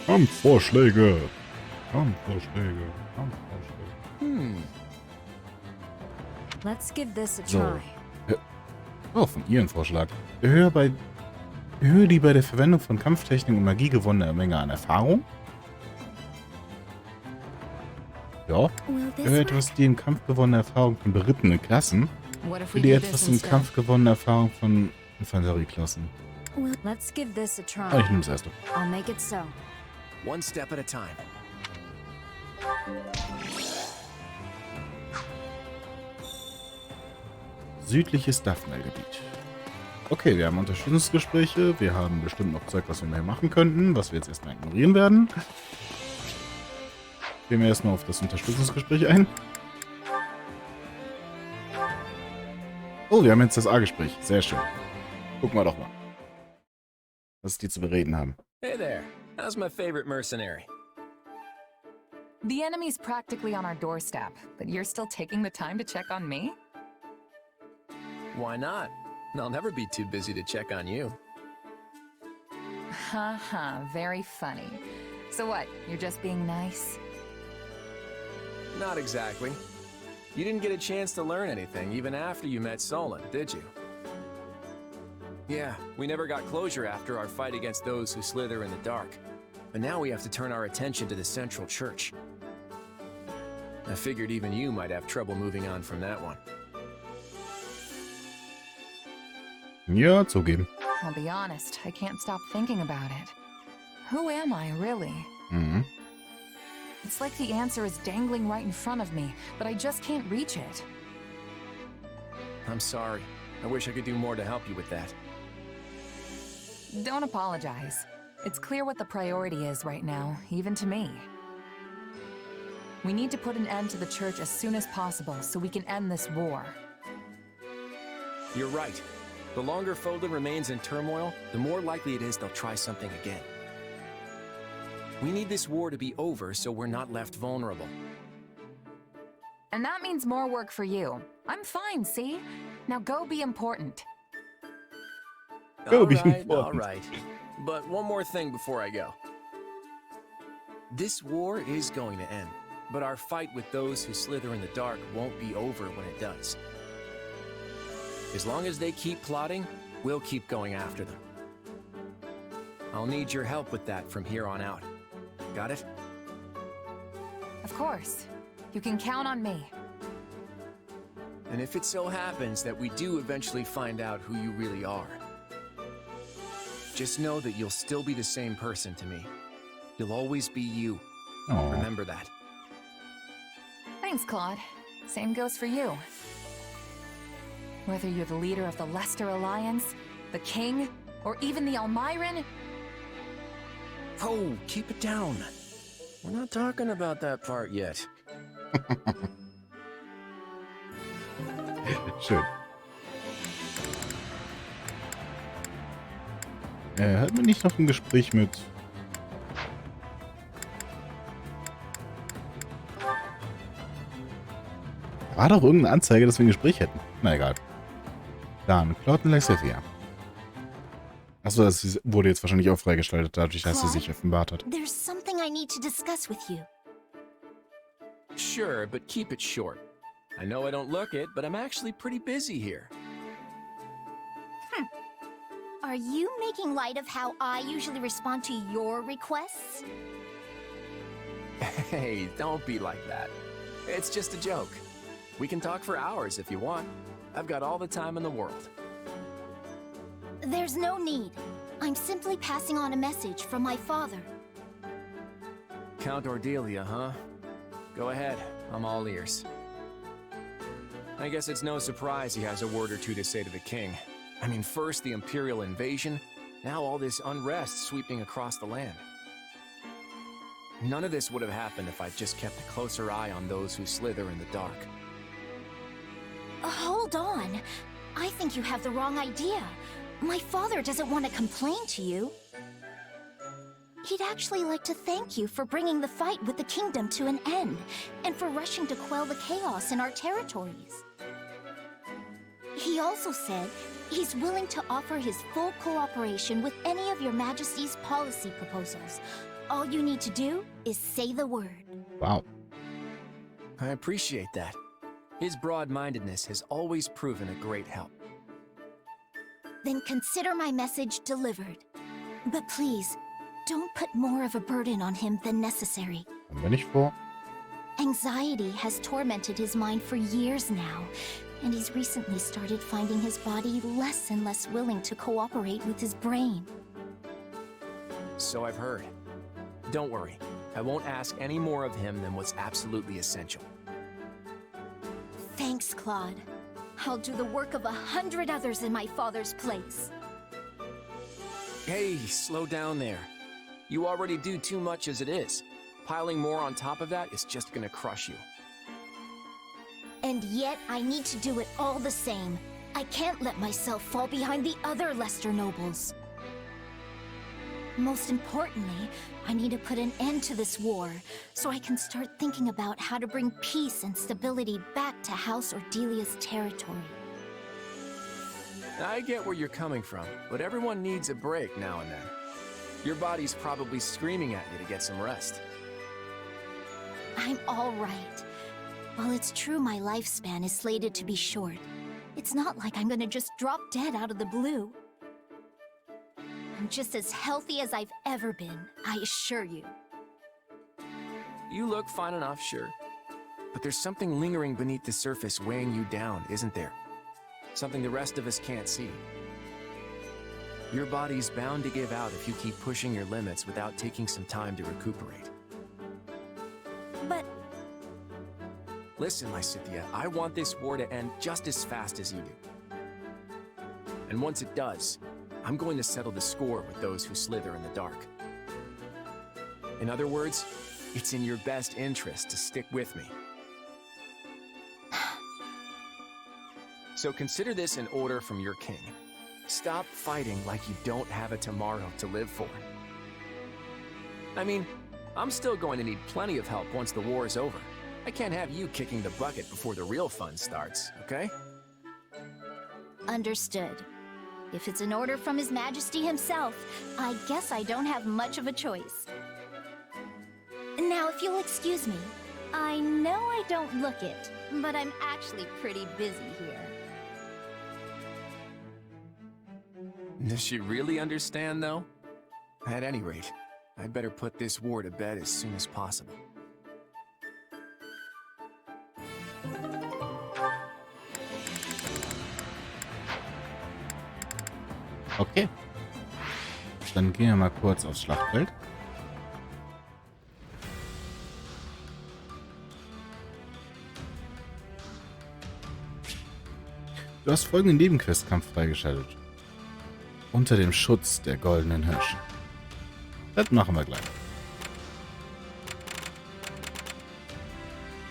Speaker 1: Kampfvorschläge.
Speaker 17: Let's give this a
Speaker 1: So.
Speaker 17: try.
Speaker 1: Oh, von Ihren Vorschlag. Erhöhe die bei der Verwendung von Kampftechnik und Magie gewonnene Menge an Erfahrung. Ja. Erhöhe etwas die im Kampf gewonnene Erfahrung von berittenen Klassen. Für die etwas im Kampf gewonnene Erfahrung von Infanterieklassen.
Speaker 17: Let's give this a try.
Speaker 1: Ah, ich nehme das erste.
Speaker 17: I'll make it so.
Speaker 8: One step at a time.
Speaker 1: Südliches Daphne-Gebiet. Okay, wir haben Unterstützungsgespräche. Wir haben bestimmt noch Zeug, was wir mehr machen könnten, was wir jetzt erstmal ignorieren werden. Gehen wir erstmal auf das Unterstützungsgespräch ein. Oh, wir haben jetzt das A-Gespräch. Sehr schön. Gucken wir doch mal, was die zu bereden haben.
Speaker 8: Hey there. How's my favorite mercenary?
Speaker 3: The enemy's practically on our doorstep, but you're still taking the time to check on me?
Speaker 8: Why not? I'll never be too busy to check on you.
Speaker 3: Haha, very funny. So what, you're just being nice?
Speaker 8: Not exactly. You didn't get a chance to learn anything even after you met Solon, did you? Yeah, we never got closure after our fight against those who slither in the dark. But now we have to turn our attention to the Central Church. I figured even you might have trouble moving on from that one.
Speaker 1: Ja, zugeben.
Speaker 3: I'll be honest, I can't stop thinking about it. Who am I, really?
Speaker 1: Mhm.
Speaker 3: It's like the answer is dangling right in front of me, but I just can't reach it.
Speaker 8: I'm sorry. I wish I could do more to help you with that.
Speaker 3: Don't apologize. It's clear what the priority is right now, even to me. We need to put an end to the church as soon as possible so we can end this war.
Speaker 8: You're right. The longer Folded remains in turmoil, the more likely it is they'll try something again. We need this war to be over so we're not left vulnerable.
Speaker 3: And that means more work for you. I'm fine, see? Now go be important.
Speaker 1: Go be important.
Speaker 8: All right. But one more thing before I go. This war is going to end, but our fight with those who slither in the dark won't be over when it does. As long as they keep plotting, we'll keep going after them. I'll need your help with that from here on out. Got it?
Speaker 3: Of course. You can count on me.
Speaker 8: And if it so happens that we do eventually find out who you really are, just know that you'll still be the same person to me. You'll always be you.
Speaker 1: Aww.
Speaker 8: Remember that.
Speaker 3: Thanks, Claude. Same goes for you. Whether you're the leader of the Lester Alliance, the King, or even the Almiran...
Speaker 8: Oh, keep it down. We're not talking about that part yet.
Speaker 1: Schön. Hatten wir nicht noch ein Gespräch mit... War doch irgendeine Anzeige, dass wir ein Gespräch hätten. Na egal. Dann, Claude und Lexivia. Achso, das wurde jetzt wahrscheinlich auch freigeschaltet, dadurch, dass sie sich offenbart hat.
Speaker 5: There's something I need to discuss with you.
Speaker 8: Sure, but keep it short. I know I don't look it, but I'm actually pretty busy here.
Speaker 5: Are you making light of how I usually respond to your requests?
Speaker 8: Hey, don't be like that. It's just a joke. We can talk for hours if you want. I've got all the time in the world.
Speaker 5: There's no need. I'm simply passing on a message from my father.
Speaker 8: Count Ordelia, huh? Go ahead. I'm all ears. I guess it's no surprise he has a word or two to say to the king. I mean, first the Imperial invasion, now all this unrest sweeping across the land. None of this would have happened if I'd just kept a closer eye on those who slither in the dark.
Speaker 5: Hold on. I think you have the wrong idea. My father doesn't want to complain to you. He'd actually like to thank you for bringing the fight with the kingdom to an end, and for rushing to quell the chaos in our territories. He also said he's willing to offer his full cooperation with any of your Majesty's policy proposals. All you need to do is say the word.
Speaker 1: Wow.
Speaker 8: I appreciate that. His broad-mindedness has always proven a great help.
Speaker 5: Then consider my message delivered. But please, don't put more of a burden on him than necessary.
Speaker 1: Haben wir nicht vor?
Speaker 5: Anxiety has tormented his mind for years now, and he's recently started finding his body less and less willing to cooperate with his brain.
Speaker 8: So I've heard. Don't worry, I won't ask any more of him than what's absolutely essential.
Speaker 5: Thanks, Claude. I'll do the work of 100 others in my father's place.
Speaker 8: Hey, slow down there. You already do too much as it is. Piling more on top of that is just gonna crush you.
Speaker 5: And yet, I need to do it all the same. I can't let myself fall behind the other Lester nobles. Most importantly, I need to put an end to this war, so I can start thinking about how to bring peace and stability back to House Ordelia's territory.
Speaker 8: I get where you're coming from, but everyone needs a break now and then. Your body's probably screaming at you to get some rest.
Speaker 5: I'm all right. While it's true my lifespan is slated to be short, it's not like I'm gonna just drop dead out of the blue. I'm just as healthy as I've ever been, I assure you.
Speaker 8: You look fine enough, sure. But there's something lingering beneath the surface weighing you down, isn't there? Something the rest of us can't see. Your body's bound to give out if you keep pushing your limits without taking some time to recuperate.
Speaker 5: But...
Speaker 8: Listen, Lysithea, I want this war to end just as fast as you do. And once it does, I'm going to settle the score with those who slither in the dark. In other words, it's in your best interest to stick with me. So consider this an order from your king. Stop fighting like you don't have a tomorrow to live for. I mean, I'm still going to need plenty of help once the war is over. I can't have you kicking the bucket before the real fun starts, okay?
Speaker 6: Understood. If it's an order from His Majesty himself, I guess I don't have much of a choice. Now, if you'll excuse me, I know I don't look it, but I'm actually pretty busy here.
Speaker 8: Does she really understand, though? At any rate, I'd better put this war to bed as soon as possible.
Speaker 1: Okay. Dann gehen wir mal kurz aufs Schlachtfeld. Du hast folgenden Nebenquestkampf freigeschaltet. Unter dem Schutz der goldenen Hirsche. Das machen wir gleich.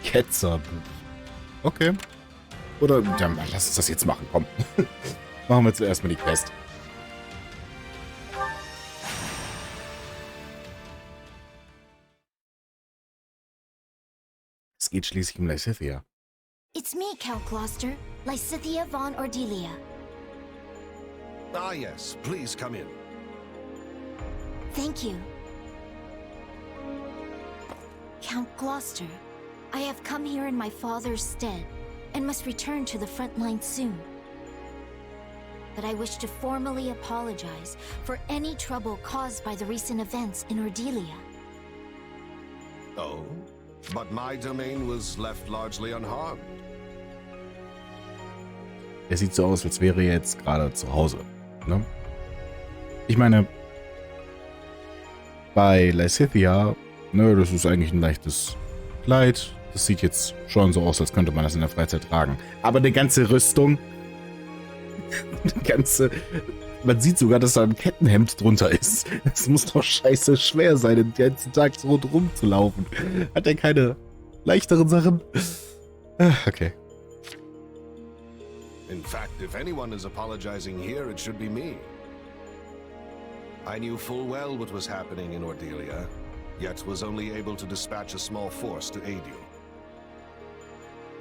Speaker 1: Ketzerbuch. Okay. Oder, dann lass uns das jetzt machen, komm. Machen wir zuerst mal die Quest. Es geht schließlich um Lysithea.
Speaker 6: It's me, Count Gloucester, Lysithea von Ordelia.
Speaker 19: Ah, yes. Please come in.
Speaker 6: Thank you. Count Gloucester, I have come here in my father's stead, and must return to the front line soon. But I wish to formally apologize for any trouble caused by the recent events in Ordelia.
Speaker 19: Oh? But my domain was left largely unharmed.
Speaker 1: Er sieht so aus, als wäre er jetzt gerade zu Hause. Ne? Ich meine, bei Lysithea, ne, das ist eigentlich ein leichtes Kleid. Das sieht jetzt schon so aus, als könnte man das in der Freizeit tragen. Aber eine ganze Rüstung, man sieht sogar, dass da ein Kettenhemd drunter ist. Es muss doch scheiße schwer sein, den ganzen Tag so rundherum zu laufen. Hat er keine leichteren Sachen? Okay.
Speaker 19: In fact, if anyone is apologizing here, it should be me. I knew full well what was happening in Ordelia, yet was only able to dispatch a small force to aid you.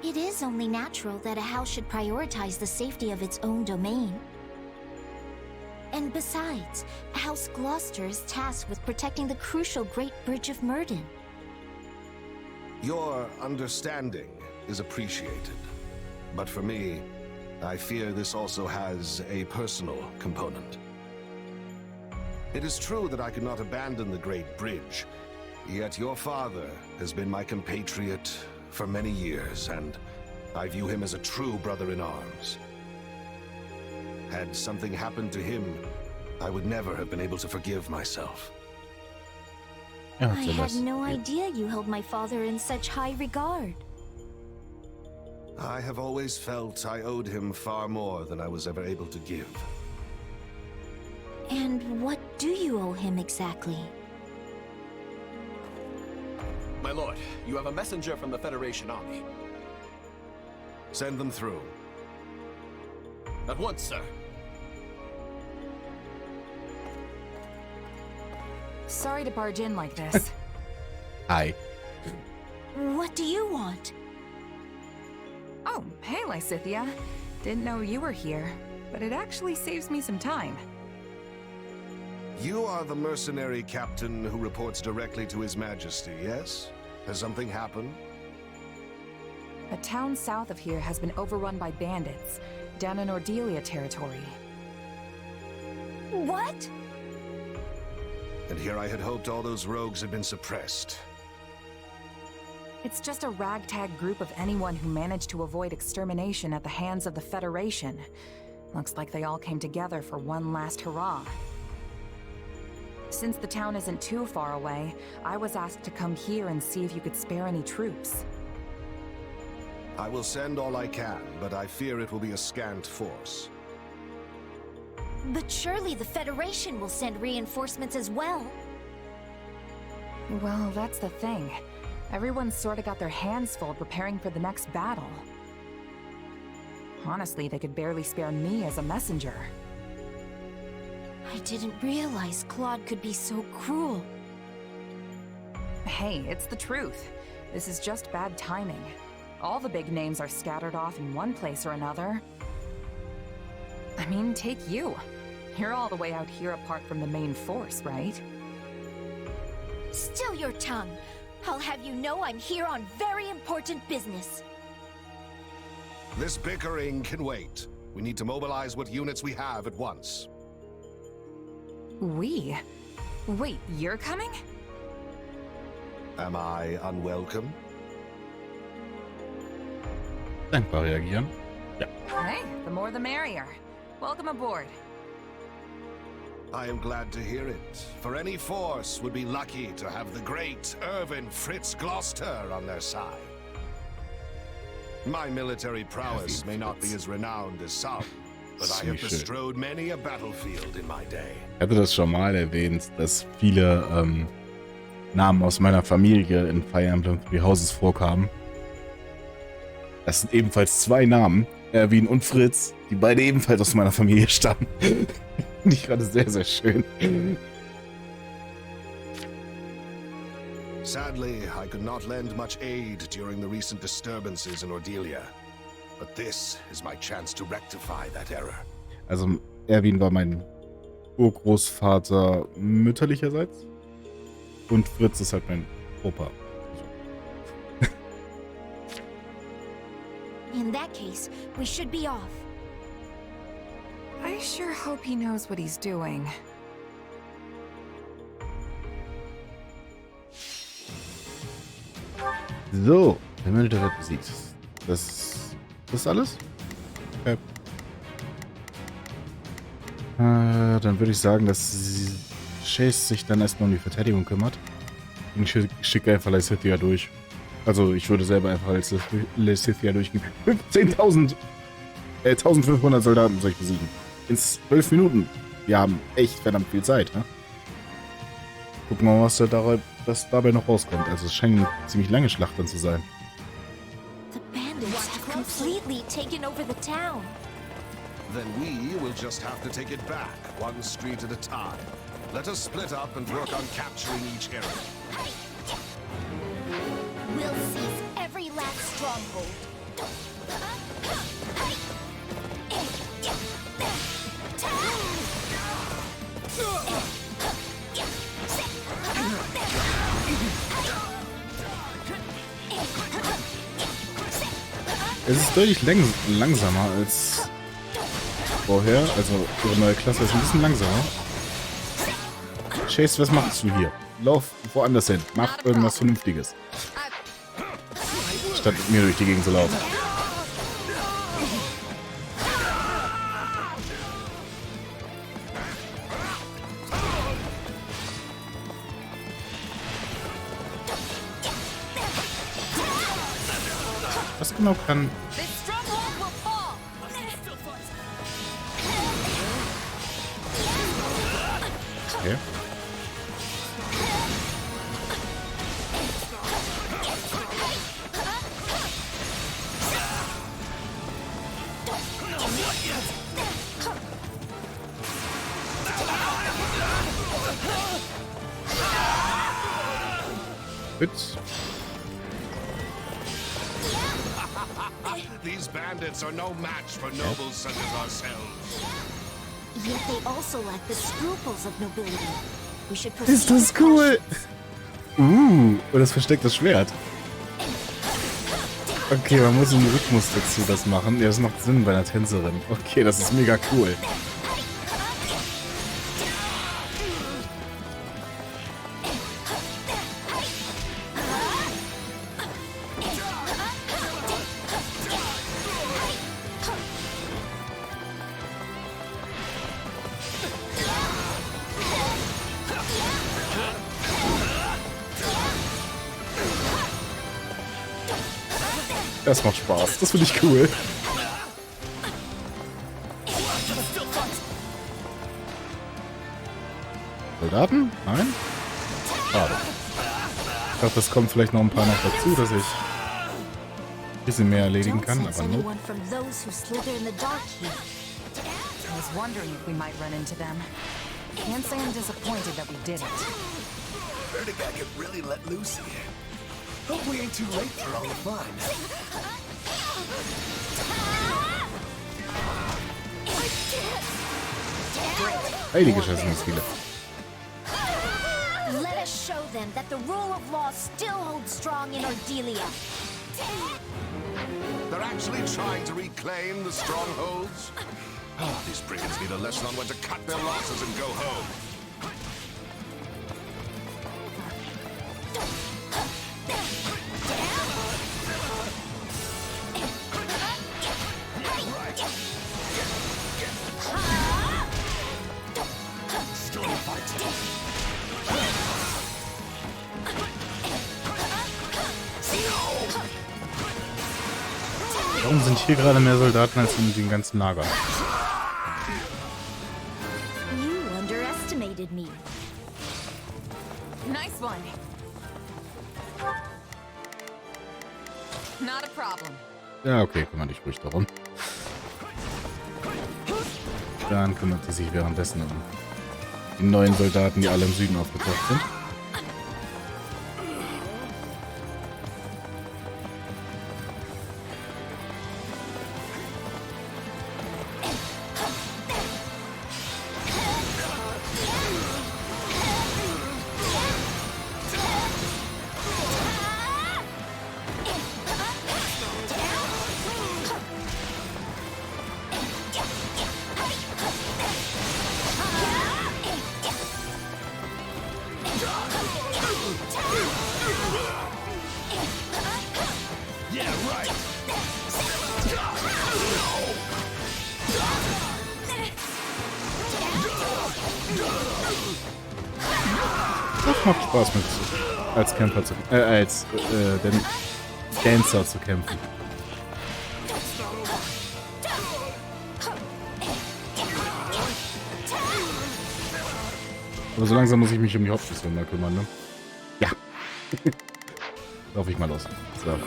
Speaker 6: It is only natural that a house should prioritize the safety of its own domain. And besides, House Gloucester is tasked with protecting the crucial Great Bridge of Myrden.
Speaker 19: Your understanding is appreciated. But for me, I fear this also has a personal component. It is true that I could not abandon the Great Bridge, yet your father has been my compatriot for many years, and I view him as a true brother in arms. Had something happened to him, I would never have been able to forgive myself.
Speaker 6: I had no idea you held my father in such high regard.
Speaker 19: I have always felt I owed him far more than I was ever able to give.
Speaker 6: And what do you owe him exactly?
Speaker 20: My lord, you have a messenger from the Federation army.
Speaker 19: Send them through.
Speaker 20: At once, sir.
Speaker 3: Sorry to barge in like this.
Speaker 1: Hi.
Speaker 6: What do you want?
Speaker 3: Oh, hey, Lysithea. Didn't know you were here, but it actually saves me some time.
Speaker 19: You are the mercenary captain who reports directly to His Majesty, yes? Has something happened?
Speaker 3: A town south of here has been overrun by bandits, down in Ordelia territory.
Speaker 6: What?
Speaker 19: And here I had hoped all those rogues had been suppressed.
Speaker 3: It's just a ragtag group of anyone who managed to avoid extermination at the hands of the Federation. Looks like they all came together for one last hurrah. Since the town isn't too far away, I was asked to come here and see if you could spare any troops.
Speaker 19: I will send all I can, but I fear it will be a scant force.
Speaker 6: But surely the Federation will send reinforcements as well.
Speaker 3: Well, that's the thing. Everyone's sort of got their hands full preparing for the next battle. Honestly, they could barely spare me as a messenger.
Speaker 5: I didn't realize Claude could be so cruel.
Speaker 3: Hey, it's the truth. This is just bad timing. All the big names are scattered off in one place or another. I mean, take you. You're all the way out here apart from the main force, right?
Speaker 5: Still your tongue. I'll have you know I'm here on very important business.
Speaker 19: This bickering can wait. We need to mobilize what units we have at once.
Speaker 3: We? Wait, you're coming?
Speaker 19: Am I unwelcome?
Speaker 1: Dankbar reagieren. Ja.
Speaker 3: Hey, the more the merrier. Welcome aboard.
Speaker 19: I am glad to hear it, for any force would be lucky to have the great Irvin Fritz Gloucester on their side. My military prowess may not be as renowned as some, but I have bestrode many a battlefield in my day.
Speaker 1: Ich hatte das schon mal erwähnt, dass viele Namen aus meiner Familie in Fire Emblem Three Houses vorkamen. Das sind ebenfalls zwei Namen, Erwin und Fritz, die beide ebenfalls aus meiner Familie stammen. Finde ich gerade sehr, sehr schön.
Speaker 19: Sadly, I could not lend much aid during the recent disturbances in Ordelia. But this is my chance to rectify that error.
Speaker 1: Also, Erwin war mein Urgroßvater mütterlicherseits. Und Fritz ist halt mein Opa.
Speaker 5: In that case, we should be off.
Speaker 3: I sure hope he knows what he's doing.
Speaker 1: So, der Manager wird besiegt. Das ist alles? Okay. Dann würde ich sagen, dass Chase sich dann erstmal um die Verteidigung kümmert. Ich schicke einfach Lysithia durch. Also ich würde selber einfach als Lysithia durchgehen. 1500 Soldaten soll ich besiegen. In 12 Minuten. Wir haben echt verdammt viel Zeit, ne? Gucken wir mal, was dabei noch rauskommt. Also es scheint eine ziemlich lange Schlacht dann zu sein.
Speaker 5: The bandits have completely taken over the town.
Speaker 19: Then we will just have to take it back, one street at a time. Let us split up and work on capturing each area.
Speaker 5: We'll seize every last stronghold.
Speaker 1: Es ist deutlich langsamer als vorher. Also ihre neue Klasse ist ein bisschen langsamer. Chase, was machst du hier? Lauf woanders hin. Mach irgendwas Vernünftiges. Statt mit mir durch die Gegend zu laufen. Was genau kann... Okay. Gut.
Speaker 19: These bandits are no match for nobles such as ourselves.
Speaker 5: Yet they also lack the scruples of nobility. We should
Speaker 1: Ist das cool? Und das versteckt das Schwert. Okay, man muss im Rhythmus dazu das machen. Ja, das macht Sinn bei einer Tänzerin. Okay, das ist mega cool. Das macht Spaß. Das finde ich cool. Soldaten? Nein? Schade. dachte, es kommt vielleicht noch ein paar noch dazu, dass ich ein bisschen mehr erledigen kann, aber nur.
Speaker 3: I was wondering if we might run into them. Can't say I'm disappointed that we didn't.
Speaker 7: Vertigo could really let loose here. Hope we ain't too late for all the fun.
Speaker 1: Heilige Scheiße,
Speaker 21: Let us show them that the rule of law still holds strong in Ordelia.
Speaker 19: They're actually trying to reclaim the strongholds? Oh, these brigands need a lesson on when to cut their losses and go home.
Speaker 1: Warum sind hier gerade mehr Soldaten als in den ganzen Lagern?
Speaker 21: You underestimated me.
Speaker 3: Nice one. Not a problem.
Speaker 1: Ja, okay, kümmere dich ruhig darum. Dann kümmert sie sich währenddessen um die neuen Soldaten, die alle im Süden aufgetaucht sind. Das macht Spaß mit als Kämpfer zu den Dancer zu kämpfen. Aber so langsam muss ich mich um die Hauptmission mal kümmern, ne? Ja. Lauf ich mal los. So.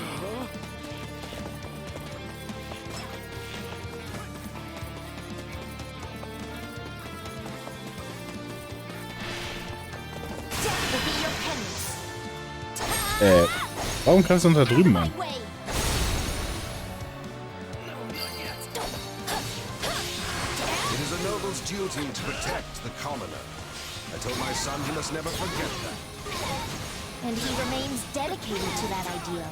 Speaker 1: Warum kannst du uns da drüben an?
Speaker 19: It is a noble's duty to protect the commoner. I told my son he must never forget that.
Speaker 21: And he remains dedicated to that ideal.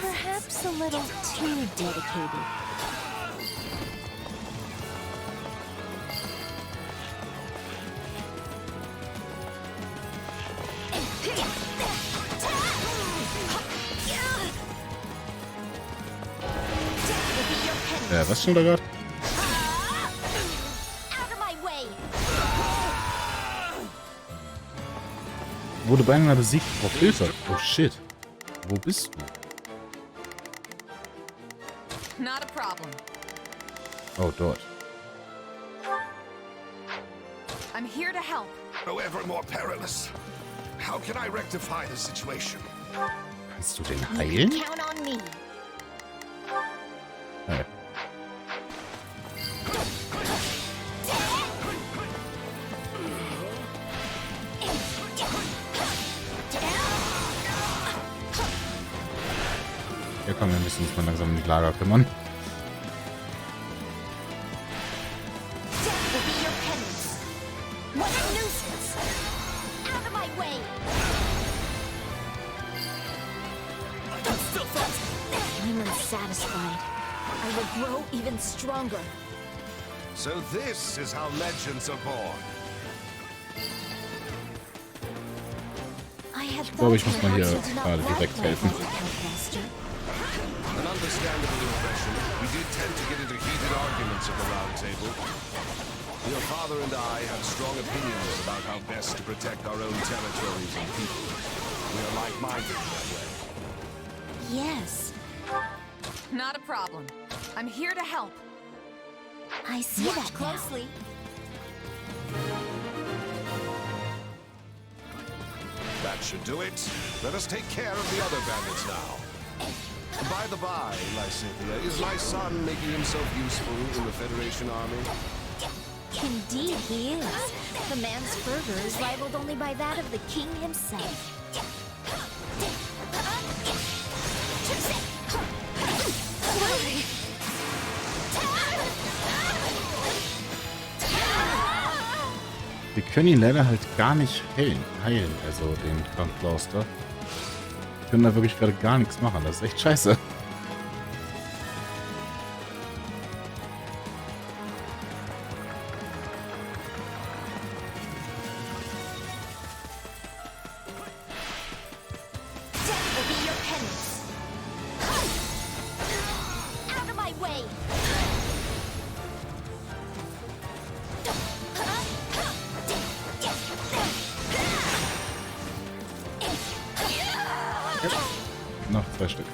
Speaker 21: Perhaps a little too dedicated.
Speaker 1: Was schon da gerade? Wurde beinahe besiegt. Frau Filter. Oh shit. Wo bist du?
Speaker 3: Not a problem.
Speaker 1: Oh, dort.
Speaker 3: I'm here to help.
Speaker 19: However more perilous. How can I rectify the situation?
Speaker 1: Kannst du den heilen?
Speaker 21: Count on me.
Speaker 1: Ja, komm, wir müssen uns mal langsam um die Lager kümmern.
Speaker 21: I'm unsatisfied. I will grow even stronger.
Speaker 19: So this is how legends are born.
Speaker 1: Ich glaube, ich muss mal hier gerade direkt helfen.
Speaker 19: An understandable impression, we did tend to get into heated arguments at the round table. Your father and I have strong opinions about how best to protect our own territories and people. We are like-minded in that way.
Speaker 21: Yes.
Speaker 3: Not a problem. I'm here to help.
Speaker 21: I see that
Speaker 3: closely.
Speaker 19: That should do it. Let us take care of the other bandits now. By the by, Lysithea, is my son making himself useful in the Federation army?
Speaker 5: Indeed, he is. The man's fervor is rivaled only by that of the king himself.
Speaker 1: Wir können ihn leider halt gar nicht heilen, also den Kampfcluster. Wir können da wirklich gerade gar nichts machen, das ist echt scheiße. Noch 2 Stück.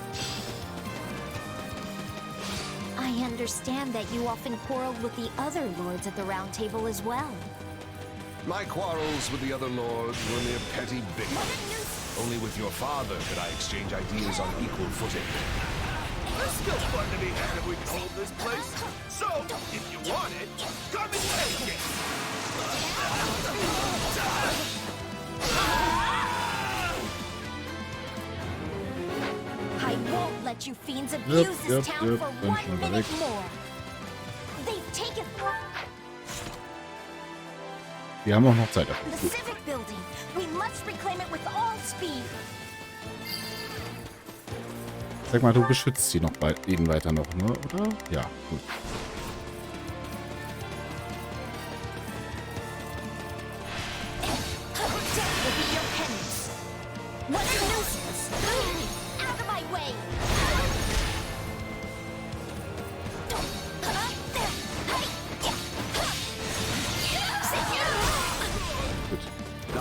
Speaker 5: I understand that you often quarreled with the other lords at the Round Table as well.
Speaker 19: My quarrels with the other lords were mere petty bickering. Only with your father could I exchange ideas on equal footing.
Speaker 7: There's still fun to be had if we hold this place. So, if you want it, come and take it.
Speaker 5: I won't let you fiends abuse this town for 1 minute more. They've taken
Speaker 1: Wir haben auch noch Zeit.
Speaker 5: the civic building. We must reclaim it with all speed.
Speaker 1: Sag mal, du beschützt sie noch eben weiter noch, ne? Oder? Ja, gut.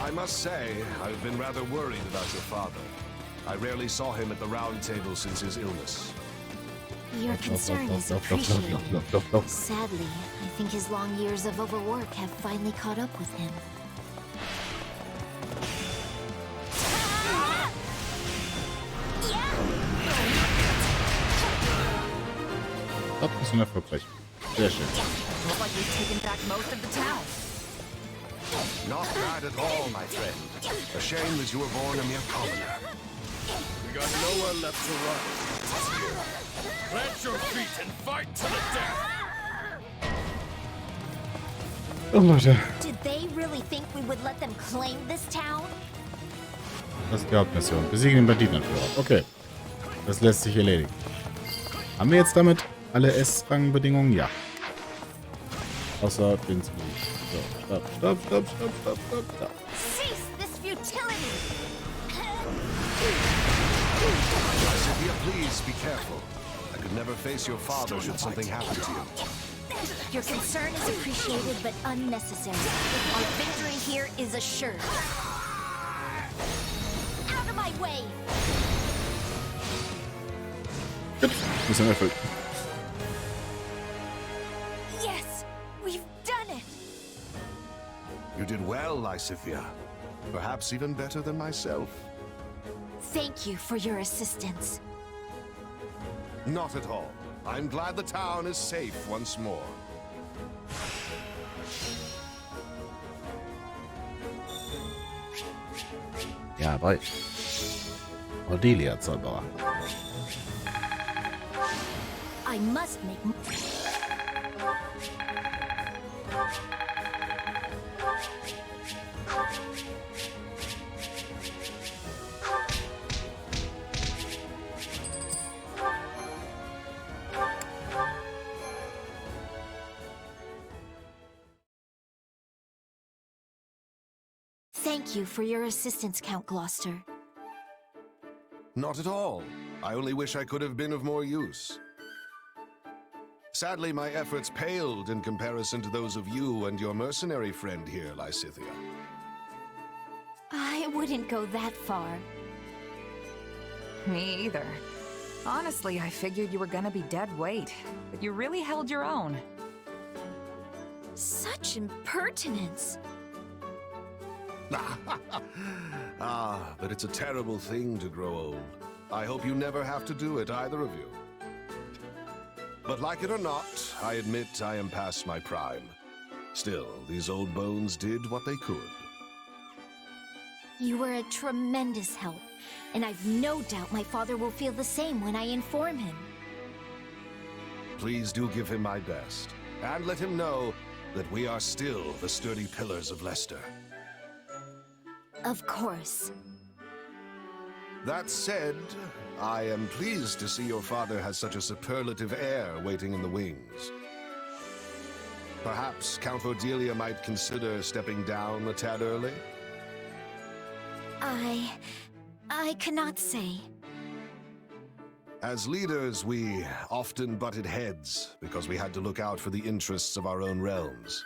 Speaker 19: I must say, I've been rather worried about your father. I rarely saw him at the Round Table since his illness.
Speaker 5: Your concern is appreciated. Sadly, I think his long years of overwork have finally caught up with him.
Speaker 1: Top, bisschen erfolgreich. Sehr schön.
Speaker 3: Looks like we've taken back most of the town.
Speaker 19: Not bad at all, my friend. A shame that you were born a mere commoner.
Speaker 7: We got nowhere left to run. Plant your feet and fight to the death.
Speaker 1: Oh, Leute.
Speaker 5: Did they really think we would let them claim this town?
Speaker 1: Das ist die Hauptmission. Besiegen den Banditenanführer. Okay. Das lässt sich erledigen. Haben wir jetzt damit alle S-Rang-Bedingungen? Ja. Außer den Zug. So, stopp.
Speaker 5: Cease this futility!
Speaker 19: Sophia, please be careful. I could never face your father should something happen to you.
Speaker 5: Your concern is appreciated but unnecessary. Our victory here is assured. Out of my way!
Speaker 1: Bisschen erfüllt.
Speaker 5: Yes! We've done it!
Speaker 19: You did well, Lysithea. Perhaps even better than myself.
Speaker 5: Thank you for your assistance.
Speaker 19: Not at all. I'm glad the town is safe once more.
Speaker 1: Jawohl. Cordelia Zollbauer.
Speaker 5: I must make... Thank you for your assistance, Count Gloucester.
Speaker 19: Not at all. I only wish I could have been of more use. Sadly, my efforts paled in comparison to those of you and your mercenary friend here, Lysithea.
Speaker 5: I wouldn't go that far.
Speaker 3: Me either. Honestly, I figured you were gonna be dead weight, but you really held your own.
Speaker 5: Such impertinence.
Speaker 19: Ah, but it's a terrible thing to grow old. I hope you never have to do it, either of you. But like it or not, I admit I am past my prime. Still, these old bones did what they could.
Speaker 5: You were a tremendous help, and I've no doubt my father will feel the same when I inform him.
Speaker 19: Please do give him my best, and let him know that we are still the sturdy pillars of Leicester.
Speaker 5: Of course.
Speaker 19: That said, I am pleased to see your father has such a superlative heir waiting in the wings. Perhaps Count Cordelia might consider stepping down a tad early?
Speaker 5: I cannot say.
Speaker 19: As leaders, we often butted heads because we had to look out for the interests of our own realms.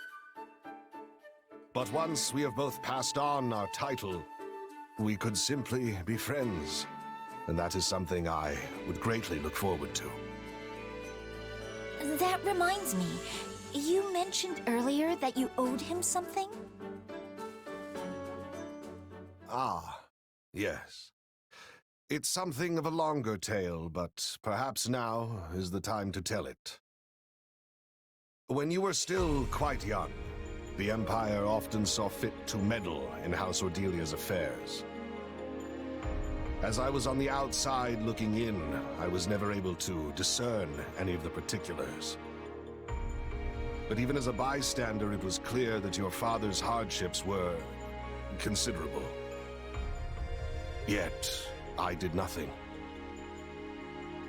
Speaker 19: But once we have both passed on our title, we could simply be friends. And that is something I would greatly look forward to.
Speaker 5: That reminds me. You mentioned earlier that you owed him something?
Speaker 19: Ah, yes. It's something of a longer tale, but perhaps now is the time to tell it. When you were still quite young, the Empire often saw fit to meddle in House Ordelia's affairs. As I was on the outside looking in, I was never able to discern any of the particulars. But even as a bystander, it was clear that your father's hardships were considerable. Yet, I did nothing.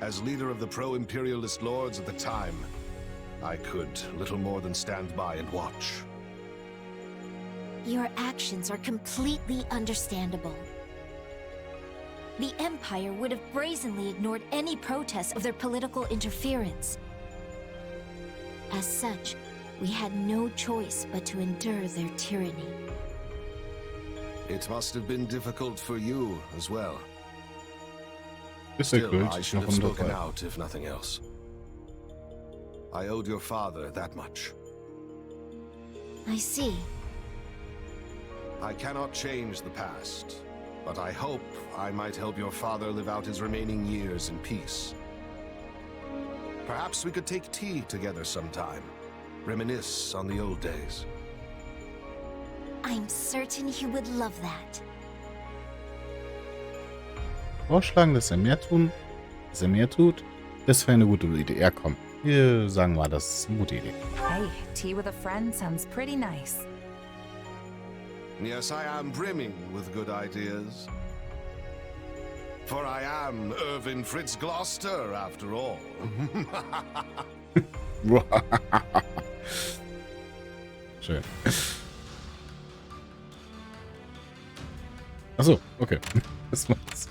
Speaker 19: As leader of the pro-imperialist lords at the time, I could little more than stand by and watch.
Speaker 5: Your actions are completely understandable. The Empire would have brazenly ignored any protest of their political interference. As such, we had no choice but to endure their tyranny.
Speaker 19: It must have been difficult for you as well.
Speaker 1: Ist ja
Speaker 19: Still,
Speaker 1: cool.
Speaker 19: I should have spoken out, if nothing else. I owed your father that much.
Speaker 5: I see.
Speaker 19: I cannot change the past, but I hope I might help your father live out his remaining years in peace. Perhaps we could take tea together sometime, reminisce on the old days.
Speaker 5: I'm certain he would love that.
Speaker 1: Vorschlagen, dass er mehr tut, das wäre eine gute Idee. Ja, komm. Wir sagen mal, das ist eine gute Idee.
Speaker 3: Hey, tea with a friend sounds pretty nice.
Speaker 19: Yes, I am brimming with good ideas. For I am Irvin Fritz Gloucester, after all.
Speaker 1: Schön. Achso, okay. Das war's.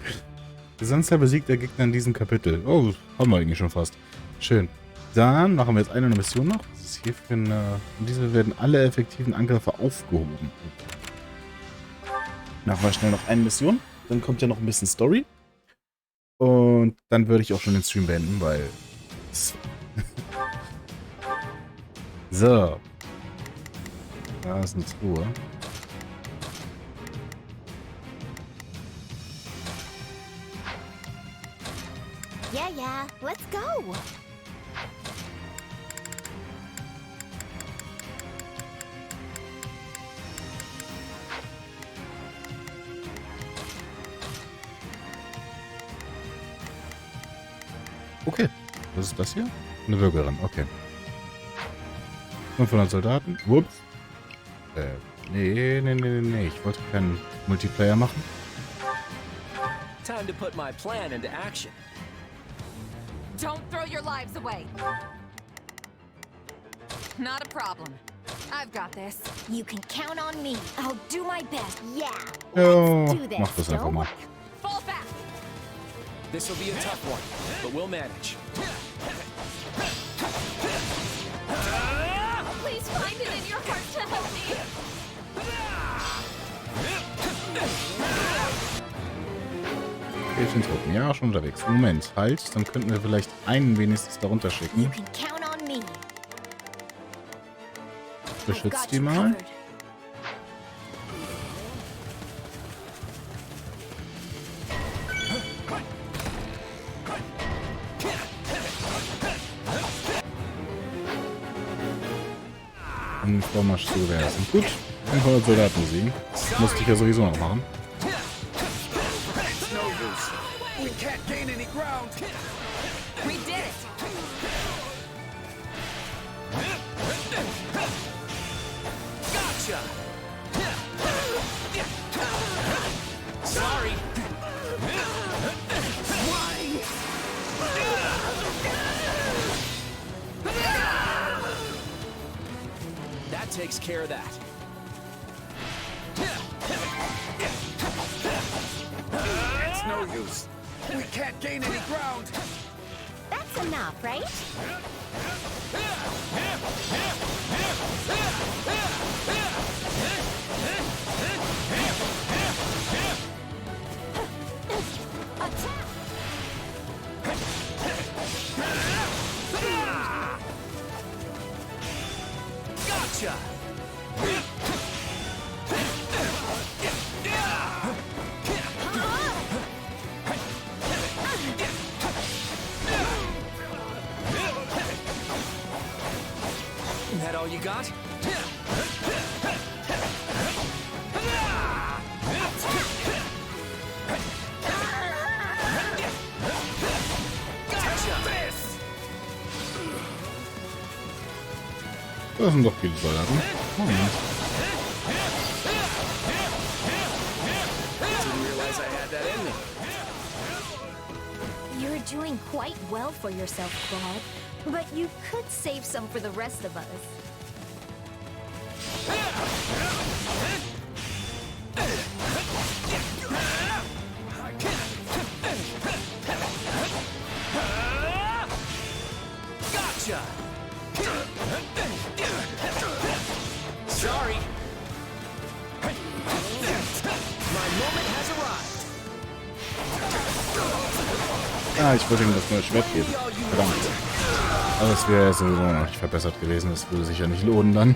Speaker 1: Gesandter besiegt der Gegner in diesem Kapitel. Oh, haben wir eigentlich schon fast. Schön. Dann machen wir jetzt eine Mission noch. Das ist hier für eine... In dieser werden alle effektiven Angriffe aufgehoben. Machen wir schnell noch eine Mission. Dann kommt ja noch ein bisschen Story. Und dann würde ich auch schon den Stream beenden, weil... So. Da ist eine Truhe.
Speaker 5: Yeah, let's go!
Speaker 1: Okay. Was ist das hier? Eine Bürgerin, okay. 500 Soldaten. Ups. Nee. Ich wollte keinen Multiplayer machen.
Speaker 8: Time to put my plan into action.
Speaker 3: Don't throw your lives away. Not a problem. I've got this.
Speaker 5: You can count on me. I'll do my best. Yeah.
Speaker 1: Ja,
Speaker 5: Let's do this.
Speaker 1: mach das einfach mal.
Speaker 3: Fall back.
Speaker 8: This will be a tough one, but we'll manage.
Speaker 3: Please find it in your heart to help me.
Speaker 1: Ich bin Truppen. Ja, schon unterwegs. Moment, halt. Dann könnten wir vielleicht einen wenigstens darunter schicken.
Speaker 5: You can count on me.
Speaker 1: Beschützt die mal. einen Vormarsch zu gewährleisten. Gut, 500 Soldaten besiegen. Musste ich ja sowieso noch machen.
Speaker 9: It's no use. We can't gain any ground.
Speaker 3: We did it!
Speaker 8: Gotcha! Sorry. That takes care of that.
Speaker 9: It's no use. We can't gain any ground.
Speaker 5: That's enough, right?
Speaker 8: Gotcha! That all you got?
Speaker 1: Das sind doch viele Soldaten. Moment.
Speaker 8: Didn't realize I had that in me.
Speaker 12: You're doing quite well for yourself, Claude. But you could save some for the rest of us.
Speaker 8: Gotcha! Sorry. My moment has arrived.
Speaker 1: Ah, ich wollte ihm das neue Schwert geben. Verdammt. Aber es wäre sowieso noch nicht verbessert gewesen. Das würde sich ja nicht lohnen dann.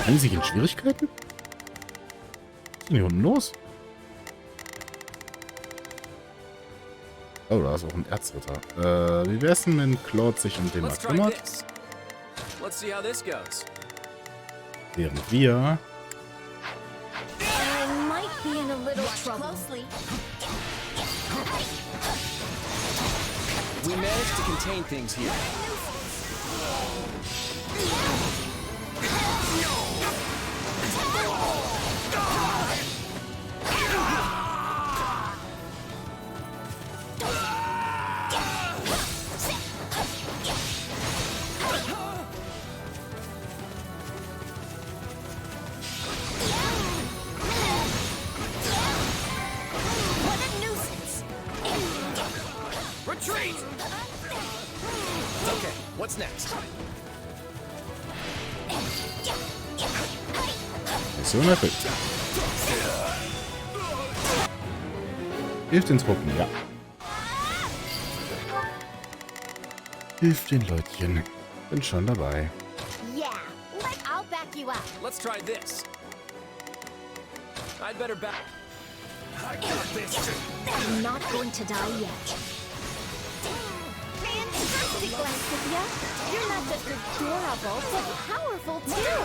Speaker 1: Sind sie in Schwierigkeiten? Was ist denn hier unten los? Oh, da ist auch ein Erzritter. Wie wär's denn, wenn Claude sich um den mal kümmert? Während wir...
Speaker 12: I might be in a little trouble.
Speaker 8: We managed to contain things here. Retreat! Okay, what's next?
Speaker 1: Mission erfüllt. Hilft den Truppen, ja. Hilft den Leutchen. Bin schon dabei.
Speaker 5: Yeah, I'll back you up.
Speaker 8: Let's try this. I'd better back.
Speaker 9: I got this.
Speaker 12: I'm not going to die yet.
Speaker 5: Fantastic, Glancivia. You're not just adorable, but powerful too.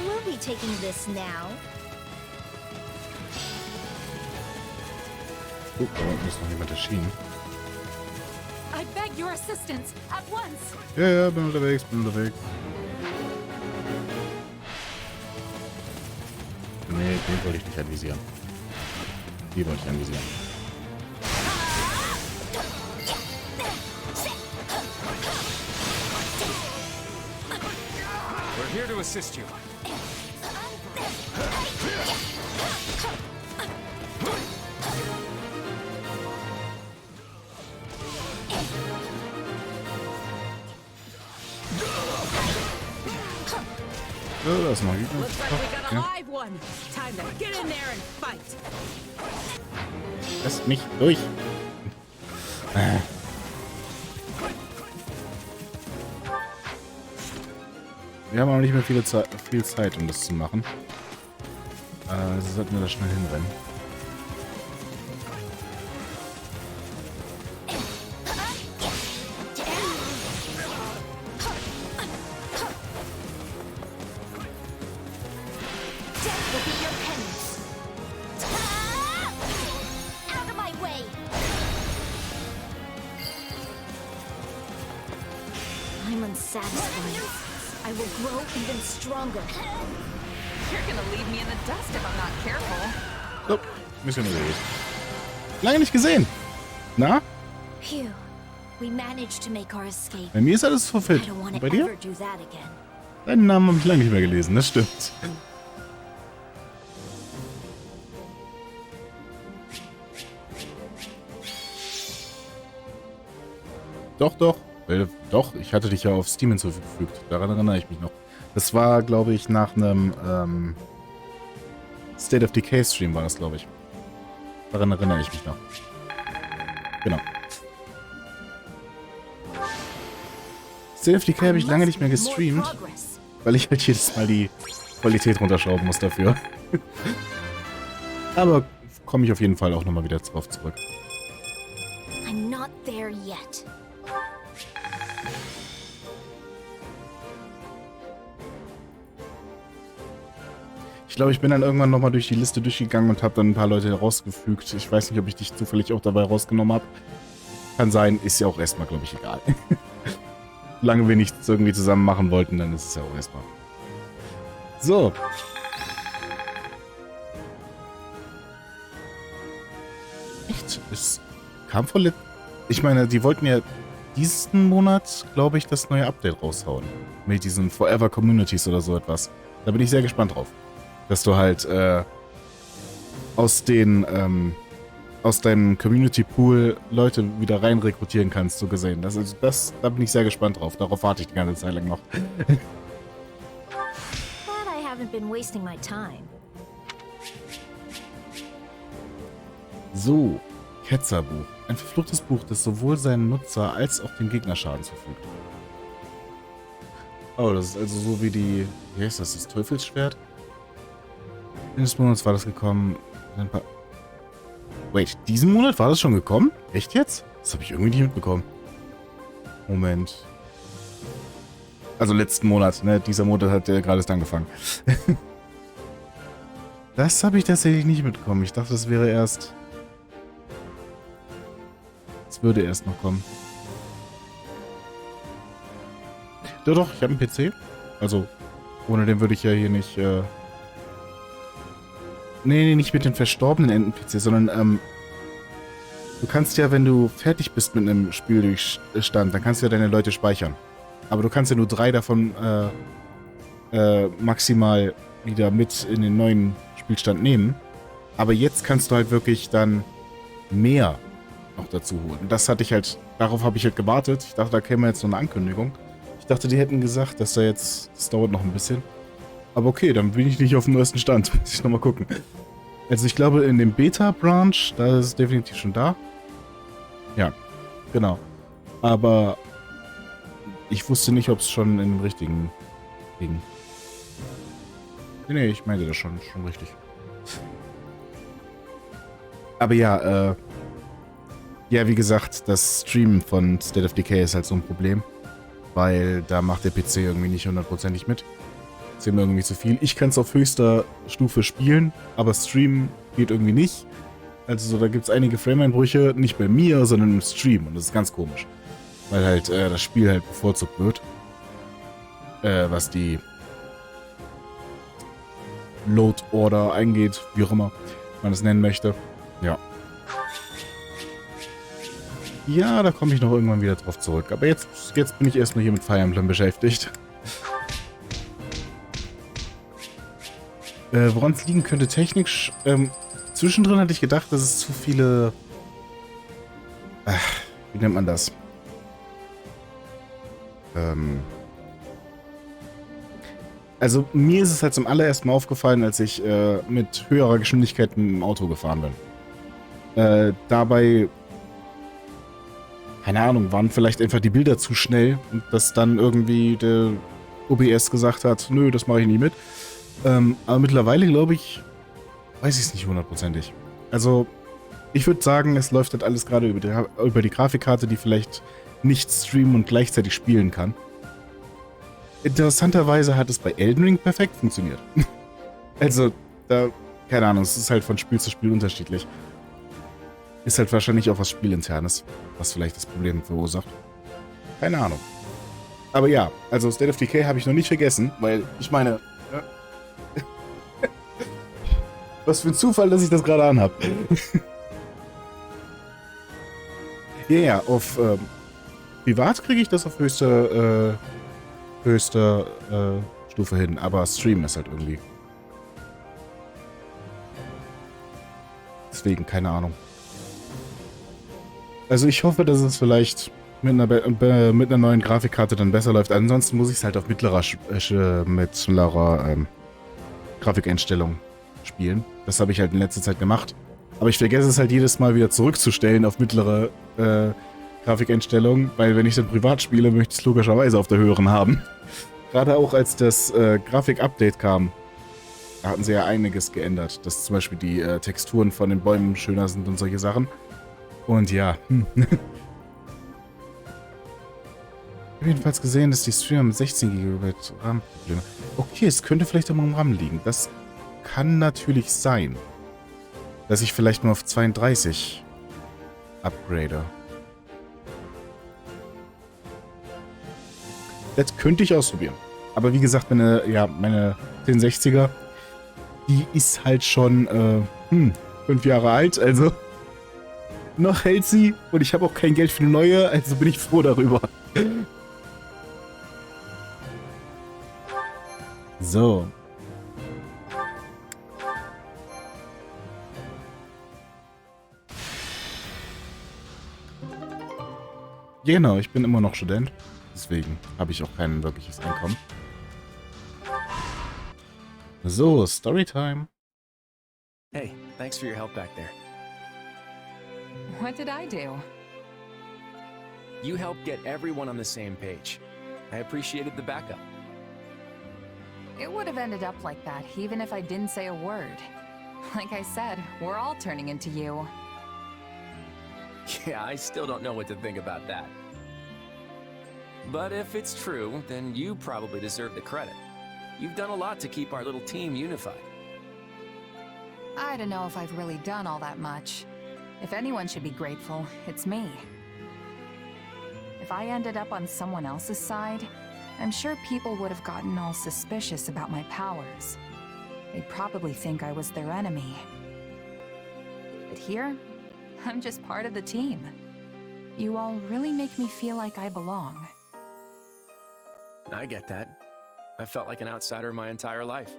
Speaker 12: We'll be taking this now.
Speaker 1: Oh, da unten ist noch jemand erschienen.
Speaker 3: I beg your assistance at once.
Speaker 1: Ja, bin unterwegs, Nee, den wollte ich nicht anvisieren. Die wollte ich anvisieren.
Speaker 16: We're here to assist you.
Speaker 1: Oh, das mag ich nicht.
Speaker 3: Looks like we got a live one. Time to get in there and fight.
Speaker 1: Lass mich durch. Wir haben auch nicht mehr viel Zeit, um das zu machen. Also sollten wir da schnell hinrennen.
Speaker 12: I'm unsatisfied. I will grow even stronger.
Speaker 3: You're gonna leave me in the dust if I'm not careful.
Speaker 1: So, Mission erledigt. Lange nicht gesehen. Na?
Speaker 12: Phew. We managed to make our escape.
Speaker 1: Bei mir ist alles fulfilled.
Speaker 12: I don't want
Speaker 1: Und
Speaker 12: to
Speaker 1: bei dir?
Speaker 12: ever do that again.
Speaker 1: Deinen Namen habe ich lange nicht mehr gelesen, das stimmt. Doch, ich hatte dich ja auf Steam hinzugefügt. Daran erinnere ich mich noch. Das war, glaube ich, nach einem State of Decay Stream war das, glaube ich. Daran erinnere ich mich noch. Genau. State of Decay habe ich lange nicht mehr gestreamt, weil ich halt jedes Mal die Qualität runterschrauben muss dafür. Aber komme ich auf jeden Fall auch nochmal wieder drauf zurück.
Speaker 12: I'm not there yet.
Speaker 1: Ich glaube, ich bin dann irgendwann nochmal durch die Liste durchgegangen und habe dann ein paar Leute rausgefügt. Ich weiß nicht, ob ich dich zufällig auch dabei rausgenommen habe. Kann sein, ist ja auch erstmal, glaube ich, egal. Solange wir nichts irgendwie zusammen machen wollten, dann ist es ja auch erstmal. So. Echt? Es kam vor Ich meine, die wollten ja diesen Monat, glaube ich, das neue Update raushauen. Mit diesen Forever Communities oder so etwas. Da bin ich sehr gespannt drauf. Dass du halt aus deinem Community Pool Leute wieder rein rekrutieren kannst, so gesehen. Da bin ich sehr gespannt drauf. Darauf warte ich die ganze Zeit lang noch.
Speaker 12: Glad I haven't been wasting my time.
Speaker 1: So, Ketzerbuch. Ein verfluchtes Buch, das sowohl seinen Nutzer als auch dem Gegner Schaden zufügt. Oh, das ist also so wie die... Wie heißt das? Das Teufelsschwert? Ende des Monats war das gekommen. Wait, diesen Monat war das schon gekommen? Echt jetzt? Das habe ich irgendwie nicht mitbekommen. Moment. Also letzten Monat, ne? Dieser Monat hat gerade erst angefangen. Das habe ich tatsächlich nicht mitbekommen. Ich dachte, das wäre erst... Es würde erst noch kommen. Doch, ich habe einen PC. Also, ohne den würde ich ja hier nicht... Nee, nicht mit den verstorbenen Enden-PC, sondern, du kannst ja, wenn du fertig bist mit einem Spieldurchstand, dann kannst du ja deine Leute speichern. Aber du kannst ja nur 3 davon, maximal wieder mit in den neuen Spielstand nehmen. Aber jetzt kannst du halt wirklich dann mehr noch dazu holen. Und das hatte ich halt, darauf habe ich halt gewartet. Ich dachte, da käme jetzt so eine Ankündigung. Ich dachte, die hätten gesagt, dass da jetzt, das dauert noch ein bisschen. Aber okay, dann bin ich nicht auf dem neuesten Stand. Muss ich nochmal gucken. Also ich glaube, in dem Beta-Branch, da ist es definitiv schon da. Ja, genau. Aber ich wusste nicht, ob es schon in dem richtigen ging. Nee, ich meinte das schon richtig. Aber ja, ja, wie gesagt, das Streamen von State of Decay ist halt so ein Problem. Weil da macht der PC irgendwie nicht 100%ig mit. Das ist immer irgendwie zu viel. Ich kann es auf höchster Stufe spielen, aber streamen geht irgendwie nicht. Also so, da gibt es einige Frame-Einbrüche, nicht bei mir, sondern im Stream. Und das ist ganz komisch. Weil halt das Spiel halt bevorzugt wird. Was die Load-Order eingeht, wie auch immer man es nennen möchte. Ja. Ja, da komme ich noch irgendwann wieder drauf zurück. Aber jetzt bin ich erstmal hier mit Fire Emblem beschäftigt. Woran es liegen könnte, technisch. Zwischendrin hatte ich gedacht, dass es zu viele... wie nennt man das? Also mir ist es halt zum allerersten Mal aufgefallen, als ich mit höherer Geschwindigkeit im Auto gefahren bin. Dabei keine Ahnung, waren vielleicht einfach die Bilder zu schnell und dass dann irgendwie der OBS gesagt hat, nö, das mache ich nie mit. Aber mittlerweile, glaube ich, weiß ich es nicht hundertprozentig. Also, ich würde sagen, es läuft halt alles gerade über die Grafikkarte, die vielleicht nicht streamen und gleichzeitig spielen kann. Interessanterweise hat es bei Elden Ring perfekt funktioniert. Also, da, keine Ahnung, es ist halt von Spiel zu Spiel unterschiedlich. Ist halt wahrscheinlich auch was Spielinternes, was vielleicht das Problem verursacht. Keine Ahnung. Aber ja, also State of Decay habe ich noch nicht vergessen, weil ich meine... Ja. Was für ein Zufall, dass ich das gerade anhab. Ja, auf Privat kriege ich das auf höchster Stufe hin, aber Stream ist halt irgendwie. Deswegen, keine Ahnung. Also ich hoffe, dass es vielleicht mit einer neuen Grafikkarte dann besser läuft. Ansonsten muss ich es halt auf mittlerer Grafikeinstellung spielen. Das habe ich halt in letzter Zeit gemacht. Aber ich vergesse es halt jedes Mal wieder zurückzustellen auf mittlere Grafikeinstellung, weil wenn ich dann privat spiele, möchte ich es logischerweise auf der höheren haben. Gerade auch als das Grafik-Update kam, da hatten sie ja einiges geändert, dass zum Beispiel die Texturen von den Bäumen schöner sind und solche Sachen. Und ja. Ich habe jedenfalls gesehen, dass die Streamer mit 16 GB RAM-Probleme. Okay, es könnte vielleicht auch mal am RAM liegen. Das kann natürlich sein, dass ich vielleicht nur auf 32 upgrade. Das könnte ich ausprobieren. Aber wie gesagt, meine 1060er, die ist halt schon 5 Jahre alt, also noch hält sie und ich habe auch kein Geld für eine neue, also bin ich froh darüber. So. Genau, ich bin immer noch Student. Deswegen habe ich auch kein wirkliches Einkommen. So, Storytime.
Speaker 8: Hey, thanks for your help back there.
Speaker 3: What did I do?
Speaker 8: You helped get everyone on the same page. I appreciated the backup.
Speaker 3: It would have ended up like that, even if I didn't say a word. Like I said, we're all turning into you.
Speaker 8: Yeah, I still don't know what to think about that. But if it's true, then you probably deserve the credit. You've done a lot to keep our little team unified.
Speaker 3: I don't know if I've really done all that much. If anyone should be grateful, it's me. If I ended up on someone else's side, I'm sure people would have gotten all suspicious about my powers. They'd probably think I was their enemy. But here, I'm just part of the team. You all really make me feel like I belong.
Speaker 8: I get that. I felt like an outsider my entire life.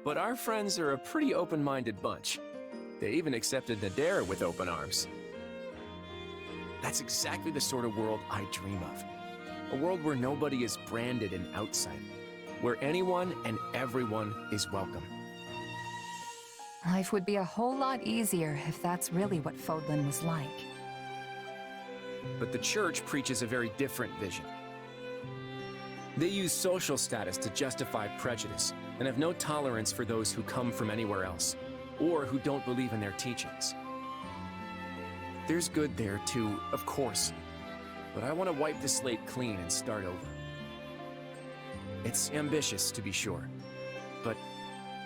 Speaker 8: But our friends are a pretty open-minded bunch. They even accepted Nadera with open arms. That's exactly the sort of world I dream of. A world where nobody is branded an outsider. Where anyone and everyone is welcome.
Speaker 3: Life would be a whole lot easier if that's really what Fodlan was like.
Speaker 8: But the church preaches a very different vision. They use social status to justify prejudice, and have no tolerance for those who come from anywhere else, or who don't believe in their teachings. There's good there too, of course, but I want to wipe the slate clean and start over. It's ambitious, to be sure, but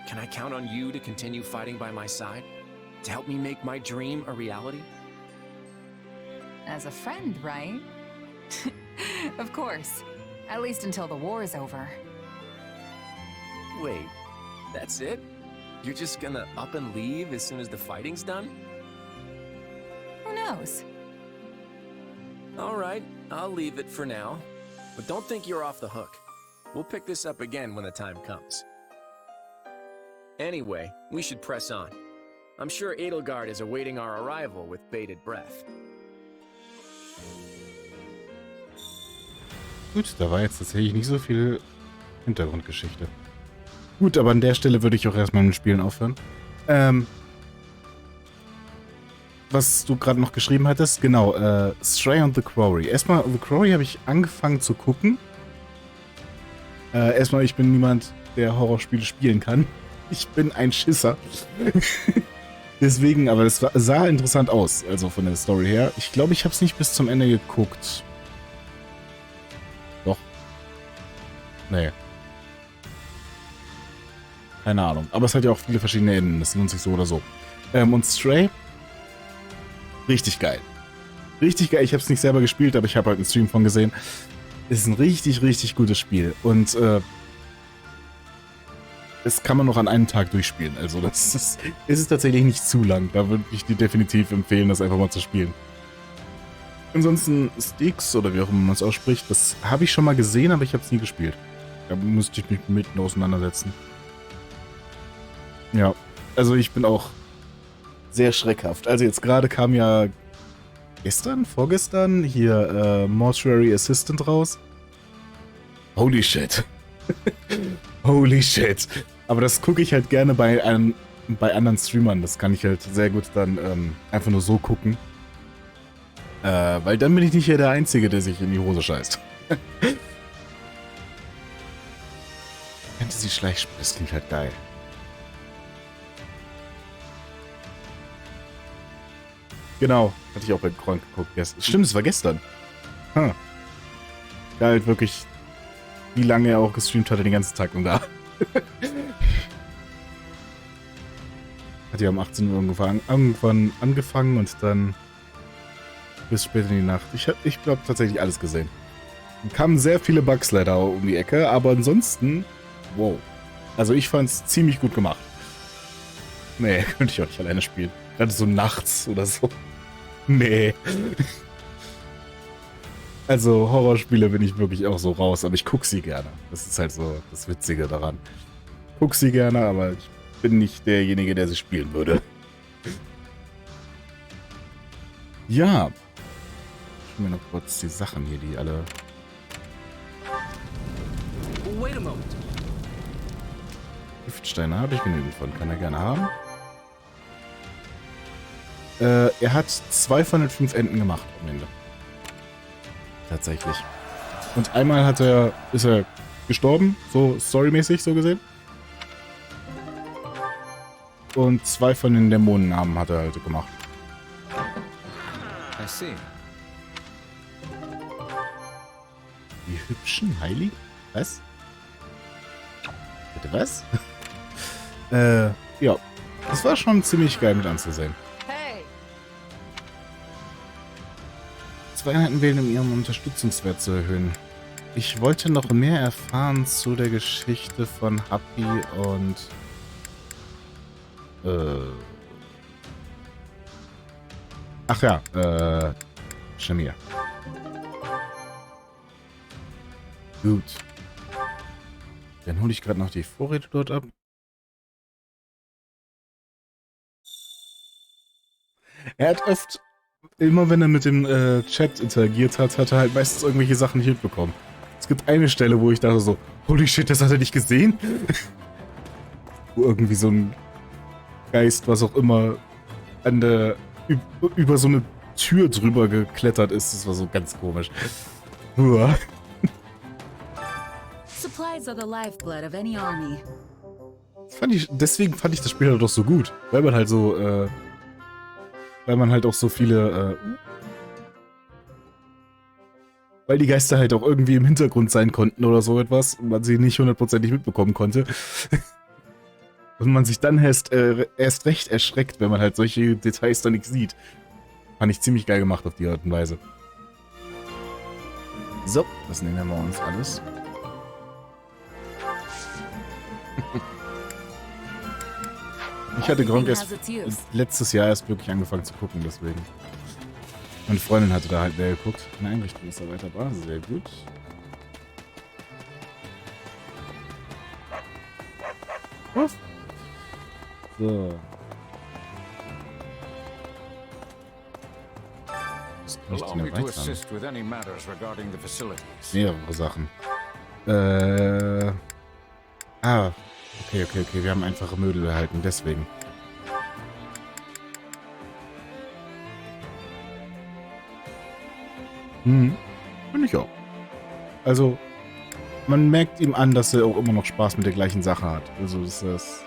Speaker 8: can I count on you to continue fighting by my side? To help me make my dream a reality?
Speaker 3: As a friend, right? Of course. At least until the war's over.
Speaker 8: Wait, that's it? You're just gonna up and leave as soon as the fighting's done?
Speaker 3: Who knows?
Speaker 8: Alright, I'll leave it for now. But don't think you're off the hook. We'll pick this up again when the time comes. Anyway, we should press on. I'm sure Edelgard is awaiting our arrival with bated breath.
Speaker 1: Gut, da war jetzt tatsächlich nicht so viel Hintergrundgeschichte. Gut, aber an der Stelle würde ich auch erstmal mit dem Spielen aufhören. was du gerade noch geschrieben hattest. Genau, Stray und The Quarry. Erstmal, The Quarry habe ich angefangen zu gucken. Erstmal, ich bin niemand, der Horrorspiele spielen kann. Ich bin ein Schisser. Deswegen, aber es sah interessant aus, also von der Story her. Ich glaube, ich habe es nicht bis zum Ende geguckt. Doch. Nee. Keine Ahnung. Aber es hat ja auch viele verschiedene Enden. Das lohnt sich so oder so. Und Stray? Richtig geil. Richtig geil. Ich habe es nicht selber gespielt, aber ich habe halt einen Stream von gesehen. Es ist ein richtig, richtig gutes Spiel. Und das kann man noch an einem Tag durchspielen. Also es ist tatsächlich nicht zu lang. Da würde ich dir definitiv empfehlen, das einfach mal zu spielen. Ansonsten Sticks, oder wie auch immer man es ausspricht, das habe ich schon mal gesehen, aber ich habe es nie gespielt. Da müsste ich mich mit auseinandersetzen. Ja, also ich bin auch sehr schreckhaft. Also jetzt gerade kam ja vorgestern, hier Mortuary Assistant raus. Holy shit. Holy shit. Aber das gucke ich halt gerne bei anderen Streamern. Das kann ich halt sehr gut dann einfach nur so gucken. Weil dann bin ich nicht hier der Einzige, der sich in die Hose scheißt. Fantasy-Schleichspiel, das klingt halt geil. Genau, hatte ich auch bei Kronk geguckt. Stimmt, es war gestern. Da halt wirklich, wie lange er auch gestreamt hatte, den ganzen Tag und da. Hat ja um 18 Uhr irgendwann angefangen und dann bis später in die Nacht. Ich glaube tatsächlich alles gesehen. Kamen sehr viele Bugs leider um die Ecke, aber ansonsten, wow. Also ich fand es ziemlich gut gemacht. Nee, könnte ich auch nicht alleine spielen. Gerade so nachts oder so. Nee. Also Horrorspiele bin ich wirklich auch so raus, aber ich gucke sie gerne. Das ist halt so das Witzige daran. Ich gucke sie gerne, aber ich bin nicht derjenige, der sie spielen würde. Ja. Ich mir noch kurz die Sachen hier, die alle...
Speaker 13: Wait a moment.
Speaker 1: Giftsteine habe ich genügend von, kann er gerne haben. Er hat 2 von den 5 Enden gemacht am Ende. Tatsächlich. Und einmal ist er gestorben, so storymäßig so gesehen. Und 2 von den Dämonennamen hat er halt gemacht.
Speaker 13: I see.
Speaker 1: Die hübschen Heiligen? Was? Bitte was? Ja. Das war schon ziemlich geil mit anzusehen.
Speaker 3: Hey!
Speaker 1: 2 Einheiten wählen, um ihren Unterstützungswert zu erhöhen. Ich wollte noch mehr erfahren zu der Geschichte von Happy und... Ach ja, Shamir. Gut. Dann hole ich gerade noch die Vorräte dort ab. Er hat oft, immer wenn er mit dem Chat interagiert hat, hat er halt meistens irgendwelche Sachen nicht mitbekommen. Es gibt eine Stelle, wo ich dachte so, holy shit, das hat er nicht gesehen? Wo irgendwie so ein Geist, was auch immer, über so eine Tür drüber geklettert ist. Das war so ganz komisch. Uah.
Speaker 22: Supplies are the lifeblood of any army.
Speaker 1: Deswegen fand ich das Spiel halt doch so gut. Weil man halt so, weil man halt auch so viele, weil die Geister halt auch irgendwie im Hintergrund sein konnten oder so etwas und man sie nicht hundertprozentig mitbekommen konnte. Und man sich dann erst recht erschreckt, wenn man halt solche Details dann nicht sieht. Fand ich ziemlich geil gemacht auf die Art und Weise. So, das nehmen wir uns alles. Ich hatte Gronk letztes Jahr erst wirklich angefangen zu gucken, deswegen. Meine Freundin hatte da halt mehr geguckt. Eine Einrichtung ist erweiterbar, sehr gut. Uff. So. Was kann ich denn erweitern? Mehrere Sachen. Okay. Wir haben einfache Möbel erhalten, deswegen. Finde ich auch. Also, man merkt ihm an, dass er auch immer noch Spaß mit der gleichen Sache hat. Also, das ist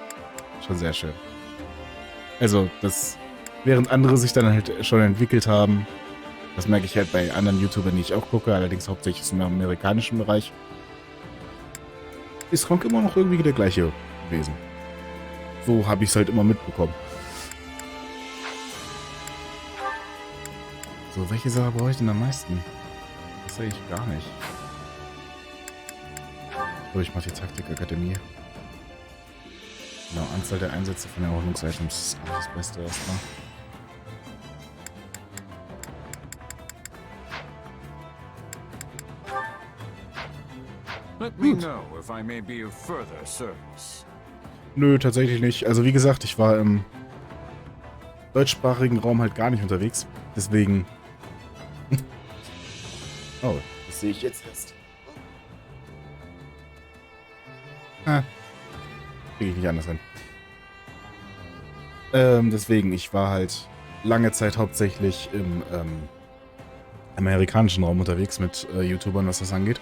Speaker 1: schon sehr schön. Also, während andere sich dann halt schon entwickelt haben, das merke ich halt bei anderen YouTubern, die ich auch gucke, allerdings hauptsächlich im amerikanischen Bereich, ist Kronk immer noch irgendwie der gleiche gewesen. So habe ich es halt immer mitbekommen. So, welche Sache brauche ich denn am meisten? Das sehe ich gar nicht. So, ich mache die Taktikakademie. Genau, Anzahl der Einsätze von den Ordnungsitems ist auch das Beste erstmal.
Speaker 9: Let me know if I may be of further service.
Speaker 1: Nö, tatsächlich nicht. Also wie gesagt, ich war im deutschsprachigen Raum halt gar nicht unterwegs. Deswegen... Oh, das sehe ich jetzt erst. Kriege ich nicht anders hin. Deswegen, ich war halt lange Zeit hauptsächlich im amerikanischen Raum unterwegs mit YouTubern, was das angeht.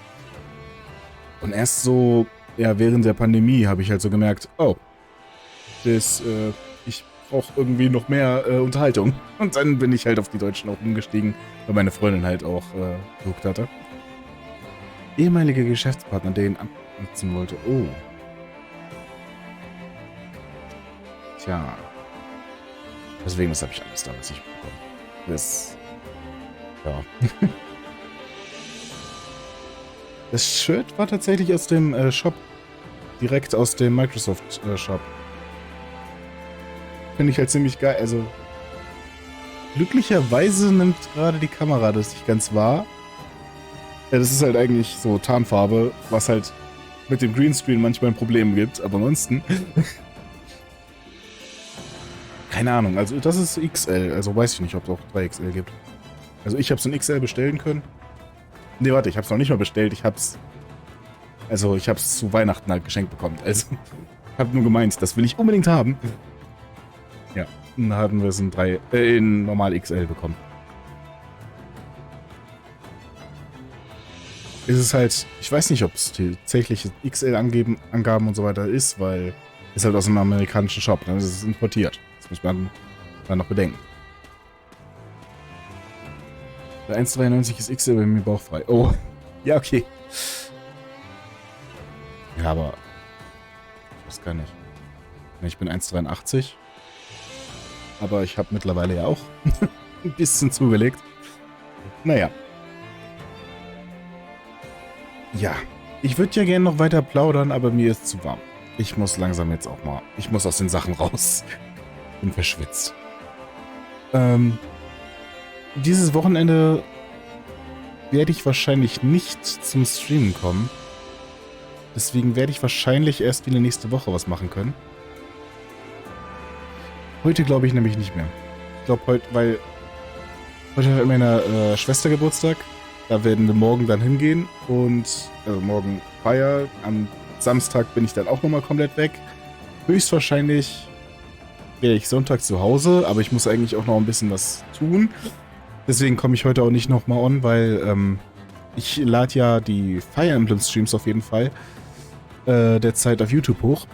Speaker 1: Und erst so, ja, während der Pandemie habe ich halt so gemerkt, oh, ich brauche irgendwie noch mehr Unterhaltung. Und dann bin ich halt auf die Deutschen auch umgestiegen, weil meine Freundin halt auch geguckt hatte. Ehemalige Geschäftspartner, den abnutzen wollte. Oh. Tja. Deswegen, das habe ich alles damals nicht bekommen. Das... Ja. Das Shirt war tatsächlich aus dem Shop. Direkt aus dem Microsoft Shop. Finde ich halt ziemlich geil. Also, glücklicherweise nimmt gerade die Kamera das nicht ganz wahr. Ja, das ist halt eigentlich so Tarnfarbe, was halt mit dem Greenscreen manchmal ein Problem gibt. Aber ansonsten... Keine Ahnung. Also, das ist XL. Also, weiß ich nicht, ob es auch 3XL gibt. Also, ich habe es in XL bestellen können. Nee, warte, ich hab's noch nicht mal bestellt. Ich hab's zu Weihnachten halt geschenkt bekommen. Also, ich hab nur gemeint, das will ich unbedingt haben. Ja, und dann hatten wir es in normal XL bekommen. Es ist halt, ich weiß nicht, ob es tatsächlich XL-Angaben und so weiter ist, weil es halt aus einem amerikanischen Shop, ne? Das ist importiert. Das muss man dann noch bedenken. Bei 1,93 ist XL bei mir bauchfrei. Oh, ja, okay. Ja, aber ich weiß gar nicht. Ich bin 1,83. Aber ich habe mittlerweile ja auch ein bisschen zugelegt. Naja. Ja, ich würde ja gerne noch weiter plaudern, aber mir ist zu warm. Ich muss langsam jetzt auch mal... Ich muss aus den Sachen raus. Bin verschwitzt. Dieses Wochenende werde ich wahrscheinlich nicht zum Streamen kommen. Deswegen werde ich wahrscheinlich erst wieder nächste Woche was machen können. Heute glaube ich nämlich nicht mehr. Ich glaube heute, weil heute hat meine Schwester Geburtstag. Da werden wir morgen dann hingehen und morgen Feier. Am Samstag bin ich dann auch nochmal komplett weg. Höchstwahrscheinlich wäre ich Sonntag zu Hause, aber ich muss eigentlich auch noch ein bisschen was tun. Deswegen komme ich heute auch nicht nochmal on, weil ich lade ja die Fire Emblem Streams auf jeden Fall derzeit auf YouTube hoch.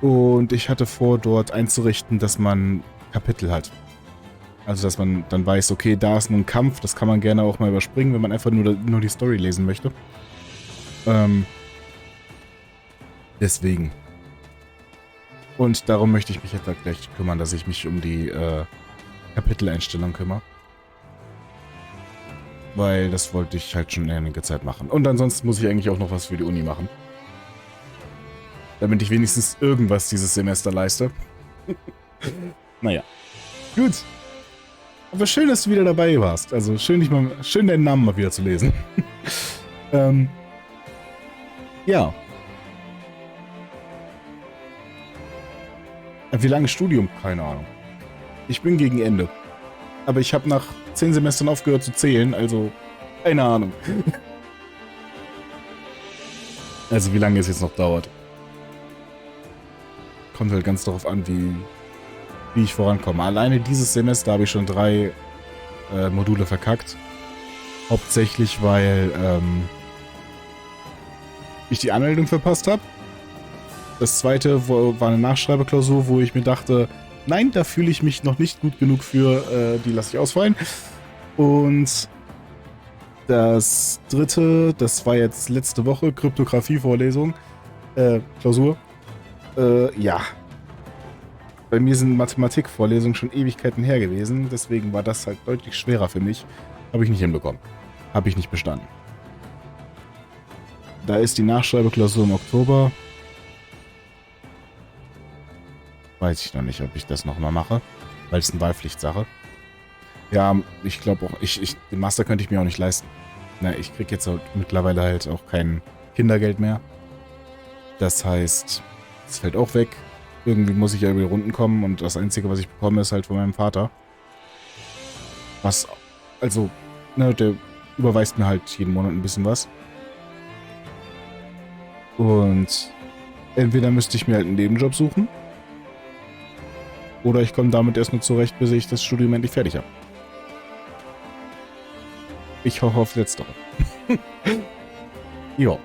Speaker 1: Und ich hatte vor, dort einzurichten, dass man Kapitel hat. Also, dass man dann weiß, okay, da ist nun ein Kampf, das kann man gerne auch mal überspringen, wenn man einfach nur die Story lesen möchte. Deswegen. Und darum möchte ich mich jetzt gleich kümmern, dass ich mich um die Kapiteleinstellung kümmere. Weil das wollte ich halt schon einige Zeit machen. Und ansonsten muss ich eigentlich auch noch was für die Uni machen. Damit ich wenigstens irgendwas dieses Semester leiste. Naja. Gut. Aber schön, dass du wieder dabei warst. Also schön deinen Namen mal wieder zu lesen. Ja. Wie lange Studium? Keine Ahnung. Ich bin gegen Ende. Aber ich habe nach 10 Semestern aufgehört zu zählen, also keine Ahnung. Also wie lange es jetzt noch dauert. Kommt halt ganz darauf an, wie ich vorankomme. Alleine dieses Semester habe ich schon 3 Module verkackt. Hauptsächlich, weil ich die Anmeldung verpasst habe. Das zweite war eine Nachschreibeklausur, wo ich mir dachte, nein, da fühle ich mich noch nicht gut genug für, die lasse ich ausfallen. Und das dritte, das war jetzt letzte Woche, Kryptographie-Vorlesung, Klausur. Ja. Bei mir sind Mathematikvorlesungen schon Ewigkeiten her gewesen, deswegen war das halt deutlich schwerer für mich. Habe ich nicht hinbekommen. Habe ich nicht bestanden. Da ist die Nachschreibeklausur im Oktober. Weiß ich noch nicht, ob ich das nochmal mache, weil es eine Wahlpflichtsache. Ja, ich glaube auch, den Master könnte ich mir auch nicht leisten. Na, ich kriege jetzt halt mittlerweile halt auch kein Kindergeld mehr. Das heißt, es fällt auch weg. Irgendwie muss ich ja über die Runden kommen und das Einzige, was ich bekomme, ist halt von meinem Vater. Was, also, ne, der überweist mir halt jeden Monat ein bisschen was. Und entweder müsste ich mir halt einen Nebenjob suchen, oder ich komme damit erst nur zurecht, bis ich das Studium endlich fertig habe. Ich hoffe auf Letztere. Jo.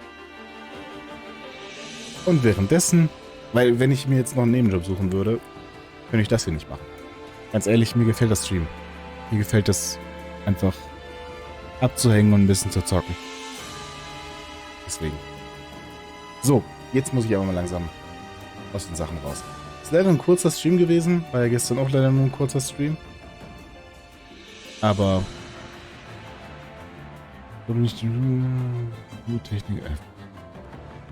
Speaker 1: Und währenddessen, weil wenn ich mir jetzt noch einen Nebenjob suchen würde, könnte ich das hier nicht machen. Ganz ehrlich, mir gefällt das Stream. Mir gefällt das einfach abzuhängen und ein bisschen zu zocken. Deswegen. So, jetzt muss ich aber mal langsam aus den Sachen raus. Ist leider ein kurzer Stream gewesen, war ja gestern auch leider nur ein kurzer Stream. Aber Technik.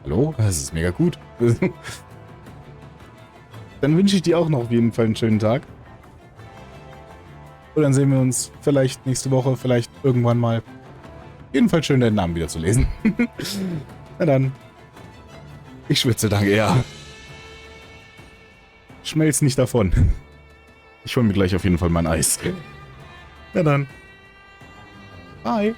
Speaker 1: Hallo? Das ist mega gut. Dann wünsche ich dir auch noch auf jeden Fall einen schönen Tag. Und dann sehen wir uns vielleicht nächste Woche, vielleicht irgendwann mal. Jedenfalls schön, deinen Namen wieder zu lesen. Na dann. Ich schwitze, danke, ja. Schmelz nicht davon. Ich hole mir gleich auf jeden Fall mein Eis. Na dann. Bye.